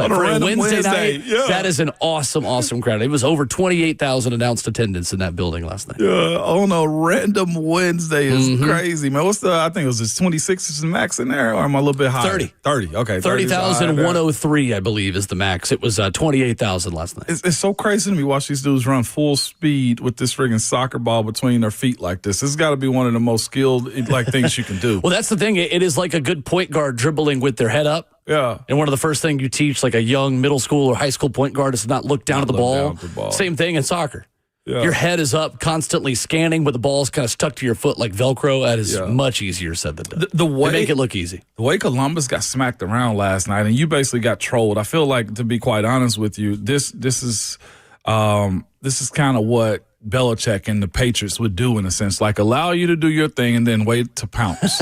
For a Wednesday night, that is an awesome crowd. It was over 28,000 announced attendance in that building last night. Yeah, on a random Wednesday is crazy, man. What's I think it was 26 is the max in there, or am I a little bit higher? 30, okay. 30,103, I believe, is the max. It was 28,000 last night. It's so crazy to me watch these dudes run full speed with this friggin' soccer ball between their feet like this. This has got to be one of the most skilled things you can do. Well, that's the thing. It is like a good point guard dribbling with their head up. Yeah. And one of the first things you teach, like a young middle school or high school point guard, is to not look down at the ball. Same thing in soccer. Yeah. Your head is up, constantly scanning, but the ball's kind of stuck to your foot like Velcro. That is much easier said than done. The way, they make it look easy. The way Columbus got smacked around last night, and you basically got trolled. I feel like, to be quite honest with you, this is kind of what Belichick and the Patriots would do in a sense, like allow you to do your thing and then wait to pounce.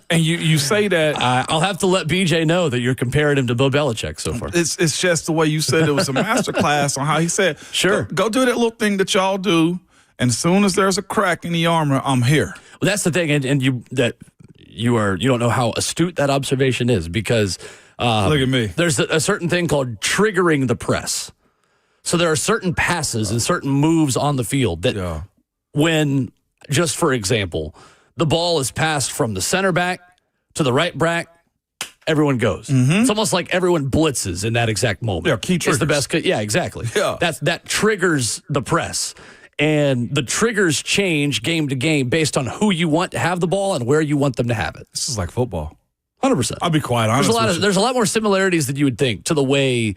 And you say that. I'll have to let BJ know that you're comparing him to Bill Belichick so far. It's just the way you said it was a master class on how he said, sure, go do that little thing that y'all do, and as soon as there's a crack in the armor, I'm here. Well, that's the thing, and you don't know how astute that observation is because look at me. There's a certain thing called triggering the press. So there are certain passes and certain moves on the field that when, just for example, the ball is passed from the center back to the right back, everyone goes. It's almost like everyone blitzes in that exact moment. Yeah, key triggers. It's the best. Yeah, exactly. Yeah. That triggers the press. And the triggers change game to game based on who you want to have the ball and where you want them to have it. This is like football. 100%. I'll be quite honest There's a lot more similarities than you would think to the way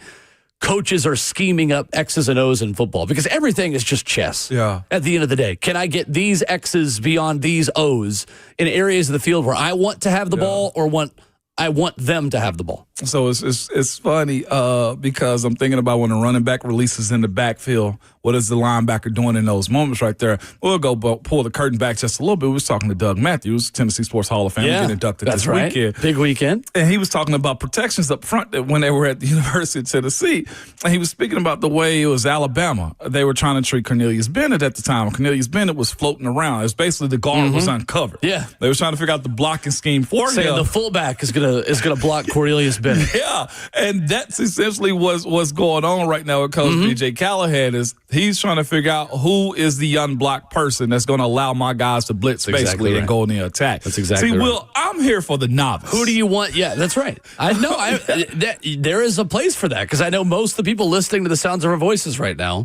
coaches are scheming up X's and O's in football because everything is just chess. Yeah. At the end of the day, can I get these X's beyond these O's in areas of the field where I want to have the ball or I want them to have the ball? So it's funny because I'm thinking about when a running back releases in the backfield, what is the linebacker doing in those moments right there? We'll go pull the curtain back just a little bit. We was talking to Doug Matthews, Tennessee Sports Hall of Fame, getting inducted this weekend. Big weekend. And he was talking about protections up front when they were at the University of Tennessee. And he was speaking about the way it was Alabama. They were trying to treat Cornelius Bennett at the time. Cornelius Bennett was floating around. It was basically the guard was uncovered. Yeah. They were trying to figure out the blocking scheme for him. The fullback is gonna block Cornelius Bennett. Yeah. And that's essentially what's going on right now with Coach BJ Callahan is he's trying to figure out who is the unblocked person that's going to allow my guys to blitz basically and go in the attack. That's exactly right. Will, I'm here for the novice. Who do you want? Yeah, that's right. I know there is a place for that because I know most of the people listening to the sounds of our voices right now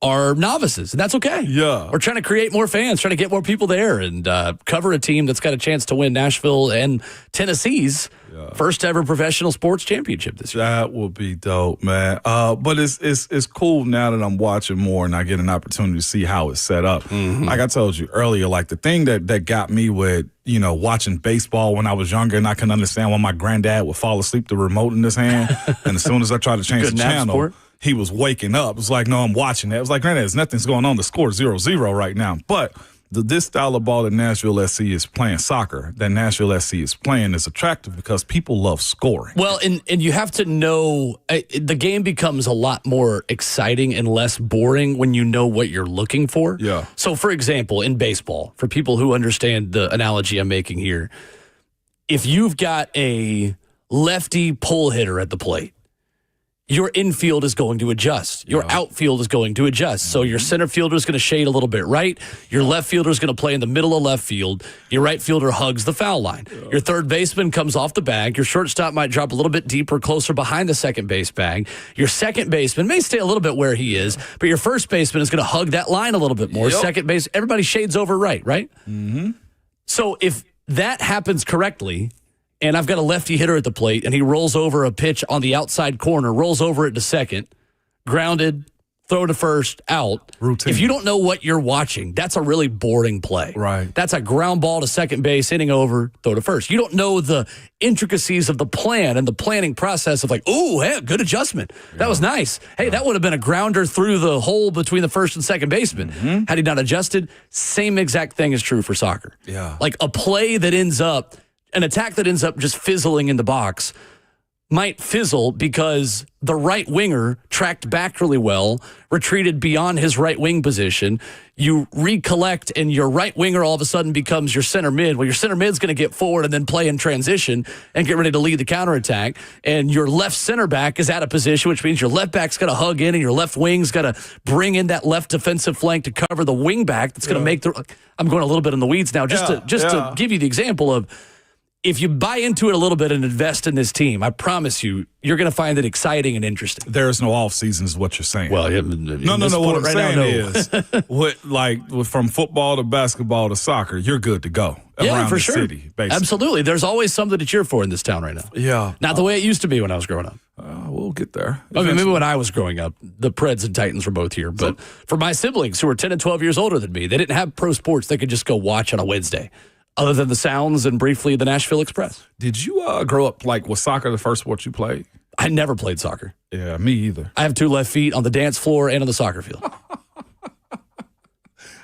are novices, and that's okay. Yeah. We're trying to create more fans, trying to get more people there and cover a team that's got a chance to win Nashville and Tennessee's first ever professional sports championship this year. That would be dope, man. But it's cool now that I'm watching more and I get an opportunity to see how it's set up. Like I told you earlier, like the thing that got me with, watching baseball when I was younger and I couldn't understand why my granddad would fall asleep with the remote in his hand. And as soon as I tried to change the channel, he was waking up. It was like, no, I'm watching that. It was like, granddad, nothing's going on. The score is 0-0 right now. But this style of ball that Nashville SC is playing, soccer, that Nashville SC is playing is attractive because people love scoring. Well, and you have to know the game becomes a lot more exciting and less boring when you know what you're looking for. Yeah. So, for example, in baseball, for people who understand the analogy I'm making here, if you've got a lefty pull hitter at the plate, your infield is going to adjust. Your outfield is going to adjust. So your center fielder is going to shade a little bit right. Your left fielder is going to play in the middle of left field. Your right fielder hugs the foul line. Your third baseman comes off the bag. Your shortstop might drop a little bit deeper, closer behind the second base bag. Your second baseman may stay a little bit where he is, but your first baseman is going to hug that line a little bit more. Second base, everybody shades over right? Mm-hmm. So if that happens correctly, and I've got a lefty hitter at the plate, and he rolls over a pitch on the outside corner, rolls over it to second, grounded, throw to first, out. Routine. If you don't know what you're watching, that's a really boring play. Right. That's a ground ball to second base, inning over, throw to first. You don't know the intricacies of the plan and the planning process of like, ooh, hey, good adjustment. That was nice. Hey, that would have been a grounder through the hole between the first and second baseman. Had he not adjusted, same exact thing is true for soccer. Yeah. Like a play that ends up, an attack that ends up just fizzling in the box might fizzle because the right winger tracked back really well, retreated beyond his right wing position. You recollect, and your right winger all of a sudden becomes your center mid. Well, your center mid's going to get forward and then play in transition and get ready to lead the counterattack. And your left center back is out of position, which means your left back's got to hug in, and your left wing's got to bring in that left defensive flank to cover the wing back. That's going to make the. I'm going a little bit in the weeds now, just to give you the example of. If you buy into it a little bit and invest in this team, I promise you, you're going to find it exciting and interesting. There is no off season, is what you're saying. Well, no. What I'm saying is, from football to basketball to soccer, you're good to go around for the sure. city. Basically. Absolutely. There's always something to cheer for in this town right now. Yeah, not the way it used to be when I was growing up. We'll get there. I mean, maybe when I was growing up, the Preds and Titans were both here. But for my siblings who were 10 and 12 years older than me, they didn't have pro sports they could just go watch on a Wednesday. Other than the Sounds and briefly the Nashville Express. Did you grow up, was soccer the first sport you played? I never played soccer. Yeah, me either. I have two left feet on the dance floor and on the soccer field.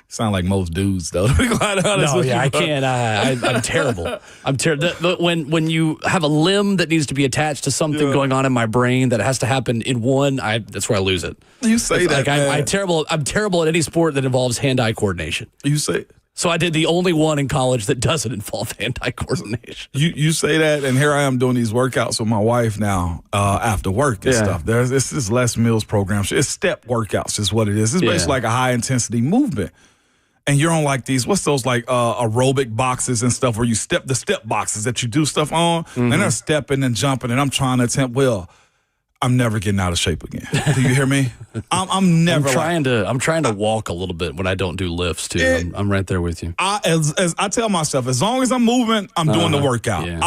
Sound like most dudes, though, to be quite honest with you. I can't. I'm terrible. I'm terrible. When you have a limb that needs to be attached to something going on in my brain that has to happen in one, that's where I lose it. You say that, man. I'm terrible at any sport that involves hand-eye coordination. You say So I did the only one in college that doesn't involve hand-eye coordination. You say that, and here I am doing these workouts with my wife now after work and stuff. This is Les Mills program. It's step workouts is what it is. It's basically like a high-intensity movement. And you're on these, what's those aerobic boxes and stuff where you step the step boxes that you do stuff on. And they're stepping and jumping, and I'm trying to attempt, I'm never getting out of shape again. Do you hear me? I'm never. I'm trying to walk a little bit when I don't do lifts too. I'm right there with you. As I tell myself, as long as I'm moving, I'm doing the workout. Yeah.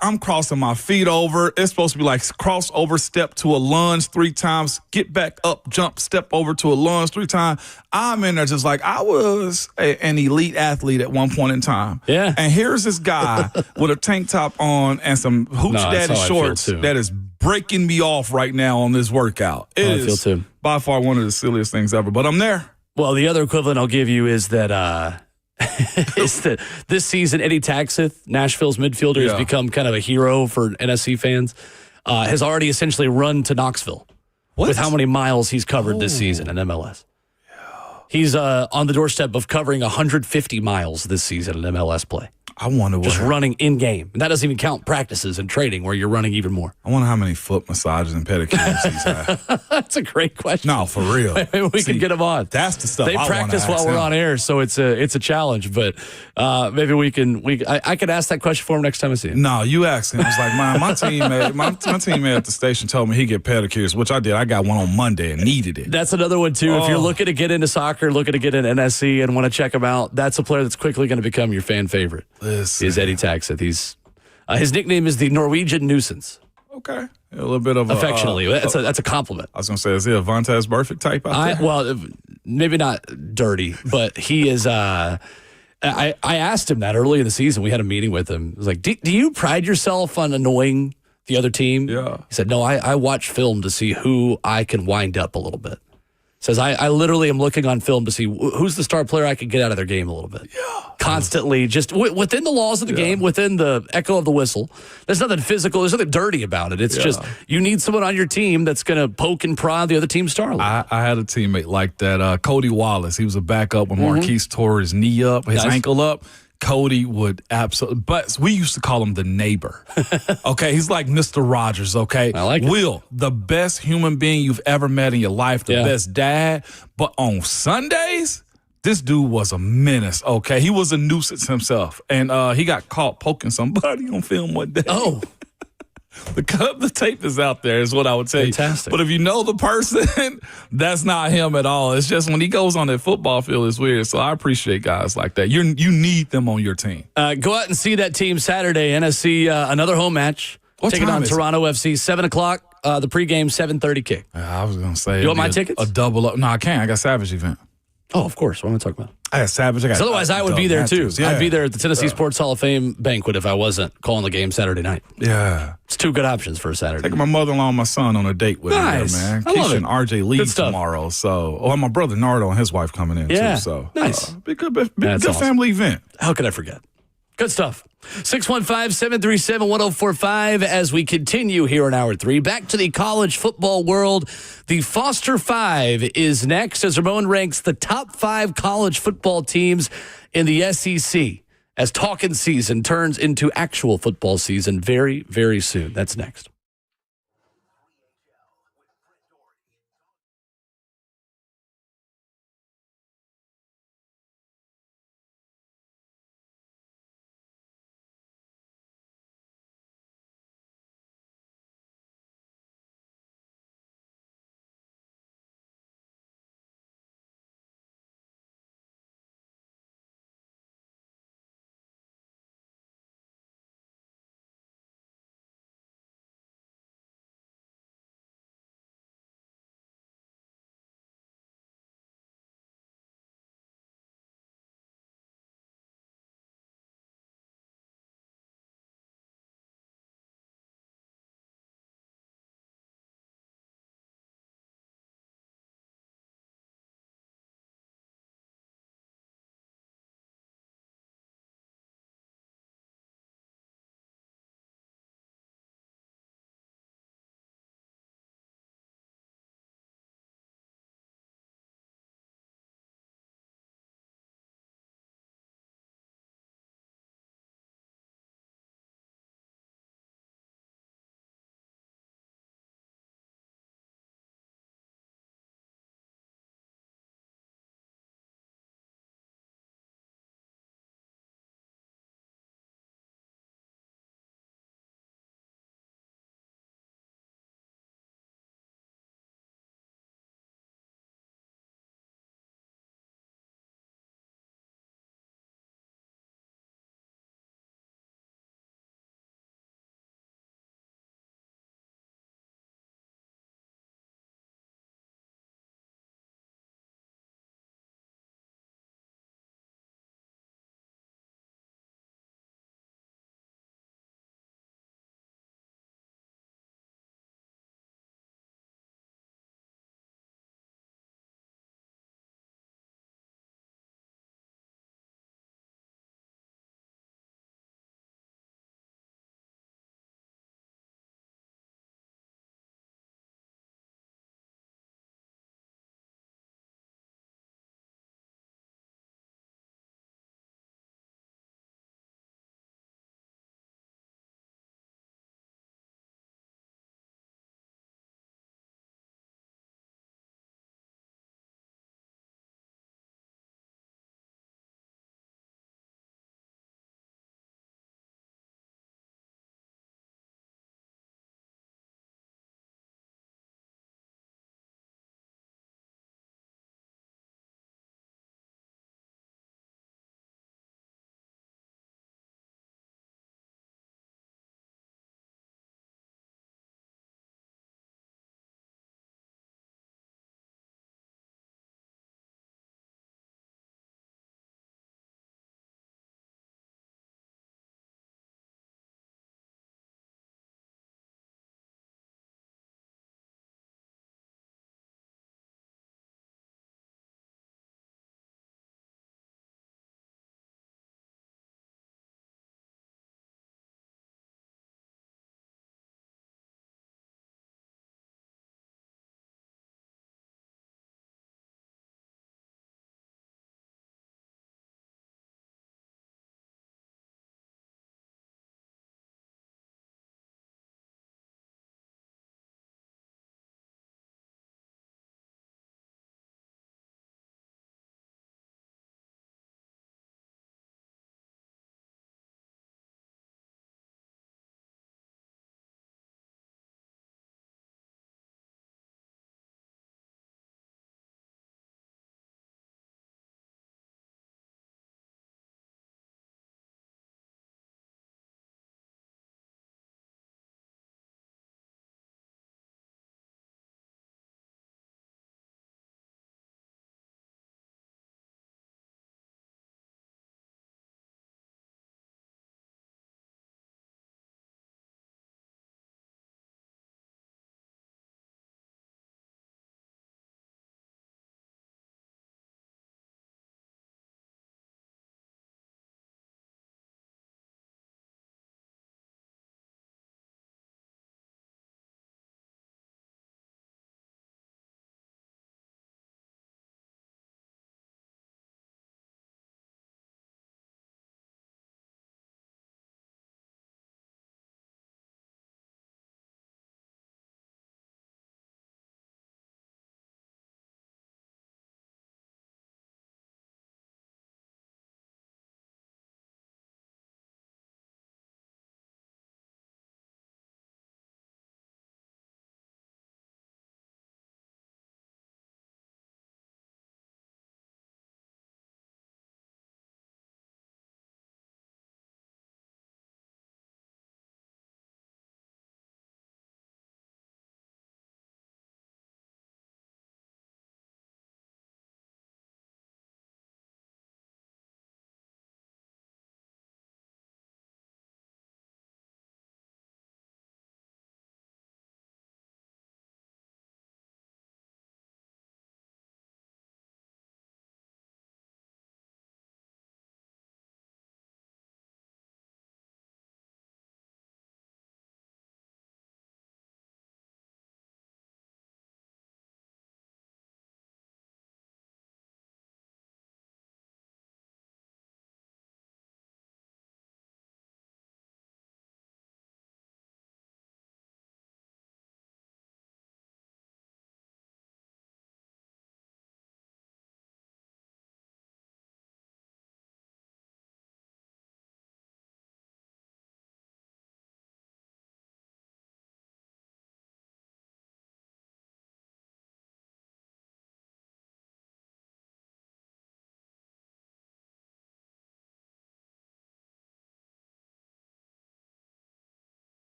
I'm crossing my feet over. It's supposed to be like crossover, step to a lunge 3 times, get back up, jump, step over to a lunge 3 times. I'm in there just like I was an elite athlete at one point in time. Yeah. And here's this guy with a tank top on and some Hooch Daddy shorts that is breaking me off right now on this workout. It is I feel too. By far one of the silliest things ever, but I'm there. Well, the other equivalent I'll give you is that this season, Eddie Taxith, Nashville's midfielder, has become kind of a hero for NSC fans, has already essentially run to Knoxville with how many miles he's covered this season in MLS. He's on the doorstep of covering 150 miles this season in MLS play. I wonder just running in game. And that doesn't even count practices and training where you're running even more. I wonder how many foot massages and pedicures he's had. That's a great question. No, for real. We can get him on. That's the stuff they I practice while we're on air, so it's a challenge. But maybe I could ask that question for him next time I see him. No, you asked him. It's like my teammate at the station told me he get pedicures, which I did. I got one on Monday and needed it. That's another one too. If you're looking to get into soccer, looking to get into NSC and want to check him out, that's a player that's quickly going to become your fan favorite. Is Eddie Taxith. His nickname is the Norwegian Nuisance. Okay. A little bit of affectionately. That's a compliment. I was going to say, is he a Vontaze Burfict type out there? Well, maybe not dirty, but he is. I asked him that early in the season. We had a meeting with him. I was like, do you pride yourself on annoying the other team? Yeah. He said, no, I watch film to see who I can wind up a little bit. Says, I literally am looking on film to see who's the star player I could get out of their game a little bit. Yeah. Constantly, just within the laws of the game, within the echo of the whistle. There's nothing physical. There's nothing dirty about it. It's just you need someone on your team that's going to poke and prod the other team's star. I had a teammate like that. Cody Wallace. He was a backup when Marquise tore his knee up, his ankle up. Cody would absolutely, but we used to call him the neighbor. Okay, he's like Mr. Rogers. Okay, I like Will, the best human being you've ever met in your life, the best dad. But on Sundays, this dude was a menace. Okay, he was a nuisance himself, and he got caught poking somebody on film one day. Oh. The tape is out there, is what I would tell Fantastic. you. But if you know the person, that's not him at all. It's just when he goes on that football field, it's weird. So I appreciate guys like that. You need them on your team. Go out and see that team Saturday. NSC, another home match. What Taking time on is it? Toronto FC, 7 o'clock. The pregame, 7:30 kick. I was going to say. You want my tickets? A double up. No, I can't. I got Savage event. Oh, of course. What am I talking about? I got Savage. I got Otherwise, I would be there, too. Yeah. I'd be there at the Tennessee Sports Hall of Fame banquet if I wasn't calling the game Saturday night. Yeah. It's two good options for a Saturday. Taking my mother-in-law and my son on a date with Nice. me, man. I love Keisha it. and RJ leave tomorrow. So, my brother Nardo and his wife coming in, too. So, nice. Be good That's awesome. family event. How could I forget? Good stuff. 615-737-1045 as we continue here in Hour 3. Back to the college football world. The Foster 5 is next as Ramon ranks the top 5 college football teams in the SEC as talking season turns into actual football season very, very soon. That's next.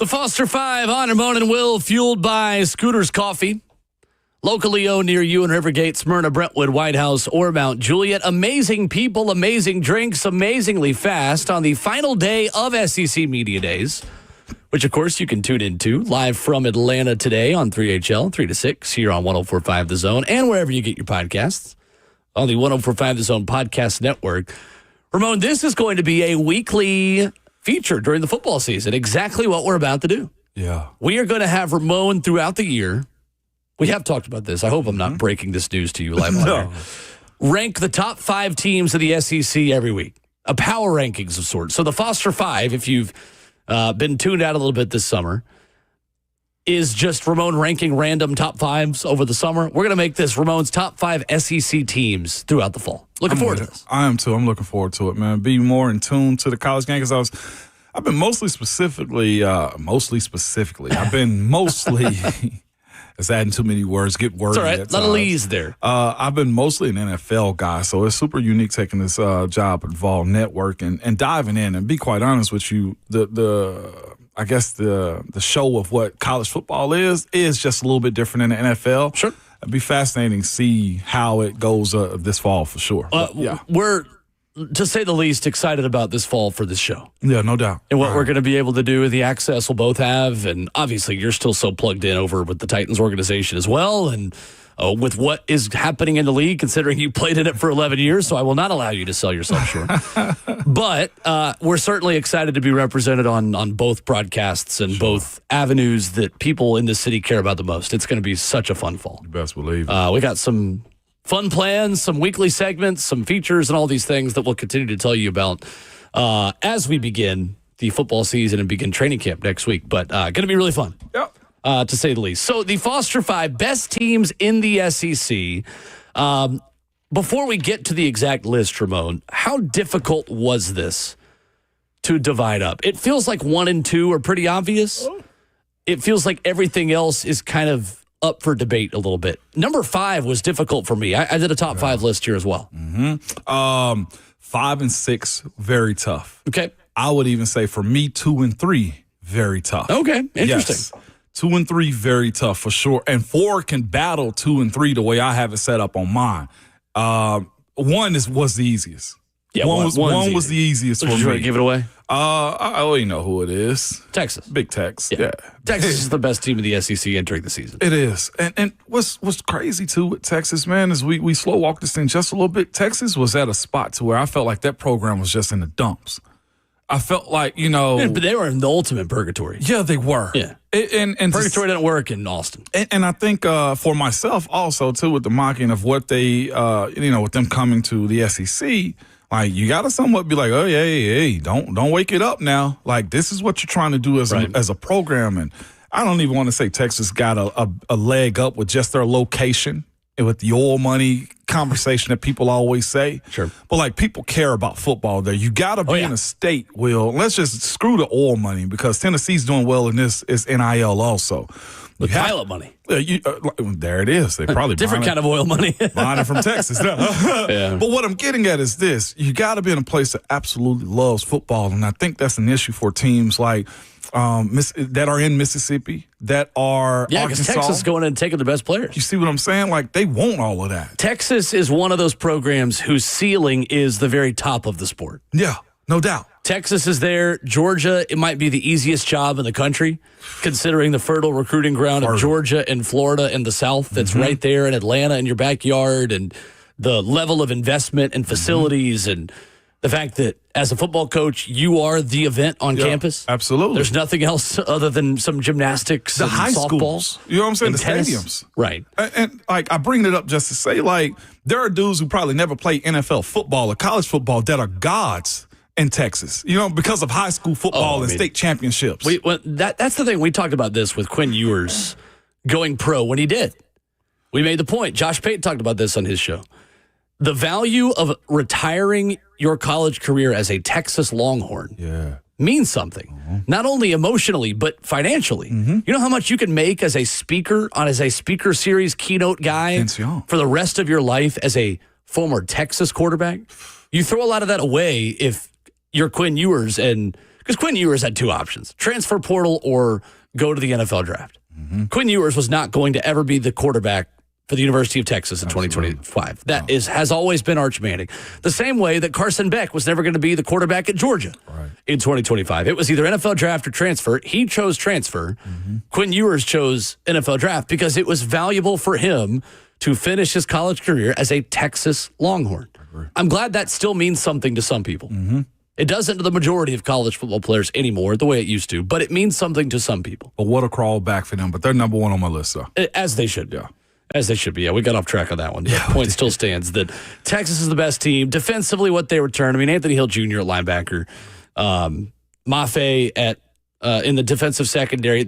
The Foster 5 on Ramon Will, fueled by Scooter's Coffee. Locally owned near you in Rivergate, Smyrna, Brentwood, White House, or Mount Juliet. Amazing people, amazing drinks, amazingly fast on the final day of SEC Media Days, which, of course, you can tune into live from Atlanta today on 3HL, 3 to 6, here on 104.5 The Zone, and wherever you get your podcasts on the 104.5 The Zone podcast network. Ramon, this is going to be a weekly feature during the football season, exactly what we're about to do. Yeah. We are going to have Ramon throughout the year. We have talked about this. I hope I'm not breaking this news to you live on air. Rank the top 5 teams of the SEC every week. A power rankings of sorts. So the Foster 5, if you've been tuned out a little bit this summer, is just Ramon ranking random top 5s over the summer. We're going to make this Ramon's top 5 SEC teams throughout the fall. Looking forward to this. I am too. I'm looking forward to it, man. Be more in tune to the college game because I've been mostly it's adding too many words, get wordy. It's all right. A lot of lees there. I've been mostly an NFL guy, so it's super unique taking this job involved network and diving in. And be quite honest with you, I guess the show of what college football is just a little bit different than the NFL. Sure. It'd be fascinating to see how it goes this fall for sure. Yeah. We're, to say the least, excited about this fall for this show. Yeah, no doubt. And what we're going to be able to do, the access we'll both have. And obviously, you're still so plugged in over with the Titans organization as well. And with what is happening in the league, considering you played in it for 11 years. So I will not allow you to sell yourself short. But we're certainly excited to be represented on both broadcasts and both avenues that people in the city care about the most. It's going to be such a fun fall. You best believe it. We got some fun plans, some weekly segments, some features, and all these things that we'll continue to tell you about as we begin the football season and begin training camp next week. But going to be really fun, to say the least. So the Foster 5 best teams in the SEC. Before we get to the exact list, Ramon, how difficult was this to divide up? It feels like 1 and 2 are pretty obvious. It feels like everything else is kind of up for debate a little bit. Number 5 was difficult for me. I did a top 5 list here as well. 5 and 6, very tough. Okay. I would even say for me, 2 and 3, very tough. Okay, interesting. Yes. 2 and 3, very tough for sure. And 4 can battle 2 and 3 the way I have it set up on mine. 1 was the easiest. Yeah, one was the easiest for me. Give it away. I already know who it is. Texas. Big Tex. Yeah. Texas is the best team in the SEC entering the season. It is. And what's crazy, too, with Texas, man, is we slow walk this thing just a little bit. Texas was at a spot to where I felt like that program was just in the dumps. I felt like, but they were in the ultimate purgatory. Yeah, they were. Yeah. And purgatory didn't work in Austin. And I think for myself also, too, with the mocking of what they, with them coming to the SEC, like, you got to somewhat be like, oh, hey, don't wake it up now. Like, this is what you're trying to do as a program. And I don't even want to say Texas got a leg up with just their location and with the oil money conversation that people always say. Sure. But, like, people care about football there. You got to be in a state, Will. Let's just screw the oil money because Tennessee's doing well in this is NIL also. With pilot money. There it is. They probably different kind of oil money. Buying it from Texas. Yeah. But what I'm getting at is this. You got to be in a place that absolutely loves football. And I think that's an issue for teams like that are in Mississippi, that are Arkansas. Because Texas is going in and taking the best players. You see what I'm saying? Like, they want all of that. Texas is one of those programs whose ceiling is the very top of the sport. Yeah, no doubt. Texas is there. Georgia, it might be the easiest job in the country, considering the fertile recruiting ground of Georgia and Florida in the South that's right there in Atlanta in your backyard, and the level of investment and facilities and the fact that as a football coach, you are the event on campus. Absolutely. There's nothing else other than some gymnastics and high softball. Schools. You know what I'm saying? The tennis. Stadiums. Right. And like, I bring it up just to say, like, there are dudes who probably never played NFL football or college football that are gods in Texas, because of high school football and state championships. That's the thing. We talked about this with Quinn Ewers going pro when he did. We made the point. Josh Payton talked about this on his show. The value of retiring your college career as a Texas Longhorn means something, not only emotionally, but financially. You know how much you can make as a speaker series keynote guy for the rest of your life as a former Texas quarterback? You throw a lot of that away if you're Quinn Ewers and because Quinn Ewers had two options, transfer portal or go to the NFL draft. Quinn Ewers was not going to ever be the quarterback for the University of Texas in 2025. That has always been Arch Manning. The same way that Carson Beck was never going to be the quarterback at Georgia in 2025. It was either NFL draft or transfer. He chose transfer. Quinn Ewers chose NFL draft because it was valuable for him to finish his college career as a Texas Longhorn. I'm glad that still means something to some people. It doesn't to the majority of college football players anymore, the way it used to, but it means something to some people. But what a crawl back for them. But they're number one on my list, though. As they should. Yeah. As they should be. Yeah, we got off track on that one. The point still stands that Texas is the best team. Defensively, what they return. I mean, Anthony Hill Jr. at linebacker, Mafe at in the defensive secondary.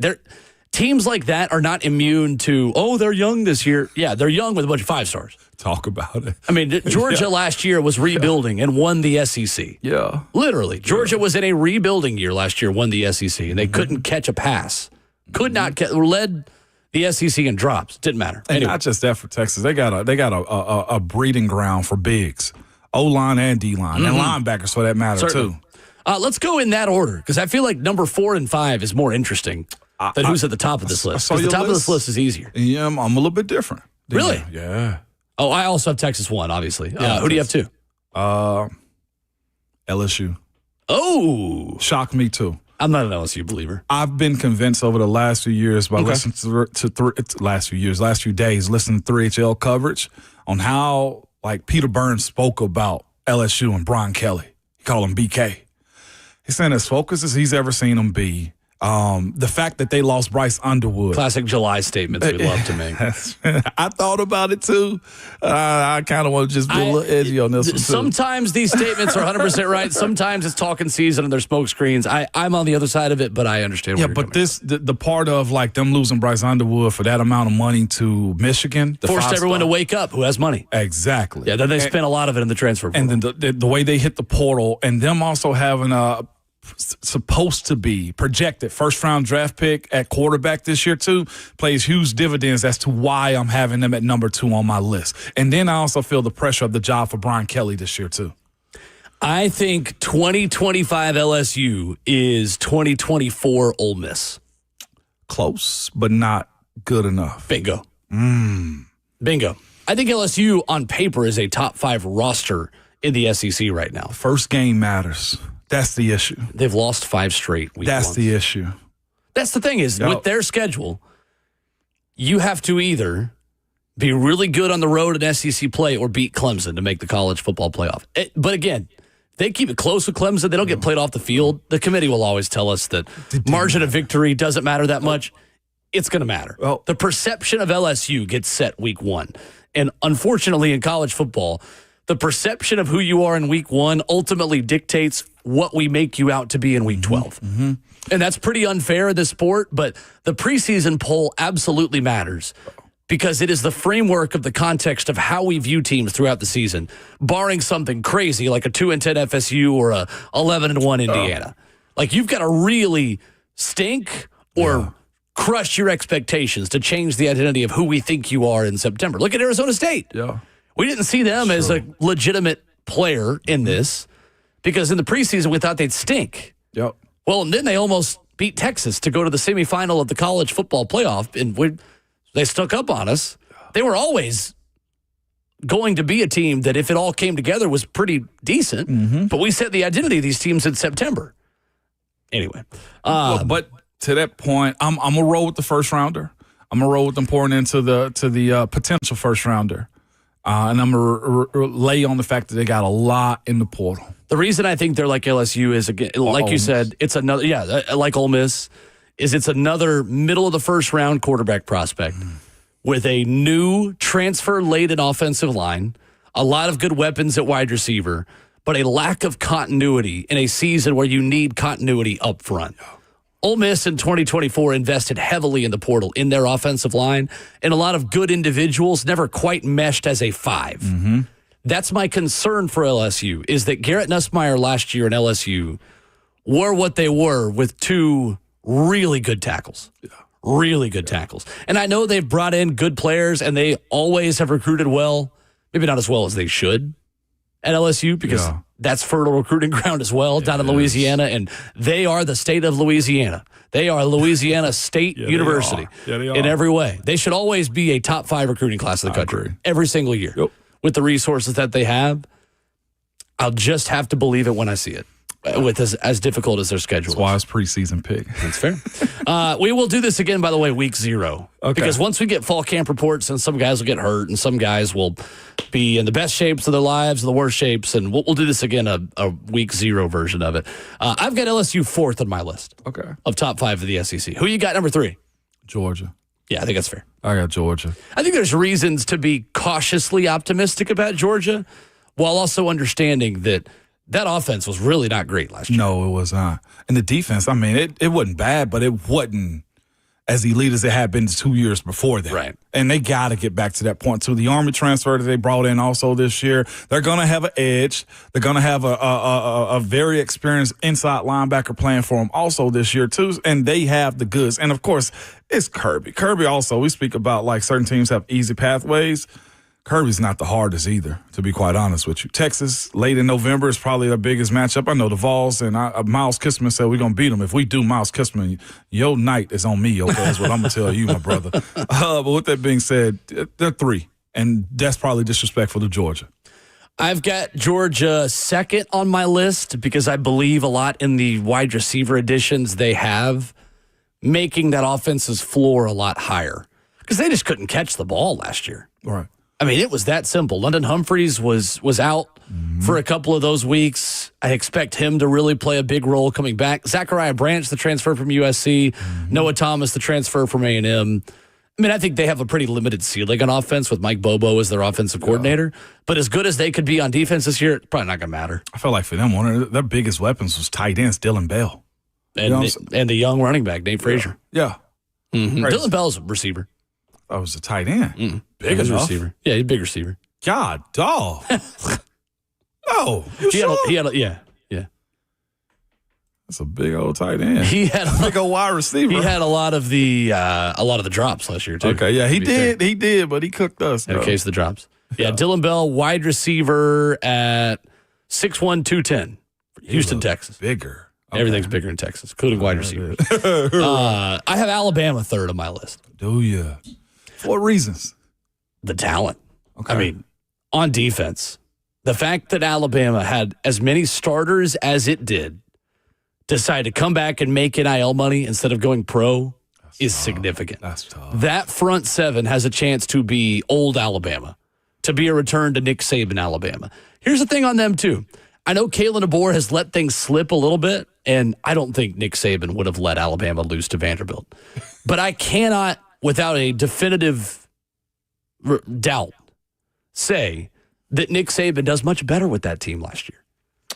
Teams like that are not immune to, they're young this year. Yeah, they're young with a bunch of 5-stars. Talk about it. I mean, Georgia last year was rebuilding and won the SEC. Yeah. Literally. Georgia was in a rebuilding year last year, won the SEC, and they couldn't catch a pass. Could not led the SEC in drops. Didn't matter. And anyway. not just that for Texas. They got a breeding ground for bigs. O-line and D-line. And linebackers for that matter, too. Let's go in that order, because I feel like number 4 and 5 is more interesting than who's at the top of this list. Because the top of this list is easier. Yeah, I'm a little bit different. Really? Yeah. Oh, I also have Texas 1, obviously. Who do you have 2? LSU. Oh. Shocked me, too. I'm not an LSU believer. I've been convinced over the last few years by listening last few days, listening to 3HL coverage on how, like, Peter Burns spoke about LSU and Brian Kelly. He called him BK. He's saying as focused as he's ever seen him be. The fact that they lost Bryce Underwood. Classic July statements we love to make. I thought about it, too. I kind of want to just be a little edgy on this one, too. Sometimes these statements are 100% right. Sometimes it's talking season and they're smoke screens. I'm on the other side of it, but I understand where you're coming from. The part of, like, them losing Bryce Underwood for that amount of money to Michigan. Forced everyone to wake up who has money. Exactly. Yeah, then they spent a lot of it in the transfer portal. And then the way they hit the portal and them also having a supposed to be projected first-round draft pick at quarterback this year, too, plays huge dividends as to why I'm having them at number 2 on my list. And then I also feel the pressure of the job for Brian Kelly this year, too. I think 2025 LSU is 2024 Ole Miss. Close, but not good enough. Bingo. Bingo. I think LSU on paper is a top 5 roster in the SEC right now. First game matters. That's the issue. They've lost 5 straight week That's ones. the issue. That's the thing is, with their schedule, you have to either be really good on the road in SEC play or beat Clemson to make the college football playoff. But again, they keep it close with Clemson. They don't get played off the field. The committee will always tell us that margin of victory doesn't matter that much. It's going to matter. Well, the perception of LSU gets set week 1. And unfortunately in college football, the perception of who you are in week 1 ultimately dictates what we make you out to be in week 12. And that's pretty unfair in this sport, but the preseason poll absolutely matters because it is the framework of the context of how we view teams throughout the season, barring something crazy like a 2-10 FSU or a 11-1 Indiana. Like, you've got to really stink or crush your expectations to change the identity of who we think you are in September. Look at Arizona State. Yeah. We didn't see them as a legitimate player in this because in the preseason we thought they'd stink. Yep. Well, and then they almost beat Texas to go to the semifinal of the college football playoff, and they stuck up on us. They were always going to be a team that, if it all came together, was pretty decent, but we set the identity of these teams in September. Anyway. But to that point, I'm going to roll with the first rounder. I'm going to roll with them pouring into the potential first rounder. And I'm going to lay on the fact that they got a lot in the portal. The reason I think they're like LSU is, again, like you said, it's another, like Ole Miss, it's another middle of the first round quarterback prospect with a new transfer-laden offensive line, a lot of good weapons at wide receiver, but a lack of continuity in a season where you need continuity up front. Ole Miss in 2024 invested heavily in the portal in their offensive line, and a lot of good individuals never quite meshed as a 5. That's my concern for LSU, is that Garrett Nussmeier last year in LSU were what they were with 2 really good tackles. Really good tackles. And I know they've brought in good players, and they always have recruited well, maybe not as well as they should. at LSU because that's fertile recruiting ground as well down in Louisiana, and they are the state of Louisiana. They are Louisiana State University in every way. They should always be a top 5 recruiting class in the country every single year. With the resources that they have. I'll just have to believe it when I see it. With as difficult as their schedule is. That's why it's preseason pick. That's fair. We will do this again, by the way, week 0. Okay. Because once we get fall camp reports, and some guys will get hurt, and some guys will be in the best shapes of their lives, the worst shapes, and we'll do this again, a week 0 version of it. I've got LSU 4th on my list of top 5 of the SEC. Who you got number 3? Georgia. Yeah, I think that's fair. I got Georgia. I think there's reasons to be cautiously optimistic about Georgia, while also understanding that offense was really not great last year. No, it was not. And the defense, I mean, it wasn't bad, but it wasn't as elite as it had been 2 years before that. Right. And they got to get back to that point, too. The Army transfer that they brought in also this year, they're going to have an edge. They're going to have a very experienced inside linebacker playing for them also this year, too. And they have the goods. And, of course, it's Kirby. Kirby also, we speak about, like, certain teams have easy pathways. Kirby's not the hardest either, to be quite honest with you. Texas, late in November, is probably the biggest matchup. I know the Vols and Miles Kissman said we're going to beat them. If we do Miles Kissman, your night is on me, okay? That's what I'm going to tell you, my brother. But with that being said, they're 3, and that's probably disrespectful to Georgia. I've got Georgia 2nd on my list because I believe a lot in the wide receiver additions they have, making that offense's floor a lot higher because they just couldn't catch the ball last year. Right. I mean, it was that simple. London Humphreys was out for a couple of those weeks. I expect him to really play a big role coming back. Zachariah Branch, the transfer from USC. Noah Thomas, the transfer from A&M. I mean, I think they have a pretty limited ceiling on offense with Mike Bobo as their offensive coordinator. But as good as they could be on defense this year, it's probably not going to matter. I felt like for them, one of their biggest weapons was tight ends, Dylan Bell. And the young running back, Nate Frazier. Yeah. Dylan Bell's a receiver. I was a tight end. Big receiver. Yeah, he's a big receiver. God, dog. No, you sure? Yeah. That's a big old tight end. He had a big old wide receiver. He had a lot of the drops last year too. Okay, yeah, he did. He did, but he cooked us. In case of the drops. Yeah, Dylan Bell, wide receiver at 6'1", 210, Houston, Texas. Bigger. Okay. Everything's bigger in Texas, including wide receivers. I have Alabama 3rd on my list. Do you? For what reasons? The talent. Okay. I mean, on defense, the fact that Alabama had as many starters as it did decide to come back and make NIL money instead of going pro is significant. That's tough. That front 7 has a chance to be old Alabama, to be a return to Nick Saban Alabama. Here's the thing on them, too. I know Kalen DeBoer has let things slip a little bit, and I don't think Nick Saban would have let Alabama lose to Vanderbilt. But I cannot, without a definitive doubt, say that Nick Saban does much better with that team last year.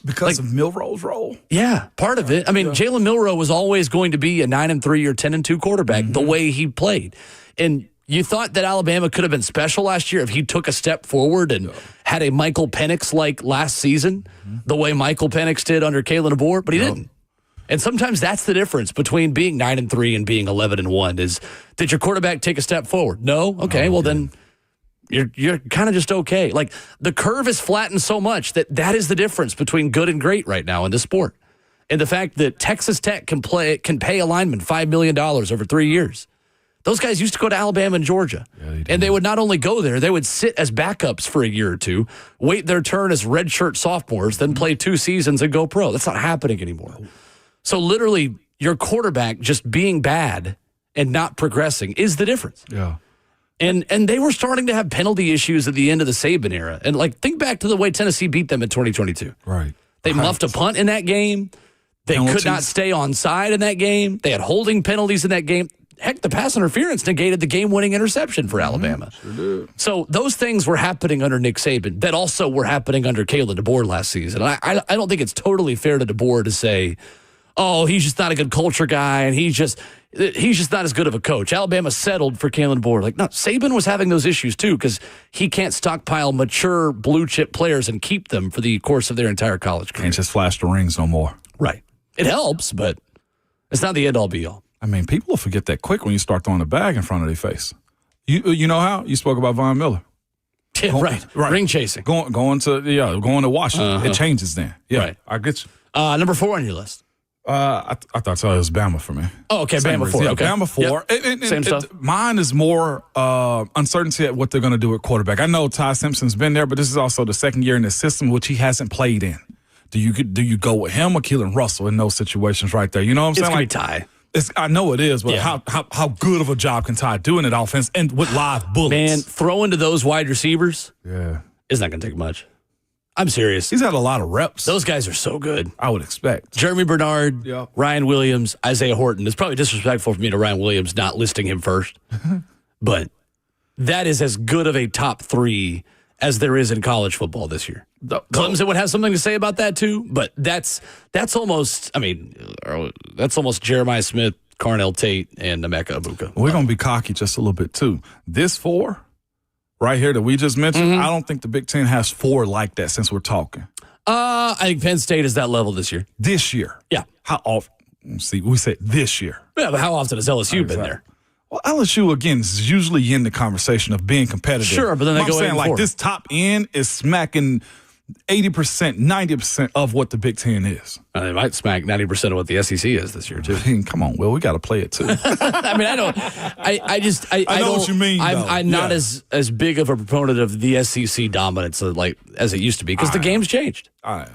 Because of Milroe's role? Yeah, part of it. I mean, Jalen Milroe was always going to be a 9-3 or 10-2 quarterback the way he played. And you thought that Alabama could have been special last year if he took a step forward and had a Michael Penix-like last season, the way Michael Penix did under Kalen DeBoer, but he didn't. And sometimes that's the difference between being 9-3 and being 11-1 is, did your quarterback take a step forward? No? Okay, well then you're kind of just okay. Like, the curve is flattened so much that is the difference between good and great right now in this sport. And the fact that Texas Tech can pay a lineman $5 million over 3 years. Those guys used to go to Alabama and Georgia. Yeah, and they would not only go there, they would sit as backups for a year or two, wait their turn as redshirt sophomores, then play 2 seasons and go pro. That's not happening anymore. So literally, your quarterback just being bad and not progressing is the difference. Yeah. And they were starting to have penalty issues at the end of the Saban era. And, like, think back to the way Tennessee beat them in 2022. Right. They muffed a punt in that game. They could not stay onside in that game. They had holding penalties in that game. Heck, the pass interference negated the game-winning interception for Alabama. Sure did. So those things were happening under Nick Saban that also were happening under Kalen DeBoer last season. I don't think it's totally fair to DeBoer to say, oh, he's just not a good culture guy, and he's just not as good of a coach. Alabama settled for Kalen DeBoer. Like, no, Saban was having those issues too because he can't stockpile mature blue-chip players and keep them for the course of their entire college career. Can't just flash the rings no more. Right. It helps, but it's not the end-all, be-all. I mean, people will forget that quick when you start throwing the bag in front of their face. You know how? You spoke about Von Miller. Yeah, right. Ring chasing. Going to Washington. It changes then. Yeah, Right. I get you. Number 4 on your list. I thought so. It was Bama for me. Oh, okay. Same Bama reason. 4. Yeah, Okay. Bama 4. Yep. Same stuff. Mine is more uncertainty at what they're going to do at quarterback. I know Ty Simpson's been there, but this is also the second year in the system, which he hasn't played in. Do you go with him or Keelan Russell in those situations right there? You know what I'm saying? It's going to be Ty. I know it is, but Yeah. how good of a job can Ty do in that offense and with live bullets? Man, throwing to those wide receivers Yeah. is not going to take much. I'm serious. He's had a lot of reps. Those guys are so good. I would expect. Jeremy Bernard, Yeah. Ryan Williams, Isaiah Horton. It's probably disrespectful for me to Ryan Williams not listing him first, but that is as good of a top 3 as there is in college football this year. Clemson would have something to say about that too, but that's almost, that's almost Jeremiah Smith, Carnell Tate, and Emeka Ibuka. We're going to be cocky just a little bit too. This 4 right here that we just mentioned, I don't think the Big Ten has 4 like that since we're talking. I think Penn State is that level this year. This year. Yeah. How often? See, we said this year. Yeah, but how often has LSU been there? Well, LSU, again, is usually in the conversation of being competitive. Sure, but then they I'm go saying, 8-4. like, this top end is smacking 80%, 90% of what the Big Ten is. They might smack 90% of what the SEC is this year, too. I mean, come on, Will, we got to play it, too. I mean, I know don't, what you mean, I'm though. not as big of a proponent of the SEC dominance as it used to be because the game's changed. I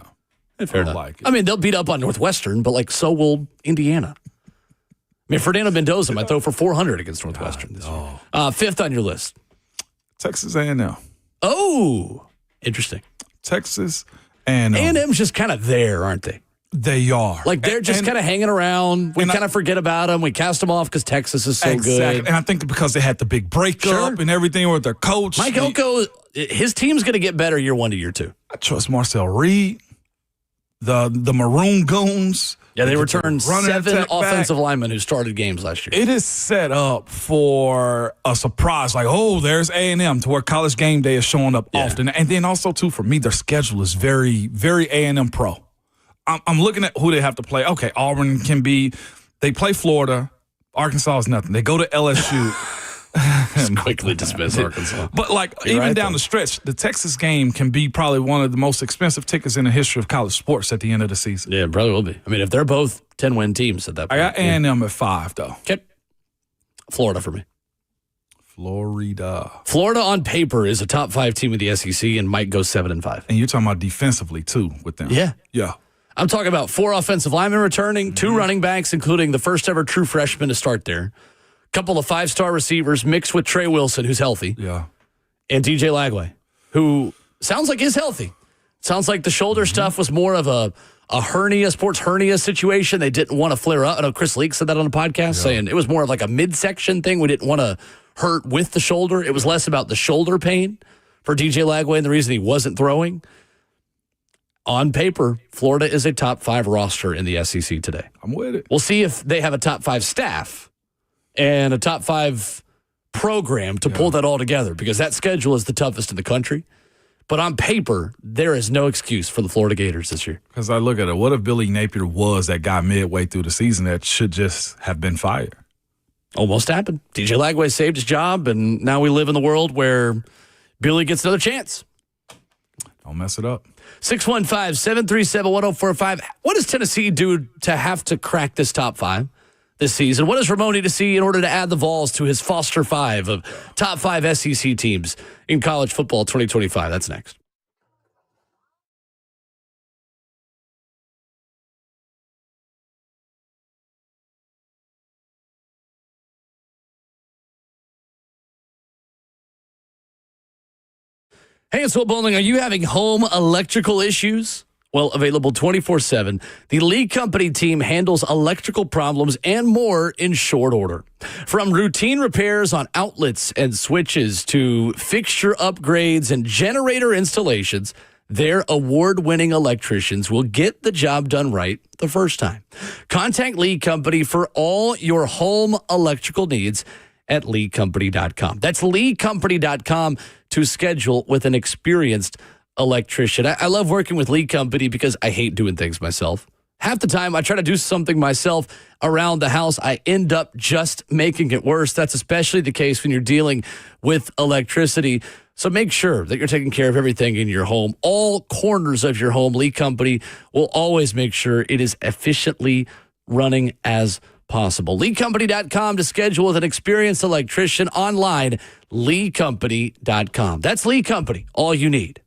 am. Fair I enough. like it. I mean, they'll beat up on Northwestern, but so will Indiana. I mean, Fernando Mendoza might throw for 400 against Northwestern this year. 5th on your list. Texas A&M. Oh, interesting. Texas and A&M's just kind of there, aren't they? They are. Like, they're just kind of hanging around. We kind of forget about them. We cast them off because Texas is so exactly. good. And I think because they had the big breakup and everything with their coach. Mike Elko, his team's going to get better year 1 to year 2. I trust Marcel Reed, the Maroon Goons. Yeah, they returned running 7 attack offensive back. linemen who started games last year. It is set up for a surprise, like, oh, there's A&M, to where College Game Day is showing up often. And then also, too, for me, their schedule is very, very A&M pro. I'm looking at who they have to play. Okay, Auburn they play Florida. Arkansas is nothing. They go to LSU. Just quickly dismiss Arkansas. But, You're even right, down though. the stretch, the Texas game can be probably one of the most expensive tickets in the history of college sports at the end of the season. Yeah, probably will be. I mean, if they're both 10-win teams at that I point. got A&M at 5, though. Okay. Florida for me. Florida on paper is a top 5 team in the SEC and might go 7-5. And you're talking about defensively, too, with them. Yeah. Yeah. I'm talking about 4 offensive linemen returning, 2 running backs, including the first ever true freshman to start there. Couple of 5-star receivers mixed with Trey Wilson, who's healthy, Yeah. and DJ Lagway, who sounds like is healthy. Sounds like the shoulder stuff was more of a sports hernia situation. They didn't want to flare up. I know Chris Leak said that on the podcast, saying it was more of like a midsection thing. We didn't want to hurt with the shoulder. It was less about the shoulder pain for DJ Lagway and the reason he wasn't throwing. On paper, Florida is a top 5 roster in the SEC today. I'm with it. We'll see if they have a top 5 staff and a top 5 program to pull that all together, because that schedule is the toughest in the country. But on paper, there is no excuse for the Florida Gators this year. Because I look at it, what if Billy Napier was that guy midway through the season that should just have been fired? Almost happened. DJ Lagway saved his job, and now we live in the world where Billy gets another chance. Don't mess it up. 615-737-1045. What does Tennessee do to have to crack this top 5 this season? What does Ramon need to see in order to add the Vols to his Foster 5 of top 5 SEC teams in college football 2025? That's next. Hey, it's Will Bowling. Are you having home electrical issues? Well, available 24/7, the Lee Company team handles electrical problems and more in short order. From routine repairs on outlets and switches to fixture upgrades and generator installations, their award-winning electricians will get the job done right the first time. Contact Lee Company for all your home electrical needs at leecompany.com. That's leecompany.com to schedule with an experienced electrician. I love working with Lee Company because I hate doing things myself. Half the time I try to do something myself around the house, I end up just making it worse. That's especially the case when you're dealing with electricity. So make sure that you're taking care of everything in your home. All corners of your home, Lee Company will always make sure it is efficiently running as possible. LeeCompany.com to schedule with an experienced electrician. Online, LeeCompany.com. That's Lee Company, all you need.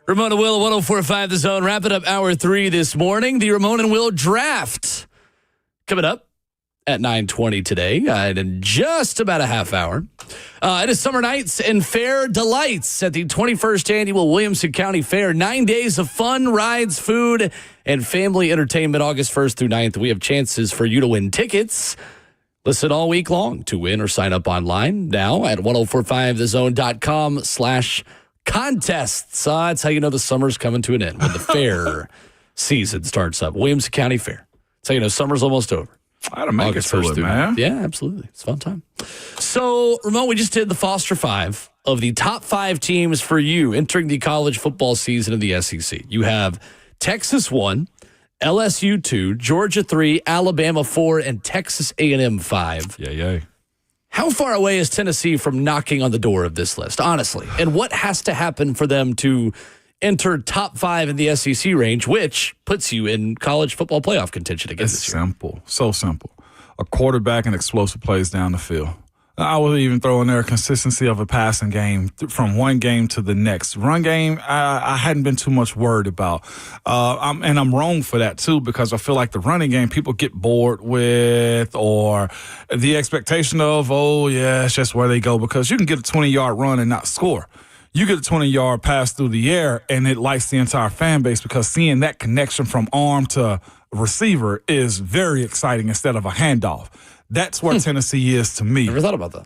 Ramon Will, 104.5 The Zone. Wrapping up hour 3 this morning. The Ramon Will Draft coming up at 9:20 today, in just about a half hour. It is Summer Nights and Fair Delights at the 21st Annual Williamson County Fair. 9 days of fun, rides, food, and family entertainment August 1st through 9th. We have chances for you to win tickets. Listen all week long to win or sign up online now at 1045thezone.com/contests. That's how you know the summer's coming to an end, when the fair season starts up. Williamson County Fair. That's how you know summer's almost over. I gotta make it to it, man. Yeah, absolutely. It's a fun time. So, Ramon, we just did the Foster 5 of the top 5 teams for you entering the college football season in the SEC. You have Texas 1, LSU 2, Georgia 3, Alabama 4, and Texas A&M 5. Yay. How far away is Tennessee from knocking on the door of this list, honestly? And what has to happen for them to enter top 5 in the SEC range, which puts you in college football playoff contention again this year? Simple. So simple. A quarterback and explosive plays down the field. I would even throw in there a consistency of a passing game from one game to the next. Run game, I hadn't been too much worried about. And I'm wrong for that, too, because I feel like the running game people get bored with, or the expectation of, it's just where they go, because you can get a 20-yard run and not score. You get a 20-yard pass through the air, and it lights the entire fan base, because seeing that connection from arm to receiver is very exciting instead of a handoff. That's where Tennessee is to me. Never thought about that.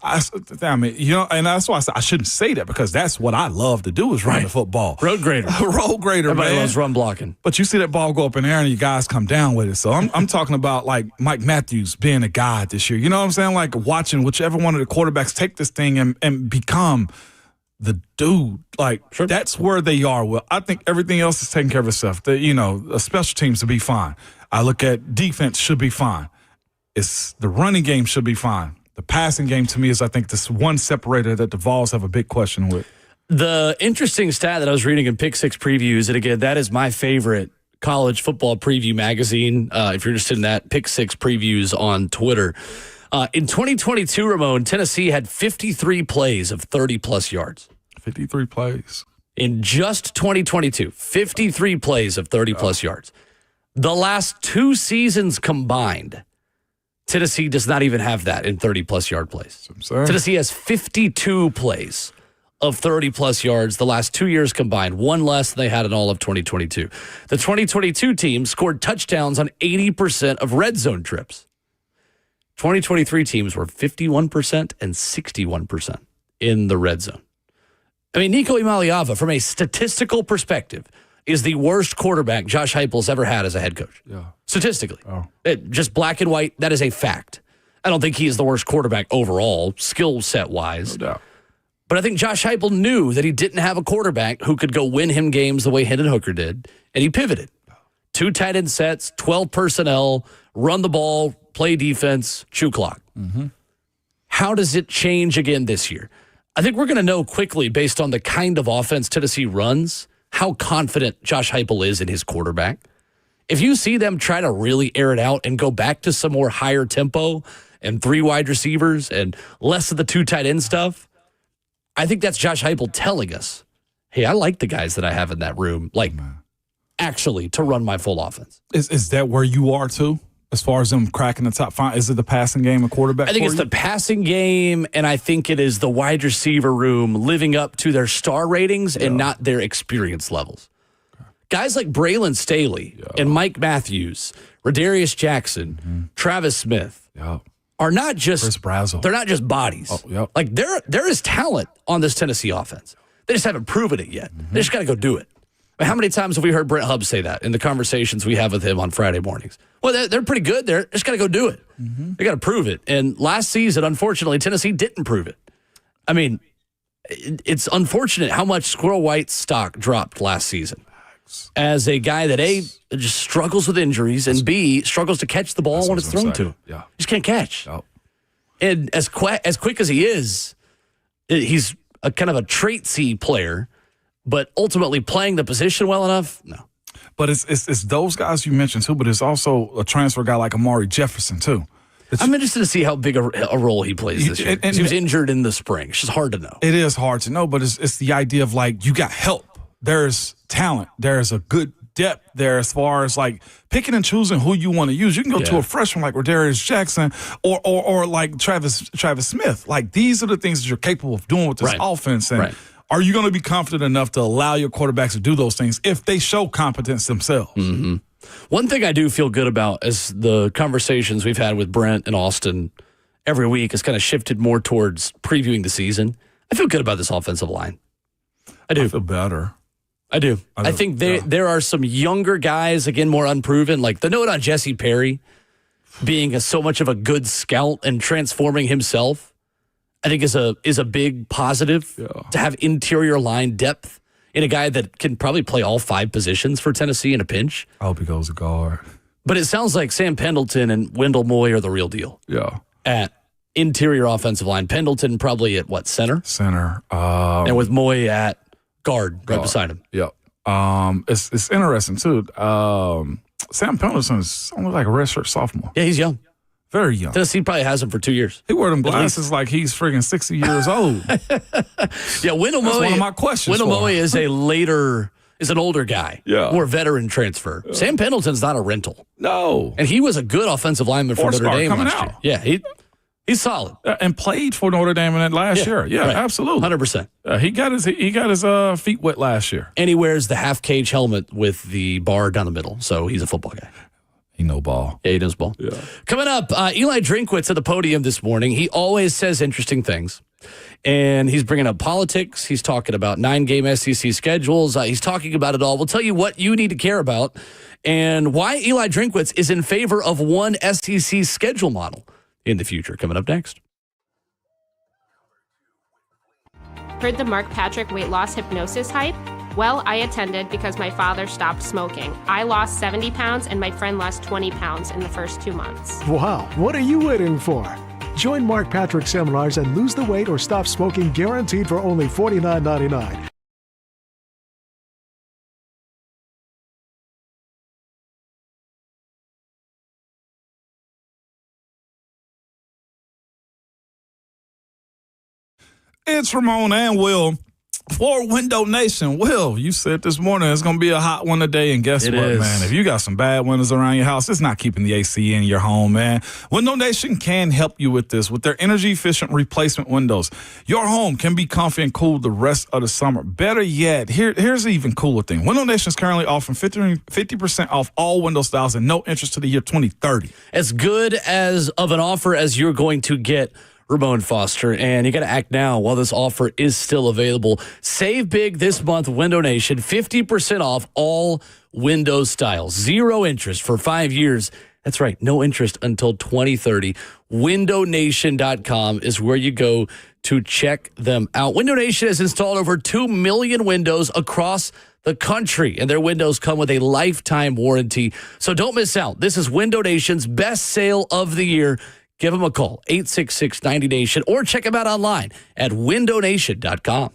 I mean, and that's why I said I shouldn't say that, because that's what I love to do is run the football. Road grader. Road grader, Everybody man. loves run blocking. But you see that ball go up in the air and you guys come down with it. So I'm talking about like Mike Matthews being a guy this year. You know what I'm saying? Like watching whichever one of the quarterbacks take this thing and become the dude. Like, That's where they are. Well, I think everything else is taking care of itself. The special teams will be fine. I look at defense should be fine. It's the running game should be fine. The passing game, to me, is, I think, this one separator that the Vols have a big question with. The interesting stat that I was reading in Pick Six Previews, and again, that is my favorite college football preview magazine. If you're interested in that, Pick Six Previews on Twitter. In 2022, Ramon, Tennessee had 53 plays of 30-plus yards. 53 plays. In just 2022, 53 plays of 30-plus yards. The last 2 seasons combined, Tennessee does not even have that in 30-plus yard plays. Tennessee has 52 plays of 30-plus yards the last 2 years combined, one less than they had in all of 2022. The 2022 team scored touchdowns on 80% of red zone trips. 2023 teams were 51% and 61% in the red zone. I mean, Nico Imaliava, from a statistical perspective, is the worst quarterback Josh Heupel's ever had as a head coach. Yeah. Statistically. Just black and white, that is a fact. I don't think he is the worst quarterback overall, skill set wise. No doubt. But I think Josh Heupel knew that he didn't have a quarterback who could go win him games the way Hendon Hooker did, and he pivoted. 2 tight end sets, 12 personnel, run the ball, play defense, chew clock. Mm-hmm. How does it change again this year? I think we're going to know quickly, based on the kind of offense Tennessee runs, how confident Josh Heupel is in his quarterback. If you see them try to really air it out and go back to some more higher tempo and 3 wide receivers and less of the 2 tight end stuff, I think that's Josh Heupel telling us, hey, I like the guys that I have in that room, actually, to run my full offense. Is that where you are, too? As far as them cracking the top 5, is it the passing game and quarterback? I think it's the passing game, and I think it is the wide receiver room living up to their star ratings and not their experience levels. Okay. Guys like Braylon Staley and Mike Matthews, Radarius Jackson, Travis Smith are not just they're not just bodies. Like there is talent on this Tennessee offense. They just haven't proven it yet. They just got to go do it. I mean, how many times have we heard Brent Hubbs say that in the conversations we have with him on Friday mornings? Well, they're pretty good. They just got to go do it. They got to prove it. And last season, unfortunately, Tennessee didn't prove it. I mean, it's unfortunate how much Squirrel White's stock dropped last season. As a guy that, A, just struggles with injuries, and B, struggles to catch the ball when it's thrown to him. Yeah. Just can't catch. And as quick as he is, he's a kind of a traitsy player. But ultimately, playing the position well enough, no. But it's those guys you mentioned, too, but it's also a transfer guy like Amari Jefferson, too. I'm interested to see how big a role he plays this year. He was injured in the spring. It's just hard to know. It is hard to know, but it's the idea of, like, you got help. there's talent. There's a good depth there as far as like picking and choosing who you want to use. You can go to a freshman like Rodarius Jackson or like Travis Smith. Like these are the things that you're capable of doing with this offense. And are you going to be confident enough to allow your quarterbacks to do those things if they show competence themselves? Mm-hmm. One thing I do feel good about is the conversations we've had with Brent and Austin every week has kind of shifted more towards previewing the season. I feel good about this offensive line. I do. I feel better. I do. I think there are some younger guys, again, more unproven. Like the note on Jesse Perry being so much of a good scout and transforming himself, I think is a big positive to have interior line depth in a guy that can probably play all 5 positions for Tennessee in a pinch. I hope he goes to guard. But it sounds like Sam Pendleton and Wendell Moy are the real deal. Yeah. At interior offensive line. Pendleton probably at what, center? Center. And with Moy at guard right beside him. Yep. It's interesting too. Sam Pendleton is only like a redshirt sophomore. Yeah, he's young. Very young. Tennessee probably has him for 2 years. He wore them glasses like he's friggin' 60 years old. Yeah, Wendell Moy. That's one of my questions. Wendell Moy is an older guy. Yeah. More veteran transfer. Sam Pendleton's not a rental. No. And he was a good offensive lineman for Notre Dame coming last year. Yeah, he's solid. And played for Notre Dame in that last year. Yeah, absolutely. 100%. He got his feet wet last year. And he wears the half cage helmet with the bar down the middle. So he's a football guy. He knows ball. Yeah, he knows ball. Yeah. Coming up, Eli Drinkwitz at the podium this morning. He always says interesting things. And he's bringing up politics. He's talking about 9-game SEC schedules. He's talking about it all. We'll tell you what you need to care about and why Eli Drinkwitz is in favor of one SEC schedule model in the future. Coming up next. Heard the Mark Patrick weight loss hypnosis hype? Well, I attended because my father stopped smoking. I lost 70 pounds and my friend lost 20 pounds in the first 2 months. Wow, what are you waiting for? Join Mark Patrick seminars and lose the weight or stop smoking guaranteed for only $49.99. It's Ramon and Will for Window Nation. Will, you said this morning it's going to be a hot one today, and guess what, man? If you got some bad windows around your house, it's not keeping the AC in your home, man. Window Nation can help you with this with their energy-efficient replacement windows. Your home can be comfy and cool the rest of the summer. Better yet, here's the even cooler thing. Window Nation is currently offering 50% off all window styles and no interest to the year 2030. As good as of an offer as you're going to get, Ramon Foster, and you got to act now while this offer is still available. Save big this month, Window Nation, 50% off all window styles. 0 interest for 5 years. That's right, no interest until 2030. WindowNation.com is where you go to check them out. Window Nation has installed over 2 million windows across the country, and their windows come with a lifetime warranty. So don't miss out. This is Window Nation's best sale of the year. Give them a call, 866-90NATION, or check them out online at WindowNation.com.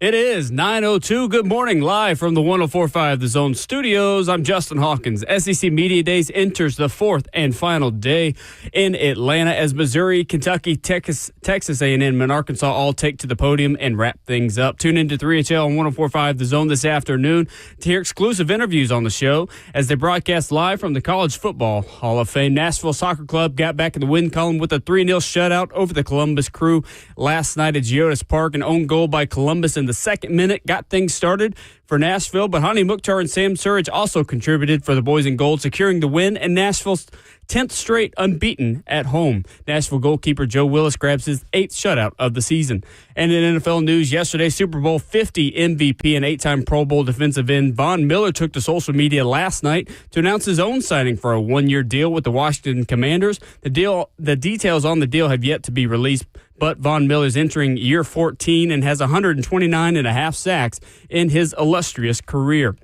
It is 9:02. Good morning, live from the 104.5 The Zone Studios. I'm Justin Hawkins. SEC Media Days enters the fourth and final day in Atlanta as Missouri, Kentucky, Texas A&M, and Arkansas all take to the podium and wrap things up. Tune into 3HL on 104.5 The Zone this afternoon to hear exclusive interviews on the show as they broadcast live from the College Football Hall of Fame. Nashville Soccer Club got back in the win column with a 3-0 shutout over the Columbus Crew last night at Geodis Park. An own goal by Columbus in the second minute got things started for Nashville, but Hani Mukhtar and Sam Surridge also contributed for the boys in gold, securing the win and Nashville's 10th straight unbeaten at home. Nashville goalkeeper Joe Willis grabs his 8th shutout of the season. And in NFL news yesterday, Super Bowl 50 MVP and 8-time Pro Bowl defensive end Von Miller took to social media last night to announce his own signing for a one-year deal with the Washington Commanders. The details on the deal have yet to be released, but Von Miller's entering year 14 and has 129 and a half sacks in his illustrious career.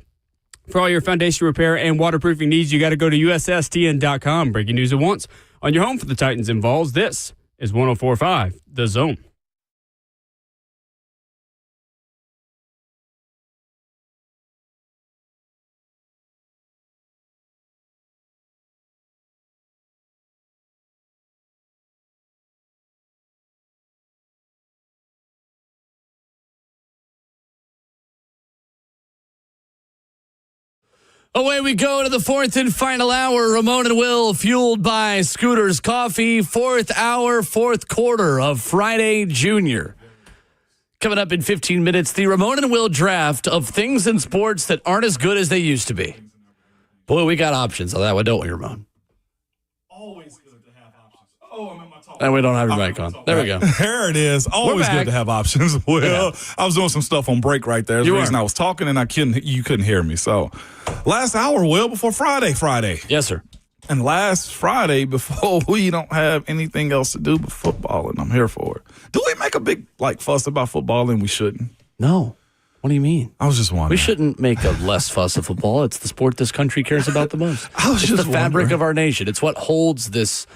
For all your foundation repair and waterproofing needs, you got to go to USSTN.com. Breaking news at once on your home for the Titans and Vols. This is 104.5 The Zone. Away we go to the fourth and final hour. Ramon and Will, fueled by Scooter's Coffee. Fourth hour, fourth quarter of Friday Junior. Coming up in 15 minutes, the Ramon and Will draft of things in sports that aren't as good as they used to be. Boy, we got options on that one, don't we, Ramon? Always good to have options. Oh, I'm in my talk. And we don't have your mic on. There we go. There it is. Always good to have options. Well, Yeah. I was doing some stuff on break right there. That's the reason I was talking and you couldn't hear me. So last hour, Will, before Friday. Yes, sir. And last Friday, before we don't have anything else to do but football, and I'm here for it. Do we make a big fuss about football and we shouldn't? No. What do you mean? I was just wondering. We shouldn't make a less fuss of football. It's the sport this country cares about the most. It's the fabric of our nation. It's what holds this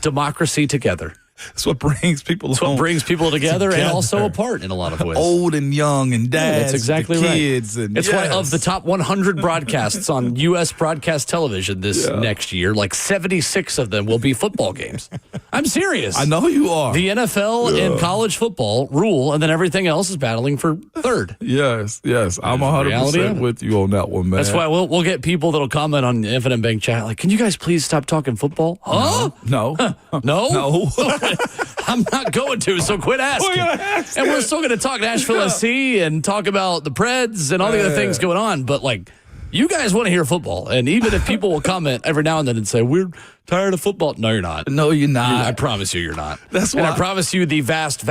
democracy together. It's what brings people It's what brings people together and also apart in a lot of ways. Old and young and dads. That's exactly and right. kids. And it's why of the top 100 broadcasts on U.S. broadcast television this next year, 76 of them will be football games. I'm serious. I know you are. The NFL and college football rule, and then everything else is battling for third. Yes. I'm 100% with you on that one, man. That's why we'll get people that'll comment on Infinite Bank chat can you guys please stop talking football? Huh? No. No? I'm not going to, so quit asking. And we're still going to talk Nashville SC and talk about the Preds and all the other things going on. But, you guys want to hear football. And even if people will comment every now and then and say, we're tired of football. No, you're not. No, you're not. I promise you're not. That's why. And I promise you the vast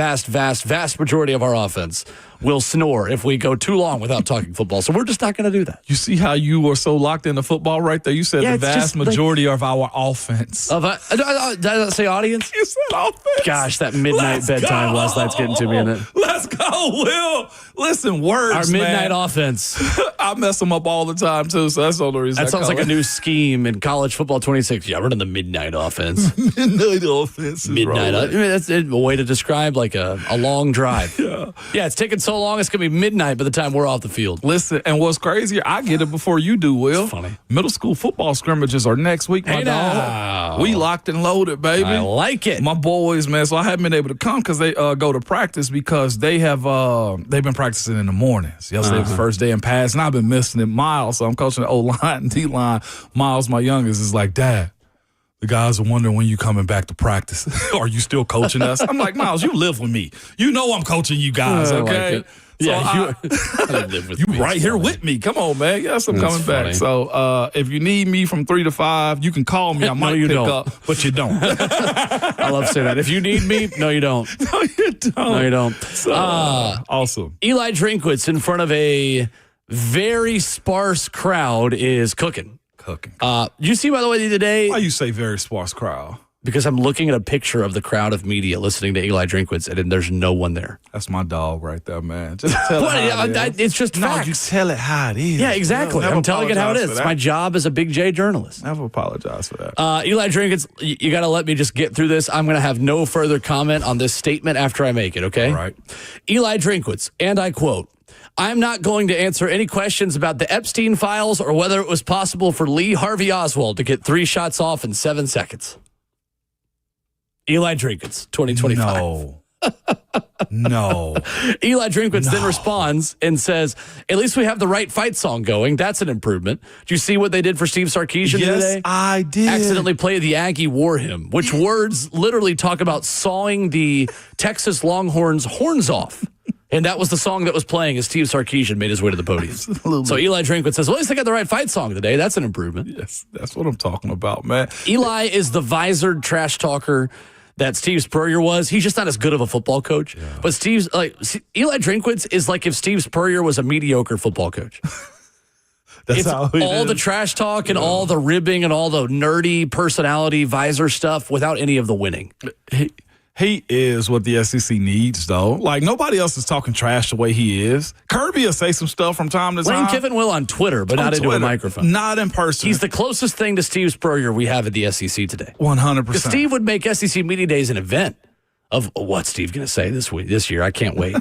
majority of our offense will snore if we go too long without talking football. So we're just not going to do that. You see how you were so locked into football right there? You said the vast majority of our offense. Did I say audience? You said offense. Gosh, that midnight bedtime last night's getting to me, isn't it? Let's go, Will. Listen, words, our midnight offense. I mess them up all the time, too, so that's the only reason. That sounds like a new scheme in college football 26. Yeah, running the midnight offense. Midnight offense. Midnight. That's a way to describe a long drive. Yeah, it's taking so long, it's going to be midnight by the time we're off the field. Listen, and what's crazy, I get it before you do, Will. It's funny. Middle school football scrimmages are next week, my dog. We locked and loaded, baby. I like it. My boys, man, so I haven't been able to come because they go to practice because they've been practicing in the mornings. Yesterday was the first day in pass, and I've been missing it. Miles, so I'm coaching the O-line and D-line. Miles, my youngest, is like, Dad, the guys are wondering when you coming back to practice. Are you still coaching us? I'm like, Miles, you live with me. You know I'm coaching you guys, okay? Like so I live with you me. right here with me. Come on, man. Yes, I'm coming back. So if you need me from 3 to 5, you can call me. I might pick up, but you don't. I love saying that. If you need me, no, you don't. No, you don't. No, you don't. So, awesome. Eli Drinkwitz in front of a very sparse crowd is cooking. Cooking. You see, by the way, today. Why you say very sparse crowd? because I'm looking at a picture of the crowd of media listening to Eli Drinkwitz, and there's no one there. That's my dog right there, man. Just tell it how it is. It's just facts. No, you tell it how it is. Yeah, exactly. Never I'm telling it how it apologize is. for It's that. my job as a Big J journalist. Never apologize for that. Eli Drinkwitz, you got to let me just get through this. I'm going to have no further comment on this statement after I make it, okay? All right. Eli Drinkwitz, and I quote, "I'm not going to answer any questions about the Epstein files or whether it was possible for Lee Harvey Oswald to get 3 shots off in 7 seconds." Eli Drinkwitz, 2025. No. Eli Drinkwitz then responds and says, "At least we have the right fight song going. That's an improvement. Do you see what they did for Steve Sarkisian today? Yes, I did. Accidentally play the Aggie war hymn, which words literally talk about sawing the Texas Longhorns' horns off. And that was the song that was playing as Steve Sarkisian made his way to the podium. Absolutely. So Eli Drinkwitz says, well, at least they got the right fight song today. That's an improvement. Yes, that's what I'm talking about, man. Eli is the visored trash talker that Steve Spurrier was. He's just not as good of a football coach. Yeah. But Eli Drinkwitz is like if Steve Spurrier was a mediocre football coach. That's it's how all the trash talk and all the ribbing and all the nerdy personality visor stuff without any of the winning. He is what the SEC needs, though. Like, nobody else is talking trash the way he is. Kirby will say some stuff from time to time. Lane Kiffin will on Twitter, but not into a microphone. Not in person. He's the closest thing to Steve Spurrier we have at the SEC today. 100%. Because Steve would make SEC Media Days an event of what's Steve going to say this year. I can't wait.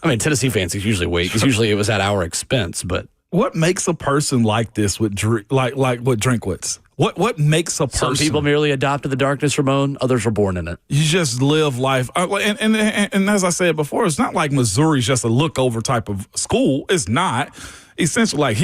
I mean, Tennessee fans usually wait because usually it was at our expense. But what makes a person like this with like with Drinkwitz? What makes a person? Some people merely adopted the darkness, Ramon. Others were born in it. You just live life. And as I said before, it's not like Missouri's just a look-over type of school. It's not. Essentially, like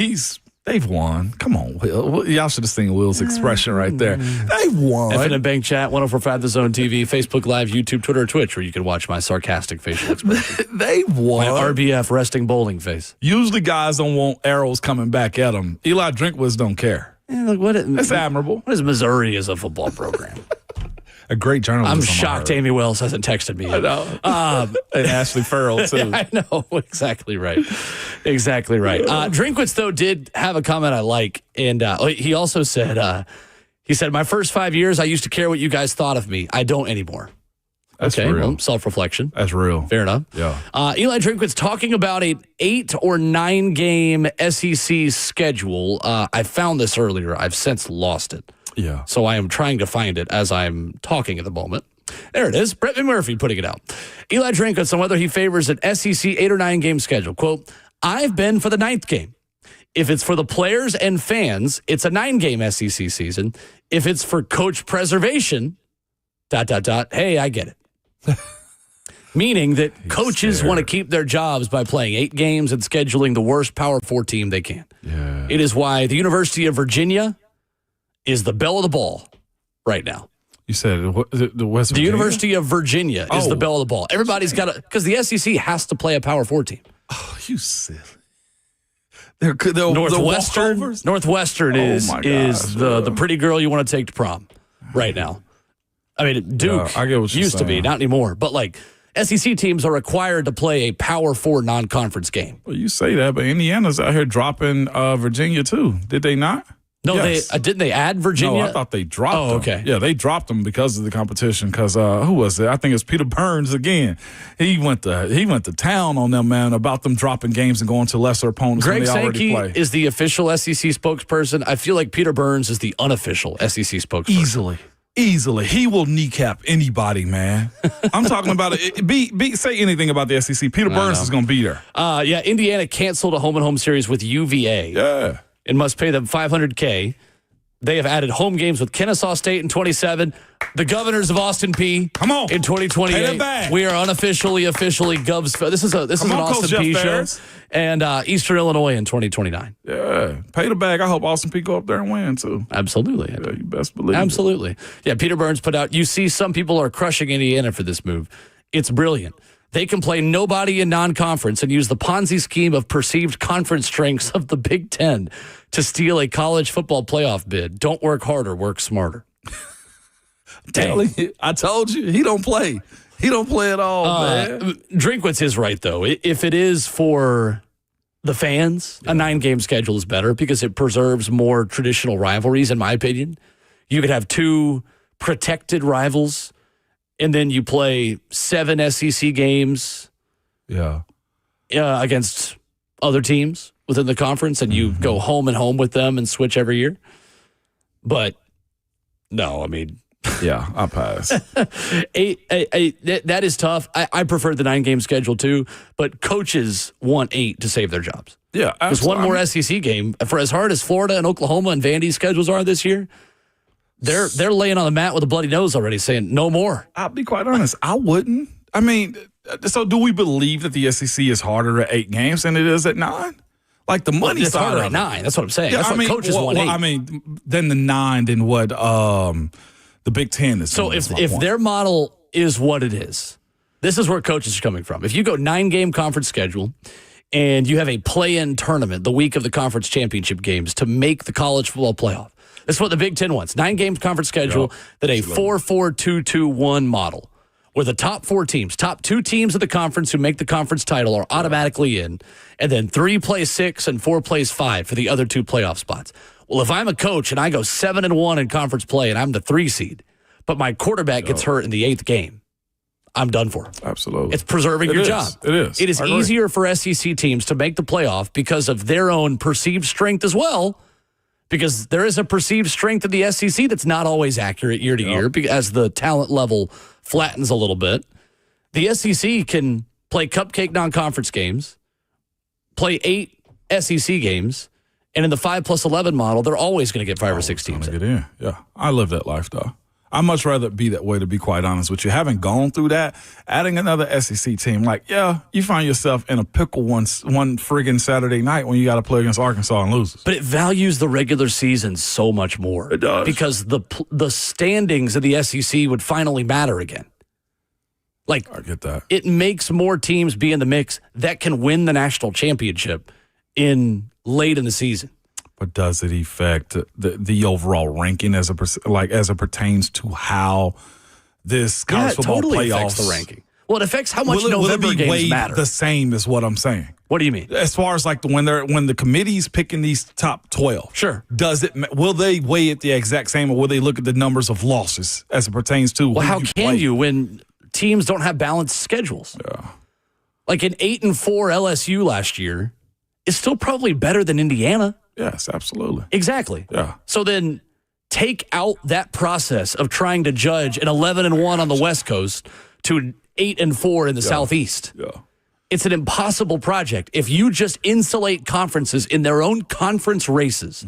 they've won. Come on, Will. Y'all should have seen Will's expression right there. They've won. FN Bank Chat, 104.5 The Zone TV, Facebook Live, YouTube, Twitter, Twitch, where you can watch my sarcastic facial expression. They've won. My RBF resting bowling face. Usually guys don't want arrows coming back at them. Eli Drinkwitz don't care. Yeah, look, It's admirable. What is Missouri as a football program? A great journalist. I'm shocked Amy Wells hasn't texted me yet. I know. And Ashley Farrell, too. Yeah, I know. Exactly right. Exactly right. Drinkwitz, though, did have a comment I like. And he also said, my first 5 years, I used to care what you guys thought of me. I don't anymore. That's okay, real. well, self-reflection. That's real. Fair enough. Yeah. Eli Drinkwitz talking about an 8 or 9 game SEC schedule. I found this earlier. I've since lost it. Yeah. So I am trying to find it as I'm talking at the moment. There it is. Brett McMurphy putting it out. Eli Drinkwitz on whether he favors an SEC 8 or 9 game schedule. Quote, "I've been for the 9th game. If it's for the players and fans, it's a 9-game SEC season. If it's for coach preservation, ... hey, I get it." Meaning that coaches want to keep their jobs by playing 8 games and scheduling the worst Power 4 team they can. Yeah. It is why the University of Virginia is the bell of the ball right now. You said the West Virginia? The University of Virginia is the bell of the ball. Everybody's got to, because the SEC has to play a Power 4 team. Oh, you silly. Northwestern is the pretty girl you want to take to prom right now. I mean, Duke I get what you're used to be, saying. not anymore. But like SEC teams are required to play a Power 4 non-conference game. Well, you say that, but Indiana's out here dropping Virginia too. Did they not? No, Yes. didn't they add Virginia? No, I thought they dropped them. Okay. Yeah, they dropped them because of the competition. Because who was it? I think it's Peter Burns again. He went to town on them, man, about them dropping games and going to lesser opponents Greg when they already play. Sankey is the official SEC spokesperson. I feel like Peter Burns is the unofficial SEC spokesperson. Easily. He will kneecap anybody, man. I'm talking about it. Say anything about the SEC. Peter Burns is going to be there. Indiana canceled a home-and-home series with UVA. Yeah. And must pay them $500K. They have added home games with Kennesaw State in 27, the Governors of Austin P. Come on. In 2028. We are officially Govs. This is an Austin P show. And Eastern Illinois in 2029. Yeah. Pay the bag. I hope Austin P go up there and win, too. Absolutely. Yeah, you best believe Absolutely. Yeah, Peter Burns put out, you see some people are crushing Indiana for this move. It's brilliant. They can play nobody in non-conference and use the Ponzi scheme of perceived conference strengths of the Big Ten to steal a college football playoff bid. Don't work harder, work smarter. I told you, he don't play. He don't play at all, man. Drinkwitz is right, though. If it is for the fans, a 9-game schedule is better because it preserves more traditional rivalries, in my opinion. You could have 2 protected rivals, and then you play 7 SEC games against other teams within the conference, and you go home and home with them and switch every year. But no, I mean, yeah, I'll pass. that is tough. I prefer the 9-game schedule too, but coaches want 8 to save their jobs. Yeah, there's one more SEC game. For as hard as Florida and Oklahoma and Vandy's schedules are this year, they're laying on the mat with a bloody nose already, saying no more. I'll be quite honest. I wouldn't. I mean, so do we believe that the SEC is harder at 8 games than it is at 9? Like the money it's side harder of at it. 9. That's what I'm saying. Yeah, That's what coaches want. 8. I mean, then the 9, then what? The Big Ten is. So if their model is what it is, this is where coaches are coming from. If you go 9-game conference schedule and you have a play-in tournament the week of the conference championship games to make the college football playoff, that's what the Big Ten wants. 9-game conference schedule, then a 4-4-2-2-1 model, where the top 4 teams, top 2 teams of the conference who make the conference title are automatically in, and then 3 plays 6 and 4 plays 5 for the other 2 playoff spots. Well, if I'm a coach and I go 7-1 in conference play and I'm the 3 seed, but my quarterback gets hurt in the 8th game, I'm done for. Absolutely. It's preserving your job. It is. It is easier for SEC teams to make the playoff because of their own perceived strength as well, because there is a perceived strength of the SEC that's not always accurate year to year as the talent level flattens a little bit. The SEC can play cupcake non-conference games, play 8 SEC games, and in the 5+11 model, they're always going to get 5 or 6 teams in. Yeah, I live that life, though. I'd much rather be that way, to be quite honest with you. Having gone through that, adding another SEC team, you find yourself in a pickle one friggin' Saturday night when you got to play against Arkansas and lose. But it values the regular season so much more. It does. Because the standings of the SEC would finally matter again. I get that. It makes more teams be in the mix that can win the national championship late in the season. But does it affect the overall ranking as it pertains to how this college football totally playoffs affects the ranking? Well, it affects how much November will it be games weighed matter. The same is what I'm saying. What do you mean? As far as when the committee's picking these top 12, sure. Will they weigh it the exact same, or will they look at the numbers of losses as it pertains to? Well, how can you when teams don't have balanced schedules? Yeah. Like an 8-4 LSU last year is still probably better than Indiana. Yes, absolutely. Exactly. Yeah. So then take out that process of trying to judge an 11-1 on the West Coast to an 8-4 in the Southeast. Yeah. It's an impossible project. If you just insulate conferences in their own conference races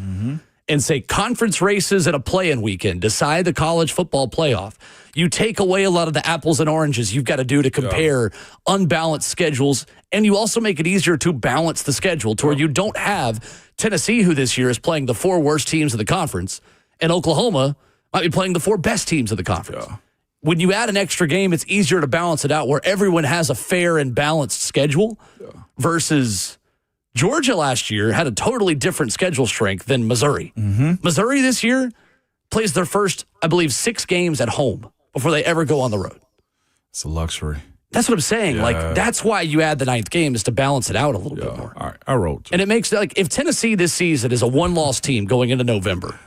and say conference races at a play-in weekend decide the college football playoff, you take away a lot of the apples and oranges you've got to do to compare unbalanced schedules, and you also make it easier to balance the schedule to where you don't have Tennessee, who this year is playing the 4 worst teams of the conference, and Oklahoma might be playing the 4 best teams of the conference. Yeah. When you add an extra game, it's easier to balance it out where everyone has a fair and balanced schedule versus Georgia last year had a totally different schedule strength than Missouri. Missouri this year plays their first, I believe, 6 games at home before they ever go on the road. It's a luxury. That's what I'm saying. Yeah. That's why you add the 9th game, is to balance it out a little bit more. All right, I wrote. And it makes, if Tennessee this season is a 1-loss team going into November,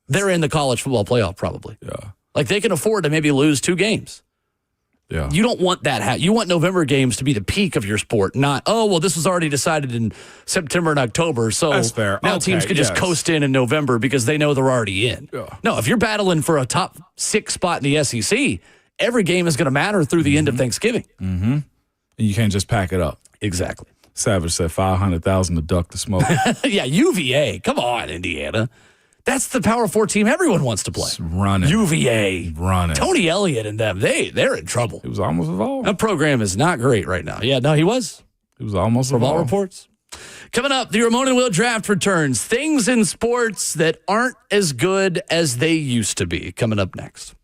they're in the college football playoff probably. Yeah. They can afford to maybe lose 2 games. Yeah. You don't want that. You want November games to be the peak of your sport, not, this was already decided in September and October, so that's fair. Now teams can just coast in November because they know they're already in. Yeah. No, if you're battling for a top 6 spot in the SEC, every game is going to matter through the end of Thanksgiving. And you can't just pack it up. Exactly. Savage said 500,000 to duck the smoke. Yeah, UVA. Come on, Indiana. That's the Power 4 team everyone wants to play. It's running. UVA. Running. Tony Elliott and them, they're in trouble. He was almost involved. That program is not great right now. Yeah, no, he was. He was almost From involved. all reports. Coming up, the Ramon Will Draft returns. Things in sports that aren't as good as they used to be. Coming up next.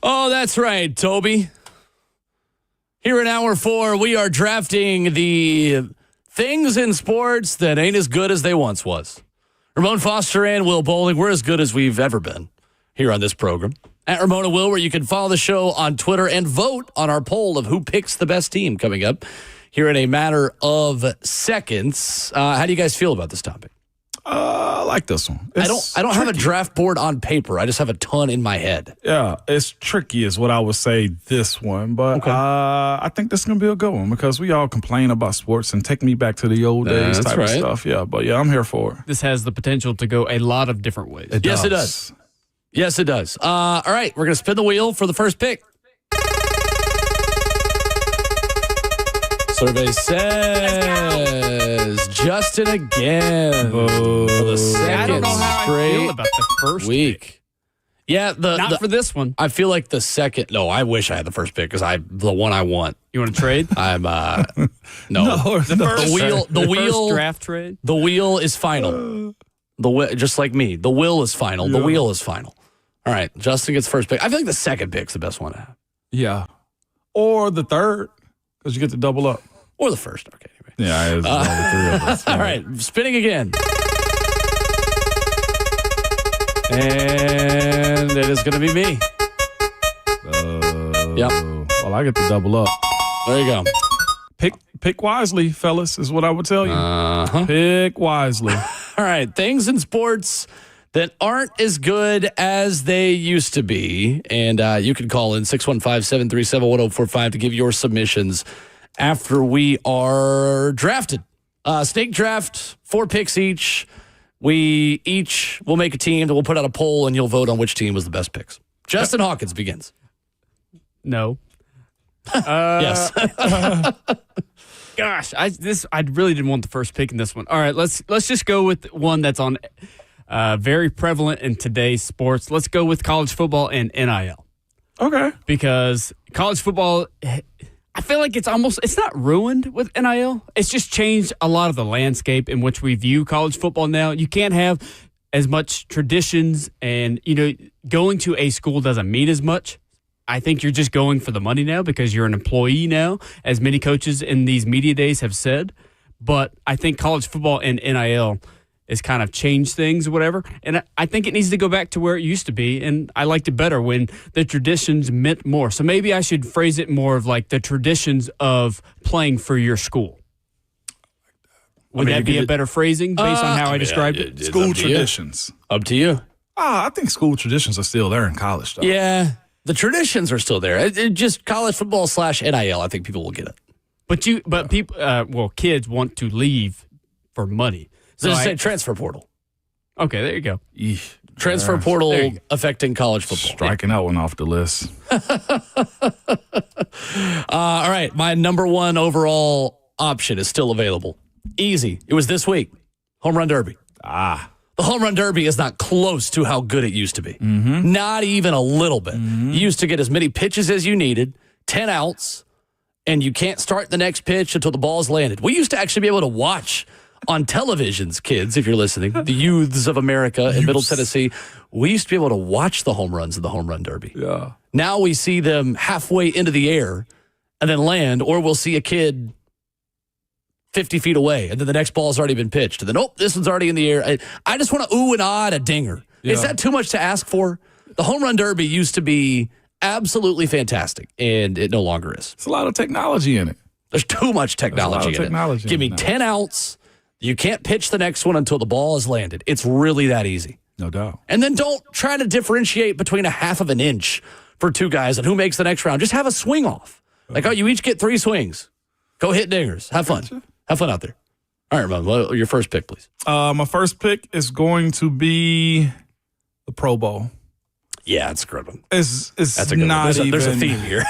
Oh, that's right, Toby. Here in hour 4, we are drafting the things in sports that ain't as good as they once was. Ramon Foster and Will Bowling, we're as good as we've ever been here on this program. At Ramon Will, where you can follow the show on Twitter and vote on our poll of who picks the best team coming up here in a matter of seconds. How do you guys feel about this topic? I like this one. I don't have a draft board on paper. I just have a ton in my head. Yeah, it's tricky is what I would say this one. But Okay. I think this is going to be a good one because we all complain about sports and take me back to the old days That's type right. of stuff. Yeah, but yeah, I'm here for it. This has the potential to go a lot of different ways. Yes, it does. Yes, it does. All right, we're going to spin the wheel for the first pick. Survey says Justin again for the I second don't know how I feel straight about the first week. pick. Yeah, Not for this one. I feel like the second. No, I wish I had the first pick because the one I want. You want to trade? I'm no. The wheel. The first wheel. draft trade? The wheel is final. Just like me, the will is final. The wheel is final. All right, Justin gets first pick. I feel like the second pick's the best one to have, Yeah. Or the third because you get to double up. or the first. Okay, anyway. Yeah, it's all the three of us. All right, spinning again. And it is going to be me. Yep. Well, I get to double up. There you go. Pick wisely, fellas, is what I would tell you. Uh-huh. Pick wisely. All right, things in sports that aren't as good as they used to be. And you can call in 615-737-1045 to give your submissions after we are drafted. Snake draft, 4 picks each. We each will make a team that we'll put out a poll, and you'll vote on which team was the best picks. Justin Hawkins begins. No. Yes. Gosh, I really didn't want the first pick in this one. All right, let's just go with one that's on very prevalent in today's sports. Let's go with college football and NIL. Okay. Because college football, I feel like it's not ruined with NIL. It's just changed a lot of the landscape in which we view college football now. You can't have as much traditions and, going to a school doesn't mean as much. I think you're just going for the money now because you're an employee now, as many coaches in these media days have said. But I think college football and NIL has kind of changed things or whatever. And I think it needs to go back to where it used to be. And I liked it better when the traditions meant more. So maybe I should phrase it more of like the traditions of playing for your school. Would that be a better phrasing based on how I described it? School traditions. Up to you. I think school traditions are still there in college, though. Yeah. The traditions are still there. It just college football / NIL. I think people will get it. But people, kids want to leave for money. So just say transfer portal. Okay, there you go. Transfer portal affecting college football. Striking that one off the list. All right, my number 1 overall option is still available. Easy. It was this week. Home Run Derby. The Home Run Derby is not close to how good it used to be. Mm-hmm. Not even a little bit. Mm-hmm. You used to get as many pitches as you needed, 10 outs, and you can't start the next pitch until the ball's landed. We used to actually be able to watch on televisions, kids, if you're listening, the youths of America in Middle Tennessee, we used to be able to watch the home runs of the Home Run Derby. Yeah. Now we see them halfway into the air and then land, or we'll see a kid 50 feet away, and then the next ball's already been pitched. And then, this one's already in the air. I just want to ooh and ah at a dinger. Yeah. Is that too much to ask for? The Home Run Derby used to be absolutely fantastic, and it no longer is. There's a lot of technology in it. There's too much technology in it. Give me 10 outs. You can't pitch the next one until the ball is landed. It's really that easy. No doubt. And then don't try to differentiate between a half of an inch for 2 guys and who makes the next round. Just have a swing off. Like, you each get 3 swings. Go hit dingers. Have fun. Gotcha. Have fun out there. All right, Ramon, your first pick, please. My first pick is going to be the Pro Bowl. Yeah, it's a good one. It's That's a good not one. even. There's a theme here.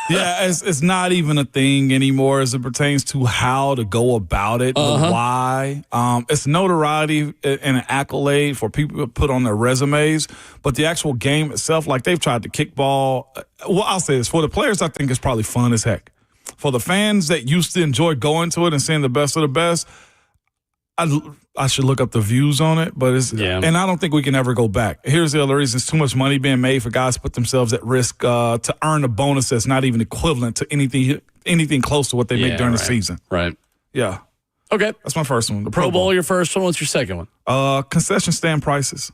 Yeah, it's not even a thing anymore as it pertains to how to go about it, the why. It's notoriety and an accolade for people to put on their resumes, but the actual game itself, like they've tried to kickball. Well, I'll say this. For the players, I think it's probably fun as heck. For the fans that used to enjoy going to it and seeing the best of the best, I should look up the views on it, but and I don't think we can ever go back. Here's the other reason: it's too much money being made for guys to put themselves at risk to earn a bonus that's not even equivalent to anything close to what they make during the season. Right. Yeah. Okay. That's my first one. The Pro Bowl, your first one. What's your second one? Concession stand prices.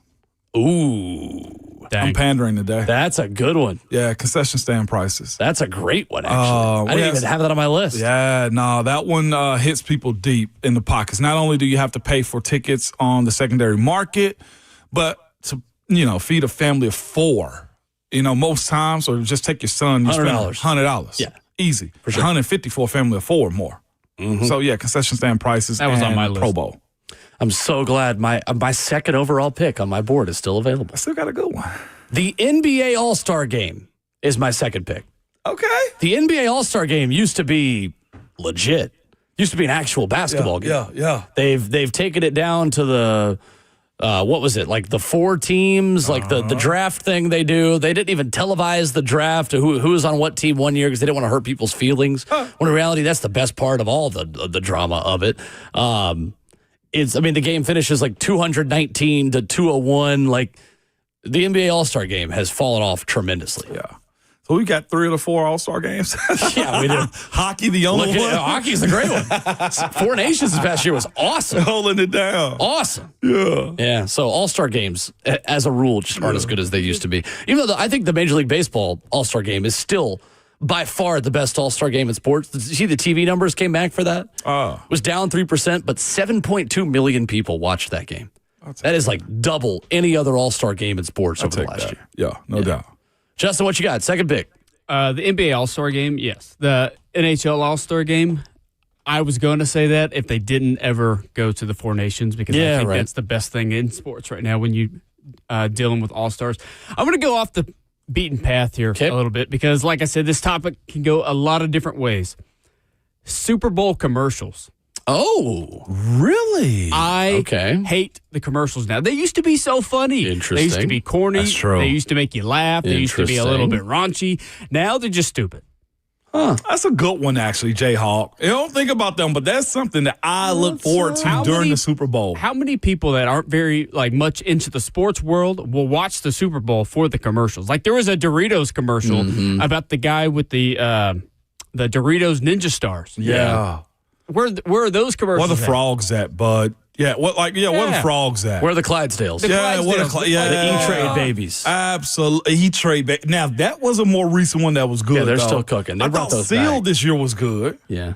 Ooh. I'm pandering today. That's a good one. Yeah, concession stand prices. That's a great one, actually. I didn't even have that on my list. Yeah, no, that one hits people deep in the pockets. Not only do you have to pay for tickets on the secondary market, but to, feed a family of 4, most times, or just take your son, you spend $100. Yeah. Easy. For sure. $150 for a family of 4 or more. Mm-hmm. So, yeah, concession stand prices. That was on my list. Pro Bowl. I'm so glad my second overall pick on my board is still available. I still got a good one. The NBA All-Star Game is my second pick. Okay. The NBA All-Star Game used to be legit. Used to be an actual basketball game. Yeah. They've taken it down to the what was it? Like the 4 teams, like the draft thing they do. They didn't even televise the draft, who was on what team one year because they didn't want to hurt people's feelings. When in reality, that's the best part of all the drama of it. The game finishes like 219 to 201. Like the NBA All-Star Game has fallen off tremendously. Yeah. So we got 3 of the 4 All-Star games. Yeah, we do. Hockey, the only one. Hockey's the great one. 4 Nations this past year was awesome. Holding it down. Awesome. Yeah. Yeah. So All-Star games, as a rule, just aren't as good as they used to be. Even though I think the Major League Baseball All-Star Game is still by far the best All-Star game in sports. Did you see the TV numbers came back for that? It was down 3%, but 7.2 million people watched that game. That is like double any other All-Star game in sports over the last year. Yeah, no doubt. Justin, what you got? Second pick. The NBA All-Star Game, yes. The NHL All-Star Game, I was going to say that if they didn't ever go to the 4 Nations, because I think that's the best thing in sports right now when you dealing with All-Stars. I'm going to go off the beaten path here a little bit because, like I said, this topic can go a lot of different ways. Super Bowl commercials. Oh, really? I hate the commercials now. They used to be so funny. Interesting. They used to be corny. That's true. They used to make you laugh. They used to be a little bit raunchy. Now they're just stupid. That's a good one, actually, Jayhawk. You don't think about them, but that's something that I look forward to during the Super Bowl. How many people that aren't very much into the sports world will watch the Super Bowl for the commercials? Like there was a Doritos commercial about the guy with the Doritos Ninja Stars. Yeah. Where are those commercials? Where the frogs at, bud? Yeah, where the frogs at? Where are the Clydesdales? The E-Trade babies. Absolutely. E-Trade. Now, that was a more recent one that was good. Yeah, they're still cooking. I thought Seal this year was good. Yeah.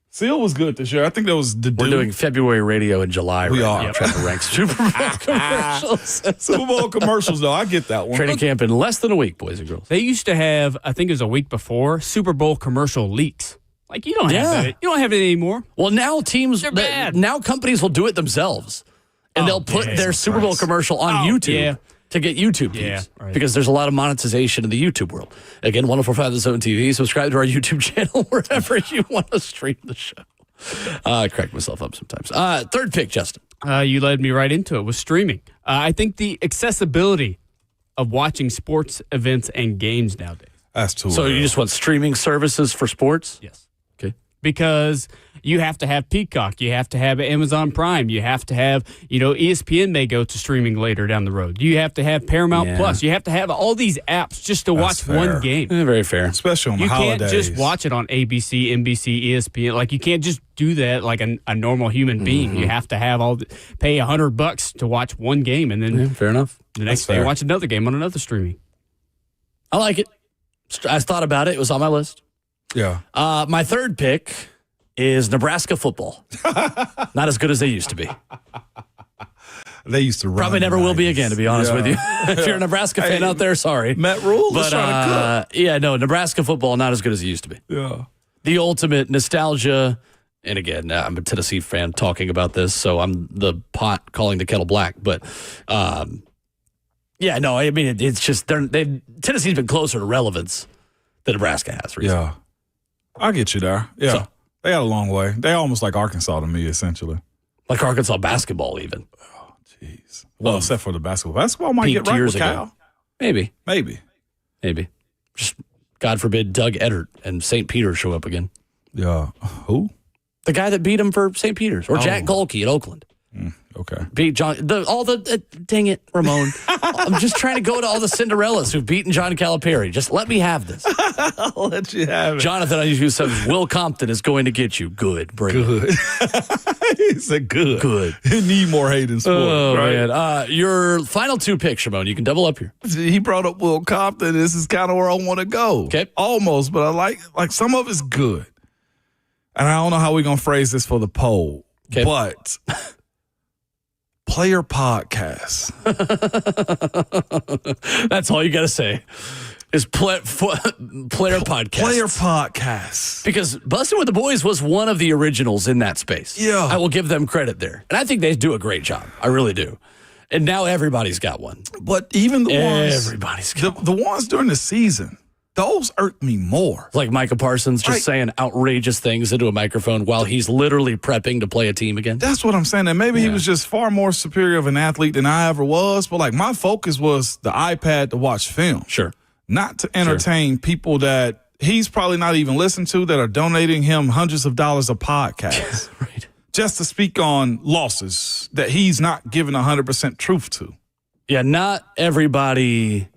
Seal was good this year. I think that was the We're doing February radio in July. We are. Trying to rank Super Bowl commercials. Super Bowl commercials, though. I get that one. Training camp in less than a week, boys and girls. They used to have, I think it was a week before, Super Bowl commercial leaks. Like you don't have that. You don't have it anymore. Well, now They're bad. Now companies will do it themselves, and they'll put their Super Bowl commercial on YouTube to get YouTube views because there's a lot of monetization in the YouTube world. Again, 104.5 The Zone TV. Subscribe to our YouTube channel wherever you want to stream the show. I crack myself up sometimes. Third pick, Justin. You led me right into it with streaming. I think the accessibility of watching sports events and games nowadays. That's too. So you just want streaming services for sports? Yes. Okay. Because you have to have Peacock, you have to have Amazon Prime, you have to have, ESPN may go to streaming later down the road. You have to have Paramount Plus. You have to have all these apps just to watch one game. Very fair. Especially on the holidays. You can't just watch it on ABC, NBC, ESPN. Like you can't just do that like a normal human being. You have to have pay $100 to watch one game, and then fair enough. The next day watch another game on another streaming. I like it. I thought about it. It was on my list. Yeah. My third pick is Nebraska football. Not as good as they used to be. They used to run. Probably never will be again, to be honest with you. If you're a Nebraska fan out there, sorry. Matt Rule is trying to cook. Yeah, no, Nebraska football not as good as it used to be. Yeah. The ultimate nostalgia. And again, I'm a Tennessee fan talking about this, so I'm the pot calling the kettle black. But it's just Tennessee's been closer to relevance than Nebraska has recently. Yeah. I'll get you there. Yeah. So, they got a long way. They almost like Arkansas to me, essentially. Like Arkansas basketball, even. Oh, jeez. Well, except for the basketball. Basketball might get right with Cal. Maybe. Just, God forbid, Doug Eddert and St. Peter show up again. Yeah. Who? The guy that beat him for St. Peter's, or Jack Golke at Oakland. Okay. Beat John. Dang it, Ramon. I'm just trying to go to all the Cinderellas who've beaten John Calipari. Just let me have this. I'll let you have it. Jonathan, I usually said, Will Compton is going to get you. Good. Bring it. He said good. Good. He need more hate in sport. Oh, right? man. Your final 2 picks, Ramon. You can double up here. He brought up Will Compton. This is kind of where I want to go. Okay. Almost, but I like some of it's good. And I don't know how we're going to phrase this for the poll. Okay. But player podcasts. That's all you got to say is player podcast. Player podcasts. Because Bustin' with the Boys was one of the originals in that space. Yeah. I will give them credit there. And I think they do a great job. I really do. And now everybody's got one. But even the ones. Everybody's got the ones during the season, those irk me more. Like Micah Parsons just saying outrageous things into a microphone while he's literally prepping to play a team again. That's what I'm saying. And maybe he was just far more superior of an athlete than I ever was. But like my focus was the iPad to watch film. Sure. Not to entertain people that he's probably not even listened to that are donating him hundreds of dollars a podcast. Right. Just to speak on losses that he's not giving 100% truth to. Yeah, not everybody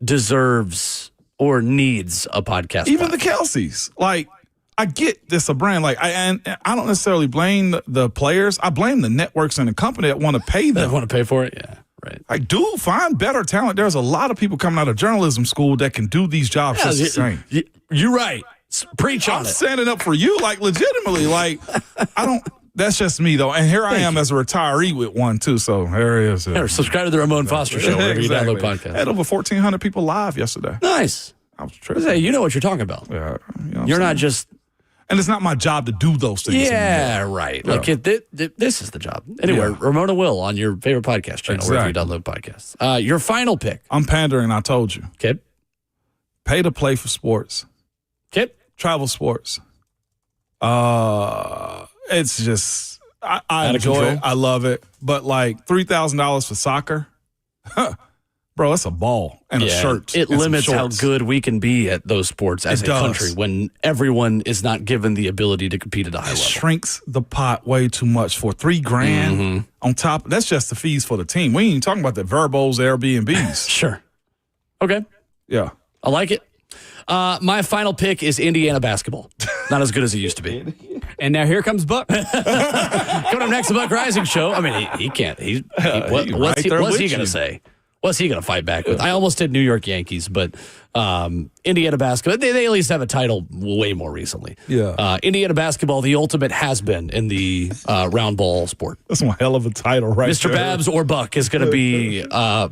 deserves or needs a podcast. Even the Kelseys. Like, I get this a brand. Like, I don't necessarily blame the players. I blame the networks and the company that want to pay them. They want to pay for it? Yeah, right. Like, dude, find better talent. There's a lot of people coming out of journalism school that can do these jobs just the same. You're right. Preach on I'm it. standing up for you, like, legitimately. Like, I don't. That's just me, though. And here I am as a retiree with one, too. So there it is. Here, subscribe to the Ramon Foster Show wherever you download podcasts. Had over 1,400 people live yesterday. Nice. I was tripping. Hey, you know what you're talking about. Yeah, you know You're not just... And it's not my job to do those things anymore. Right. Yeah. Like, this is the job. Anyway, Ramon Will on your favorite podcast channel, wherever you download podcasts. Your final pick. I'm pandering, I told you. Kip. Pay to play for sports. Kip. Travel sports. It's just, I enjoy control. it. I love it. But like $3,000 for soccer, bro, that's a ball and a shirt. It and limits some how shorts. good we can be at those sports as It a does. country when everyone is not given the ability to compete at a high It level. shrinks the pot way too much for $3,000 on top. That's just the fees for the team. We ain't even talking about the Verbos, Airbnbs. Sure. Okay. Yeah. I like it. My final pick is Indiana basketball. Not as good as it used to be. And now here comes Buck. Coming up next, the Buck Rising Show. I mean, he can't. What's right he there going with to you. say? What's he going to fight back with? I almost did New York Yankees, but Indiana basketball, they at least have a title way more recently. Yeah. Indiana basketball, the ultimate has-been in the round ball sport. That's one hell of a title right Mr. there. Babs or Buck is going to be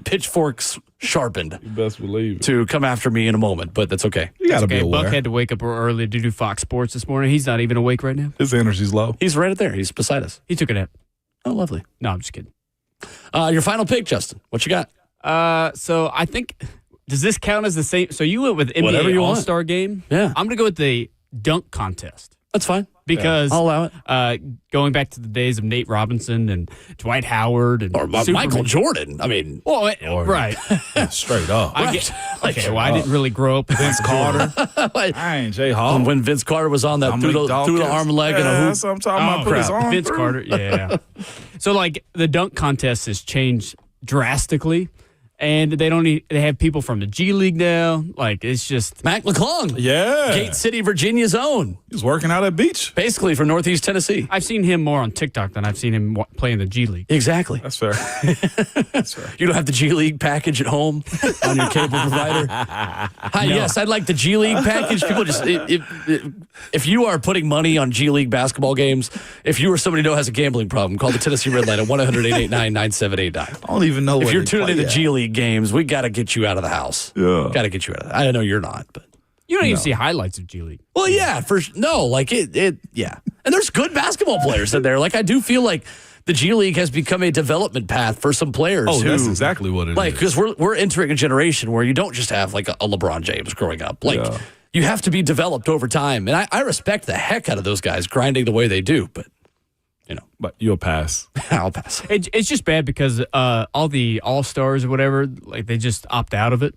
pitchforks sharpened You best believe it. to come after me in a moment, but that's okay. You got to be Okay, aware. Buck had to wake up early to do Fox Sports this morning. He's not even awake right now. His energy's low. He's right there. He's beside us. He took a nap. Oh, lovely. No, I'm just kidding. Your final pick, Justin. What you got? So I think, does this count as the same? So you went with Whatever NBA you want. All-Star game? Yeah. I'm going to go with the dunk contest. That's fine. Because I'll allow it. Going back to the days of Nate Robinson and Dwight Howard and Or Superman. Michael Jordan. I mean, Well, right. Straight up. I get, okay, well, I didn't really grow up with Vince Carter. I ain't Jay Hall. when Vince Carter was on that through the arm and leg and a hoop. That's what I'm talking about. Put his arm Vince through. Carter, yeah. So, like, the dunk contest has changed drastically, and they have people from the G League now. Like, it's just Mac McClung. Yeah. Gate City, Virginia's own. He's working out at beach. Basically from Northeast Tennessee. I've seen him more on TikTok than I've seen him play in the G League. Exactly. That's fair. That's fair. You don't have the G League package at home on your cable provider. Hi, yes, I'd like the G League package. People just if you are putting money on G League basketball games, if you or somebody you know has a gambling problem, call the Tennessee Red Line at 1-800-889-9789. I don't even know If where you're they tuning play into at. G League games, we got to get you out of the house. Yeah. Got to get you out of I know you're not, but. You don't even see highlights of G League. Well, yeah, like yeah. And there's good basketball players in there. Like, I do feel like the G League has become a development path for some players. Oh, who, that's exactly what it is. like, because we're entering a generation where you don't just have like a LeBron James growing up. Like, you have to be developed over time. And I respect the heck out of those guys grinding the way they do, but But you'll pass. I'll pass. It's just bad because all the All-Stars or whatever, like, they just opt out of it.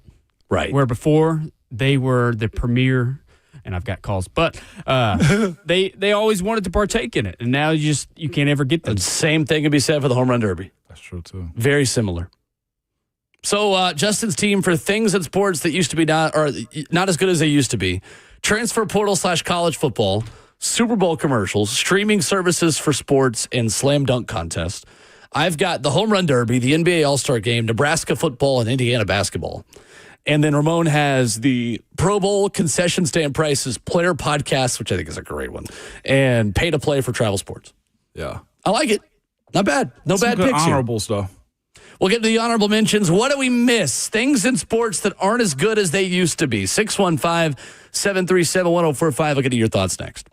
Right. Where before they were the premier and I've got calls. But they always wanted to partake in it, and now you can't ever get them. The same thing can be said for the home run derby. That's true, too. Very similar. So Justin's team for things in sports that used to be not as good as they used to be. Transfer portal / college football, Super Bowl commercials, streaming services for sports, and slam dunk contest. I've got the home run derby, the NBA All-Star game, Nebraska football, and Indiana basketball. And then Ramon has the Pro Bowl concession stand prices, player podcast, which I think is a great one, and pay to play for travel sports. Yeah. I like it. Not bad. No Some bad good picks here. honorable stuff. We'll get to the honorable mentions. What do we miss? Things in sports that aren't as good as they used to be. 615-737-1045. I'll get to your thoughts next.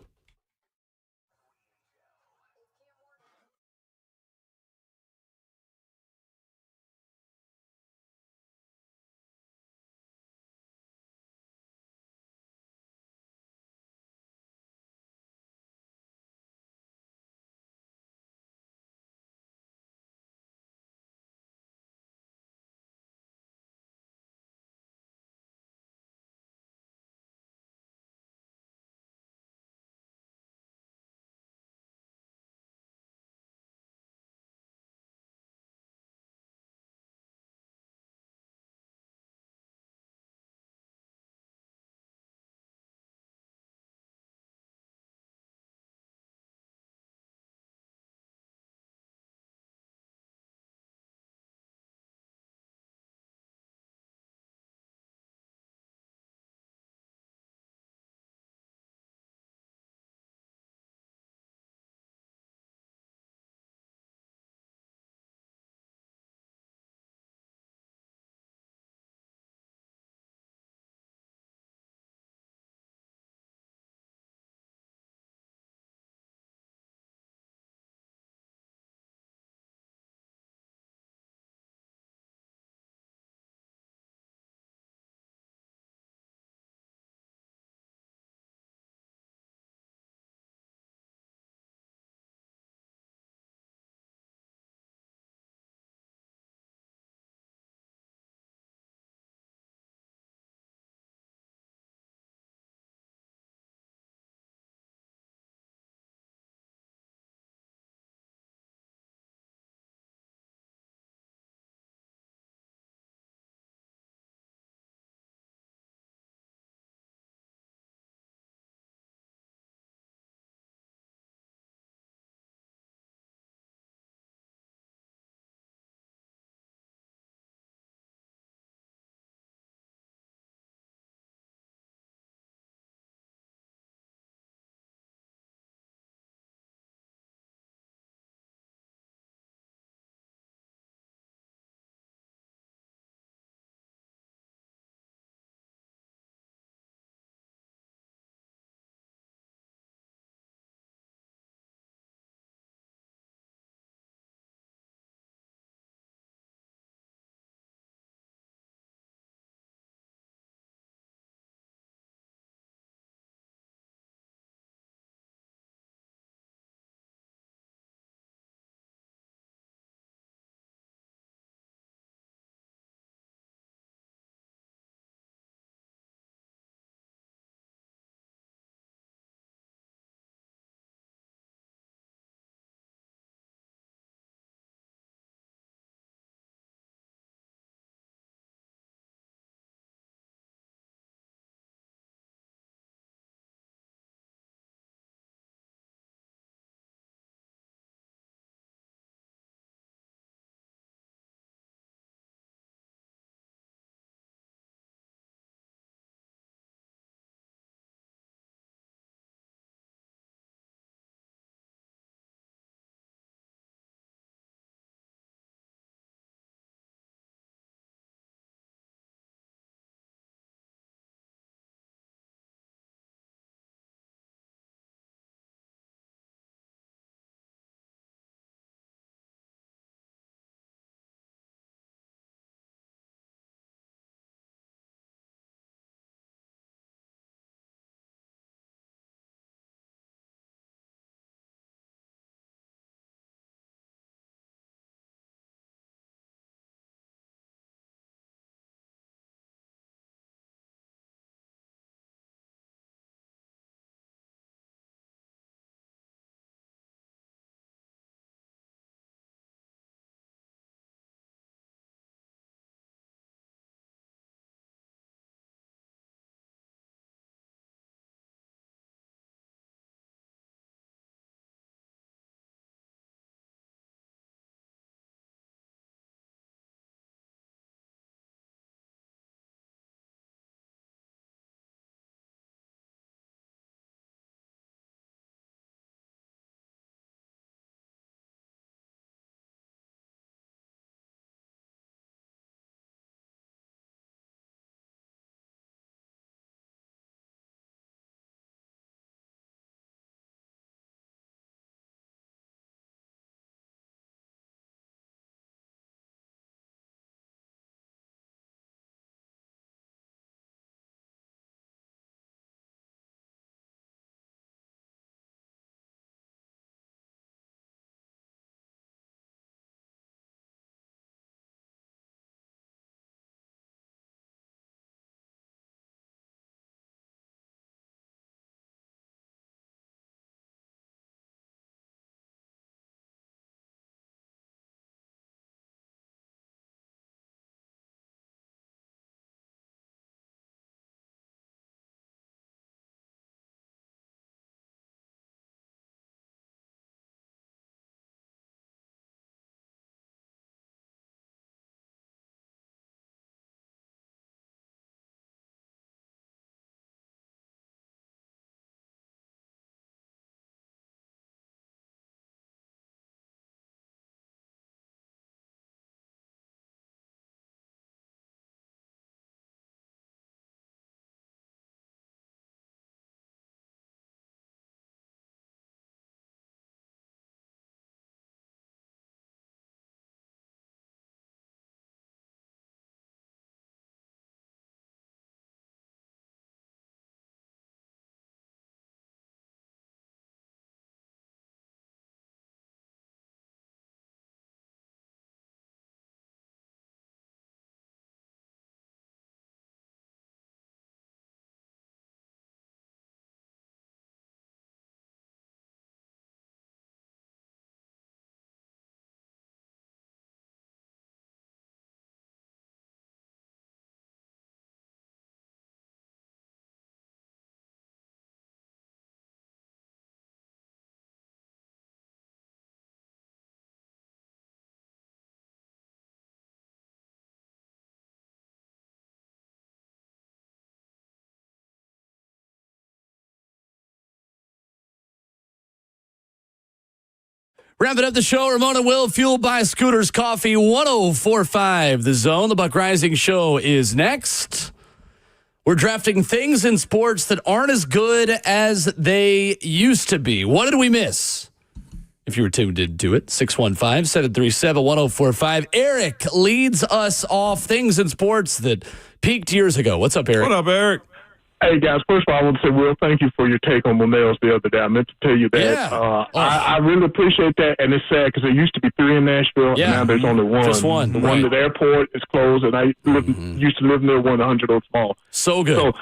Wrapping up the show, Ramon Will, fueled by Scooters Coffee, 104.5 The Zone. The Buck Rising Show is next. We're drafting things in sports that aren't as good as they used to be. What did we miss? If you were tuned into it, 615-737-1045. Eric leads us off things in sports that peaked years ago. What's up, Eric? What up, Eric? Hey, guys, first of all, I want to say, Will, thank you for your take on Monell's the other day. I meant to tell you that. Yeah. I really appreciate that, and it's sad because there used to be 3 in Nashville, Yeah. and now there's only one. Just one, The right. one at the airport is closed, and I used to live near one, 100 Oaks Mall. So good.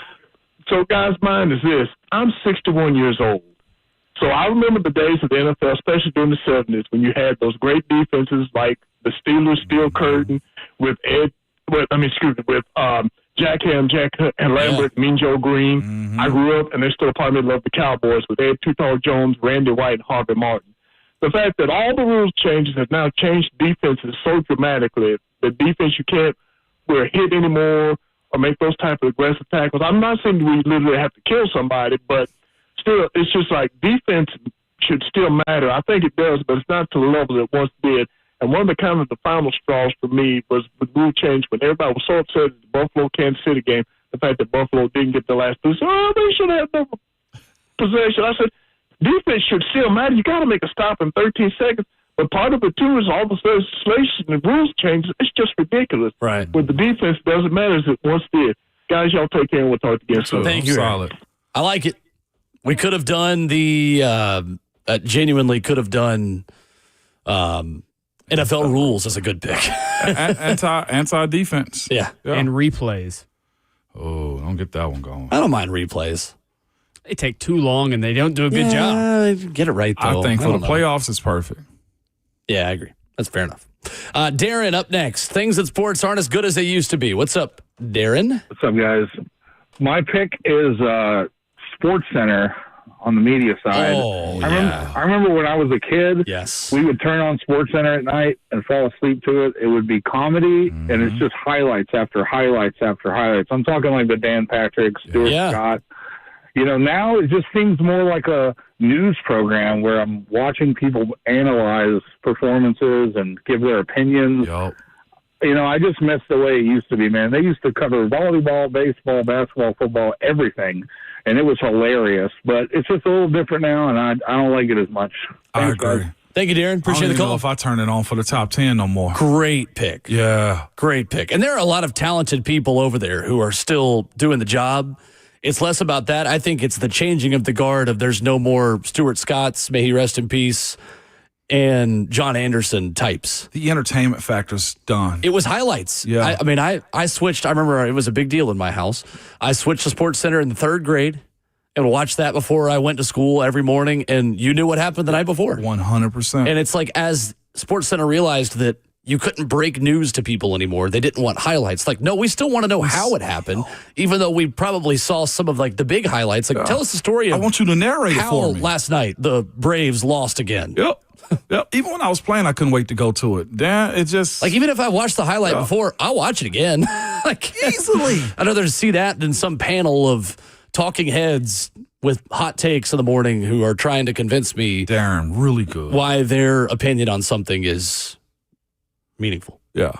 So, guys, mine is this. I'm 61 years old. So I remember the days of the NFL, especially during the 70s, when you had those great defenses like the Steelers Steel Curtain with Jack Ham, and Lambert, Mean Joe Green. I grew up, and they still probably love the Cowboys with Ed Too-Tall Jones, Randy White, and Harvey Martin. The fact that all the rules changes have now changed defenses so dramatically. The defense, you can't hit anymore or make those type of aggressive tackles. I'm not saying we literally have to kill somebody, but still, it's just like defense should still matter. I think it does, but it's not to the level it once did. And one of the final straws for me was the rule change when everybody was so upset at the Buffalo-Kansas City game, the fact that Buffalo didn't get the last possession. Oh, they should have no possession. I said, defense should still matter. You got to make a stop in 13 seconds. But part of it, too, is all the legislation and rules changes. It's just ridiculous. Right. But the defense doesn't matter as it once did. Guys, y'all take care and we'll talk again soon. Thank you, Solid. I like it. We could have done genuinely could have done NFL rules as a good pick. Anti-defense. Yeah. And replays. Oh, don't get that one going. I don't mind replays. They take too long and they don't do a good job. Get it right, though. I think for the don't know. playoffs, it's perfect. Yeah, I agree. That's fair enough. Darren up next. Things that sports aren't as good as they used to be. What's up, Darren? What's up, guys? My pick is Sports Center on the media side. Oh, I remember when I was a kid, yes. we would turn on Sports Center at night and fall asleep to it. It would be comedy, and it's just highlights after highlights after highlights. I'm talking like the Dan Patrick, Stuart Scott. You know, now it just seems more like a news program where I'm watching people analyze performances and give their opinions. Yep. You know, I just miss the way it used to be, man. They used to cover volleyball, baseball, basketball, football, everything, and it was hilarious. But it's just a little different now, and I don't like it as much. I Thanks, agree. guys. Thank you, Darren. Appreciate I the don't even know call. if I turn it on for the top 10 no more. Great pick. Yeah. Great pick. And there are a lot of talented people over there who are still doing the job. It's less about that. I think it's the changing of the guard of there's no more Stuart Scotts, may he rest in peace, and John Anderson types. The entertainment factor's done. It was highlights. Yeah. I switched. I remember it was a big deal in my house. I switched to Sports Center in the 3rd grade and watched that before I went to school every morning, and you knew what happened the night before. 100%. And it's like as Sports Center realized that you couldn't break news to people anymore, they didn't want highlights. Like, no, we still want to know how it happened, even though we probably saw some of like the big highlights. Like, tell us the story I of want you to narrate it how for me. last night the Braves lost again. Yep. Yep. Even when I was playing, I couldn't wait to go to it. Damn, it just Like, even if I watched the highlight before, I'll watch it again. Like, easily. I'd rather see that than some panel of talking heads with hot takes in the morning who are trying to convince me Darren, really good. why their opinion on something is meaningful. Yeah.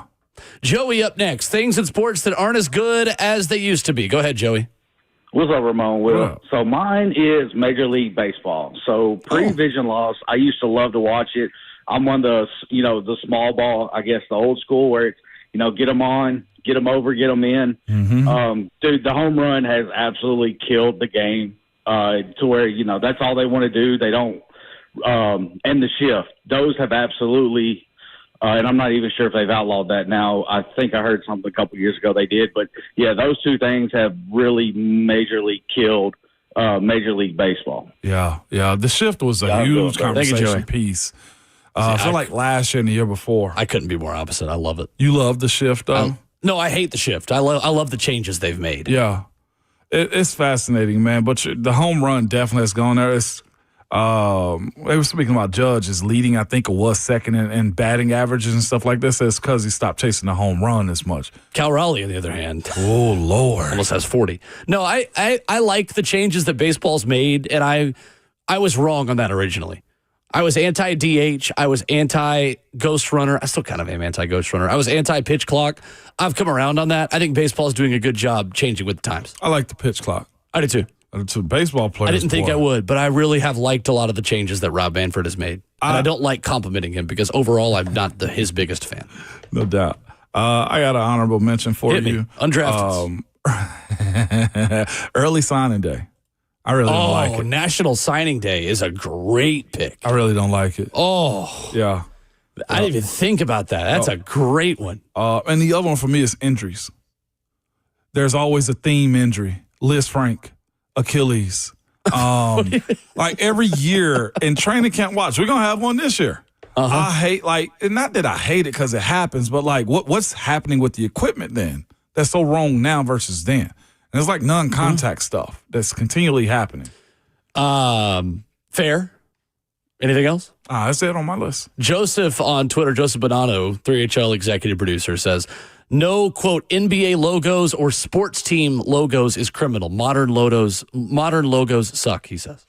Joey up next. Things in sports that aren't as good as they used to be. Go ahead, Joey. What's up, Ramon Will? What up? So mine is Major League Baseball. So pre-vision loss, I used to love to watch it. I'm one of the small ball, I guess, the old school where it's, get them on, get them over, get them in. Dude, the home run has absolutely killed the game to where, that's all they want to do. They don't and the shift. Those have absolutely and I'm not even sure if they've outlawed that now. I think I heard something a couple years ago they did. But, yeah, those two things have really majorly killed Major League Baseball. Yeah. Yeah. The shift was a huge Thank you, Joey. conversation piece. I feel like last year and the year before. I couldn't be more opposite. I love it. You love the shift, though? No, I hate the shift. I love the changes they've made. Yeah. It's fascinating, man. But the home run definitely has gone there. It's they were speaking about Judge is leading, I think it was second in batting averages and stuff like this. It's because he stopped chasing the home run as much. Cal Raleigh, on the other hand, Oh, Lord. almost has 40. No, I like the changes that baseball's made, and I was wrong on that originally. I was anti-DH. I was anti-Ghost Runner. I still kind of am anti-Ghost Runner. I was anti-pitch clock. I've come around on that. I think baseball is doing a good job changing with the times. I like the pitch clock. I do too. To baseball players. I didn't think I would, but I really have liked a lot of the changes that Rob Manfred has made. And I don't like complimenting him because overall I'm not his biggest fan. No doubt. I got an honorable mention for you. Undrafted. Early signing day. I really don't like it. National Signing Day is a great pick. I really don't like it. Oh. Yeah. I didn't even think about that. That's a great one. And the other one for me is injuries. There's always a theme injury. Liz Frank, Achilles. Like every year in training camp, watch, we're going to have one this year. I hate, not that I hate it because it happens, but what's happening with the equipment then? That's so wrong now versus then. And it's like non-contact stuff that's continually happening. Fair. Anything else? That's it on my list. Joseph on Twitter, Joseph Bonanno, 3HL executive producer, says, no, quote, NBA logos or sports team logos is criminal. Modern logos suck, he says.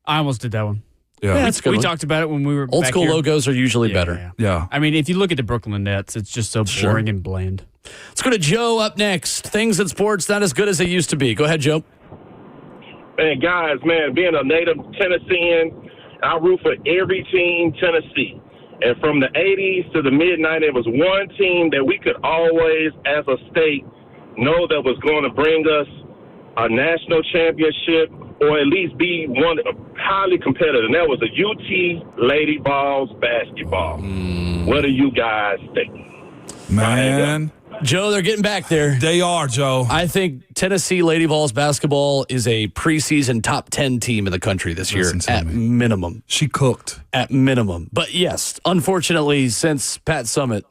I almost did that one. Yeah, that's good. We talked about it when we were old back school here. logos are usually better. Yeah. I mean, if you look at the Brooklyn Nets, it's just so boring and bland. Let's go to Joe up next. Things in sports not as good as they used to be. Go ahead, Joe. Man, guys, being a native Tennessean, I root for every team Tennessee. And from the 80s to the mid-90s, it was one team that we could always, as a state, know that was going to bring us a national championship or at least be one highly competitive. And that was the UT Lady Vols basketball. What do you guys think? Man. Joe, they're getting back there. They are, Joe. I think Tennessee Lady Vols basketball is a preseason top 10 team in the country this year at minimum. She cooked. At minimum. But yes, unfortunately, since Pat Summitt,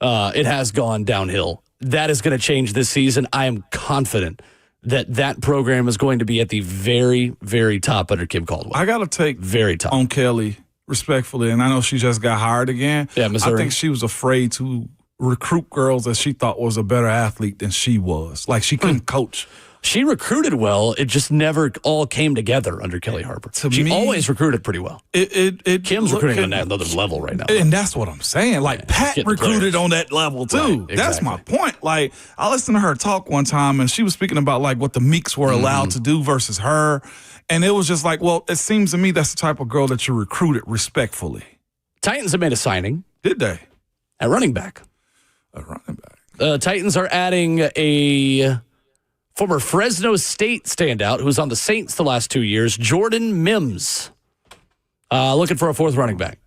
it has gone downhill. That is going to change this season. I am confident that program is going to be at the very, very top under Kim Caldwell. I got to take very top on Kelly, respectfully, and I know she just got hired again. Yeah, Missouri. I think she was afraid to recruit girls that she thought was a better athlete than she was. Like, she couldn't coach. She recruited well. It just never all came together under Kelly Harper. She always recruited pretty well. Kim's recruiting on that another level right now. And that's what I'm saying. Like, Pat recruited on that level, too. Right, exactly. That's my point. Like, I listened to her talk one time, and she was speaking about, like, what the Meeks were allowed to do versus her. And it was just like, well, it seems to me that's the type of girl that you recruited respectfully. Titans have made a signing. Did they? At running back. A running back. Titans are adding a former Fresno State standout who was on the Saints the last 2 years, Jordan Mims. Looking for a fourth running back.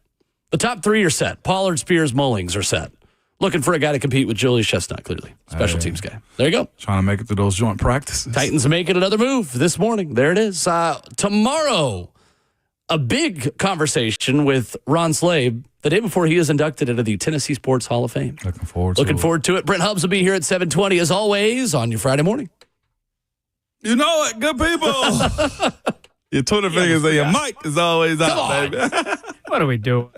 The top three are set. Pollard, Spears, Mullings are set. Looking for a guy to compete with Julius Chestnut, clearly. Special teams guy. There you go. Trying to make it to those joint practices. Titans making another move this morning. There it is. Tomorrow, a big conversation with Ron Slade the day before he is inducted into the Tennessee Sports Hall of Fame. Looking forward to it. Brent Hubbs will be here at 7:20 as always on your Friday morning. You know it, good people. Your Twitter fingers and your mic is always out, baby. What are we doing?